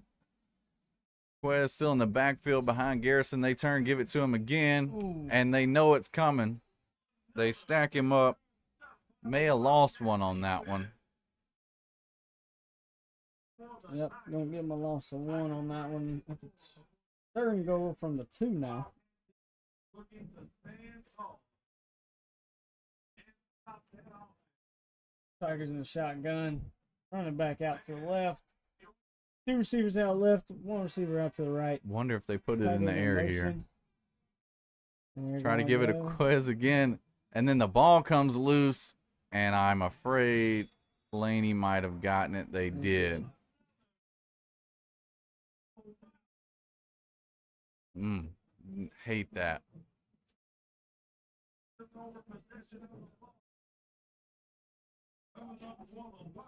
Quez still in the backfield behind Garrison. They turn, give it to him again, and they know it's coming. They stack him up. May have lost one on that one. Yep, gonna give him a loss of one on that one. Third and goal from the two now. Tigers in the shotgun, running back out to the left. Two receivers out left, one receiver out to the right. Wonder if they put it in the air here. Try to give it a go. Quez again, and then the ball comes loose, and I'm afraid Laney might have gotten it. They did. Hate that.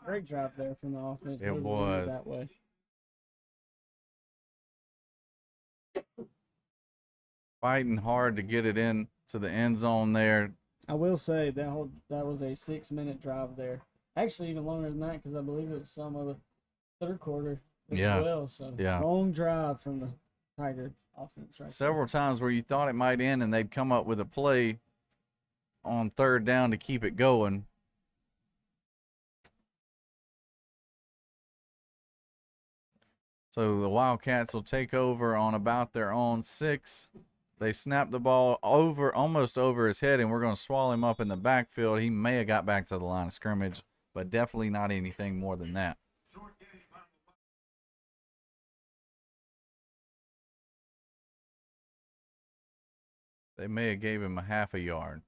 Great drive there from the offense. It was. That way. Fighting hard to get it in to the end zone there. I will say that was a 6-minute drive there. Actually, even longer than that because I believe it was some of the third quarter as well. So long drive from the Tiger offense. Right Several times where you thought it might end and they'd come up with a play on third down to keep it going. So the Wildcats will take over on about their own 6. They snap the ball almost over his head, and we're going to swallow him up in the backfield. He may have got back to the line of scrimmage, but definitely not anything more than that. They may have gave him a half a yard.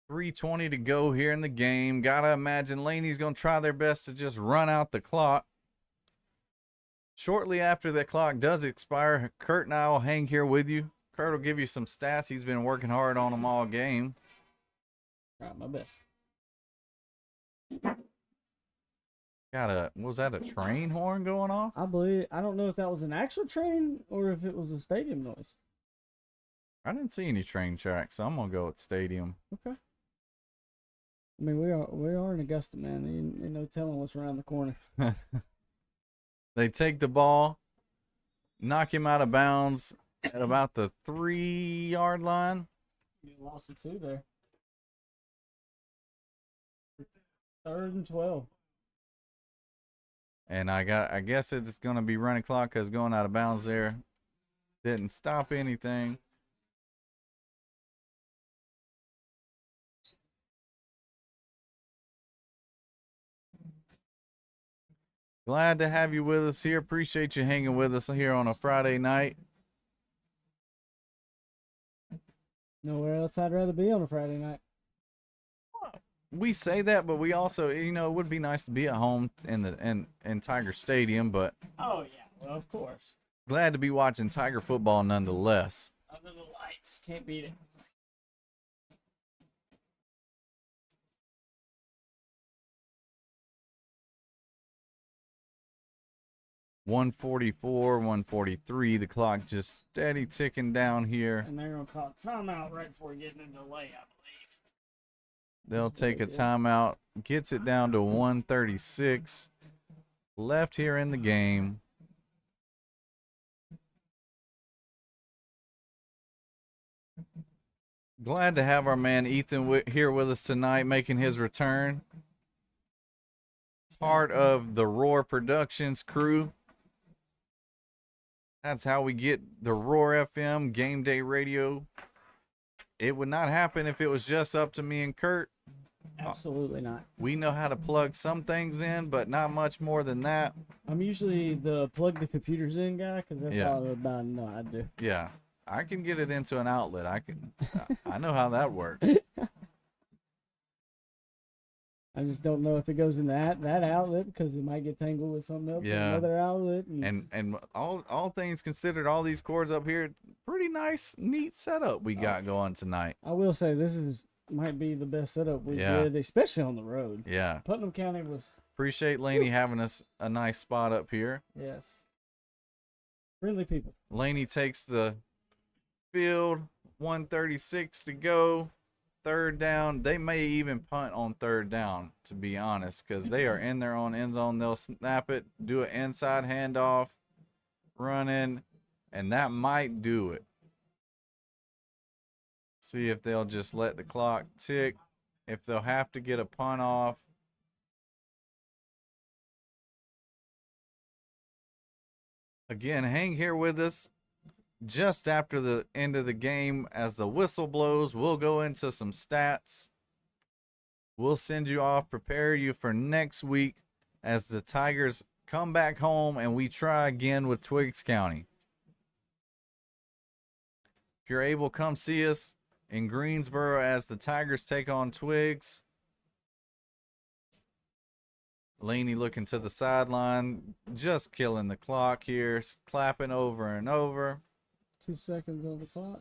3:20 to go here in the game. Gotta imagine Laney's gonna try their best to just run out the clock. Shortly after the clock does expire, Kurt and I will hang here with you. Kurt will give you some stats. He's been working hard on them all game. my best. Was that a train horn going off? I don't know if that was an actual train or if it was a stadium noise. I didn't see any train tracks, so I'm gonna go with stadium. Okay. I mean, we are in Augusta, man. You no telling what's around the corner. They take the ball, knock him out of bounds at about the 3-yard line. You lost it 2 there. 3rd and 12. And I guess it's gonna be running clock because going out of bounds there didn't stop anything. Glad to have you with us here. Appreciate you hanging with us here on a Friday night. Nowhere else I'd rather be on a Friday night. We say that, but we also, it would be nice to be at home in Tiger Stadium, but oh yeah, well of course. Glad to be watching Tiger football nonetheless. Under the lights, can't beat it. .144, 143. The clock just steady ticking down here. And they're gonna call a timeout right before getting into delay, I believe. They'll take a timeout. Gets it down to 136. left here in the game. Glad to have our man Ethan here with us tonight, making his return. Part of the Roar Productions crew. That's how we get the Roar FM Game Day Radio. It would not happen if it was just up to me and Kurt. Absolutely not. We know how to plug some things in, but not much more than that. I'm usually the plug the computers in guy because that's all about no I do. Yeah, I can get it into an outlet. I know how that works. I just don't know if it goes in that outlet because it might get tangled with something else in another outlet. And all things considered, all these cords up here, pretty nice, neat setup we got going tonight. I will say this might be the best setup we did, especially on the road. Yeah. Putnam County was. Appreciate Laney having us a nice spot up here. Yes. Friendly people. Laney takes the field, 1:36 to go. Third down. They may even punt on third down, to be honest, because they are in their own end zone. They'll snap it, do an inside handoff, run in, and that might do it. See if they'll just let the clock tick, if they'll have to get a punt off. Again, hang here with us. Just after the end of the game, as the whistle blows, we'll go into some stats. We'll send you off, prepare you for next week as the Tigers come back home and we try again with Twiggs County. If you're able, come see us in Greensboro as the Tigers take on Twiggs. Laney looking to the sideline, just killing the clock here, clapping over and over. 2 seconds on the clock.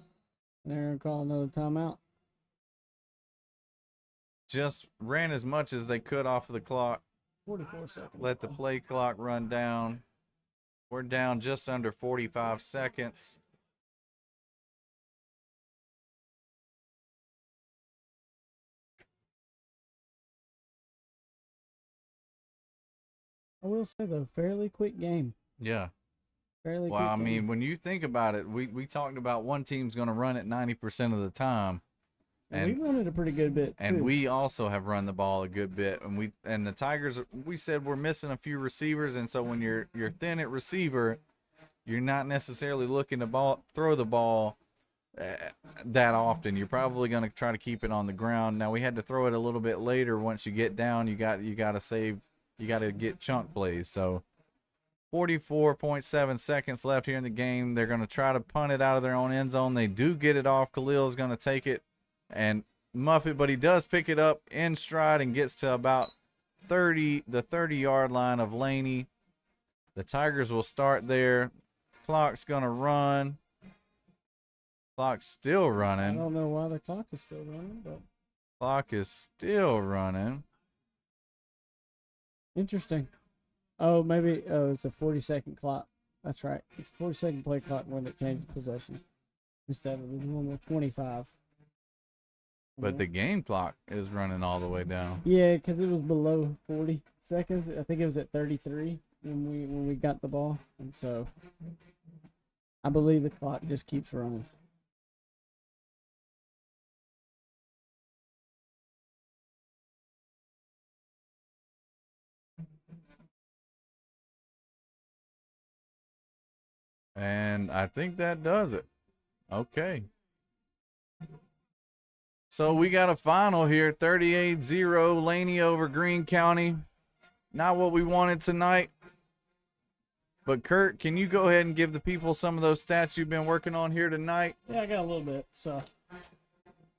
And they're going to call another timeout. Just ran as much as they could off of the clock. 44 seconds. Let the play clock run down. We're down just under 45 seconds. I will say, though, fairly quick game. Yeah. Fairly well, quick I mean, game. when you think about it, we talked about one team's going to run it 90% of the time. And we run it a pretty good bit, and too. we also have run the ball a good bit. And the Tigers, we said we're missing a few receivers, and so when you're thin at receiver, you're not necessarily looking to throw the ball that often. You're probably going to try to keep it on the ground. Now we had to throw it a little bit later. Once you get down, you got to get chunk plays. So 44.7 seconds left here in the game. They're going to try to punt it out of their own end zone. They do get it off. Khalil's going to take it and muff it, but he does pick it up in stride and gets to about the 30-yard line of Laney. The Tigers will start there. Clock's going to run. Clock's still running. I don't know why the clock is still running, but clock is still running. Interesting. Oh, maybe it's a 40-second clock. That's right. It's a 40-second play clock when it changes possession instead of the normal 25. But the game clock is running all the way down. Yeah, because it was below 40 seconds. I think it was at 33 when we got the ball, and so I believe the clock just keeps running. And I think that does it. Okay. So we got a final here, 38-0, Laney over Greene County. Not what we wanted tonight. But Kurt, can you go ahead and give the people some of those stats you've been working on here tonight? Yeah, I got a little bit. So,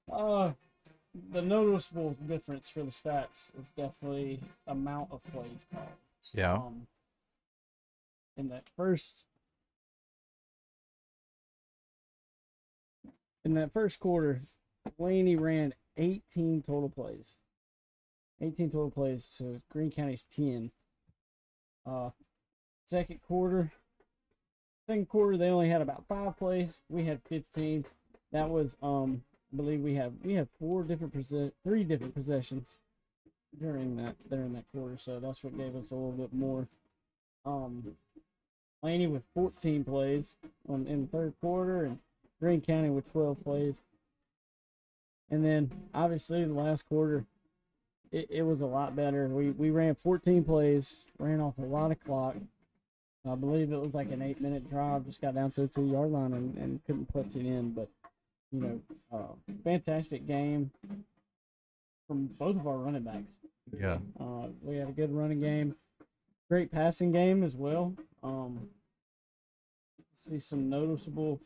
the noticeable difference for the stats is definitely amount of plays called. Yeah. In that first quarter, Laney ran 18 total plays. 18 total plays to Greene County's 10. Second quarter, they only had about 5 plays. We had 15. That was I believe we had 3 different possessions during that quarter. So that's what gave us a little bit more Laney with 14 plays in the third quarter, and Greene County with 12 plays. And then, obviously, the last quarter, it was a lot better. We ran 14 plays, ran off a lot of clock. I believe it was like an 8-minute drive, just got down to the 2-yard line and couldn't punch it in. But, fantastic game from both of our running backs. Yeah. We had a good running game, great passing game as well. See some noticeable.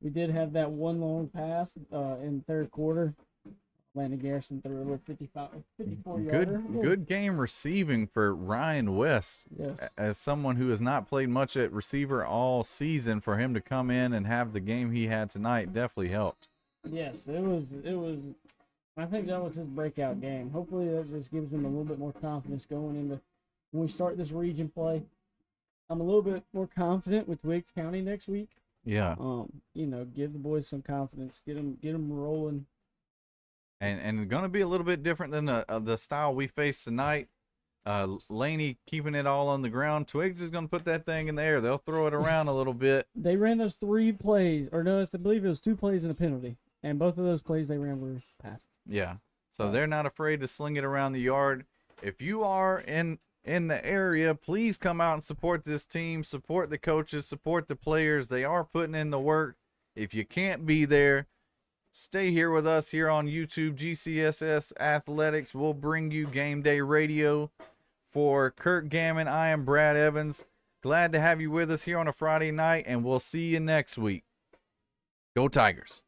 We did have that one long pass in the third quarter. Landon Garrison threw a little 54-yarder. Good game receiving for Ryan West. Yes. As someone who has not played much at receiver all season, for him to come in and have the game he had tonight definitely helped. Yes, it was. I think that was his breakout game. Hopefully that just gives him a little bit more confidence going into when we start this region play. I'm a little bit more confident with Wiggs County next week. Yeah. Give the boys some confidence, get them rolling. And going to be a little bit different than the style we faced tonight. Laney keeping it all on the ground. Twigs is going to put that thing in the air. They'll throw it around a little bit. They ran those 3 plays, or no, I believe it was 2 plays and a penalty. And both of those plays they ran were passes. Yeah. So they're not afraid to sling it around the yard. If you are in the area, please come out and support this team, support the coaches, support the players. They are putting in the work. If you can't be there, stay here with us here on YouTube, GCHS Athletics. We'll bring you Game Day Radio. For Kirk Gammon, I am Brad Evans. Glad to have you with us here on a Friday night, and we'll see you next week. Go Tigers.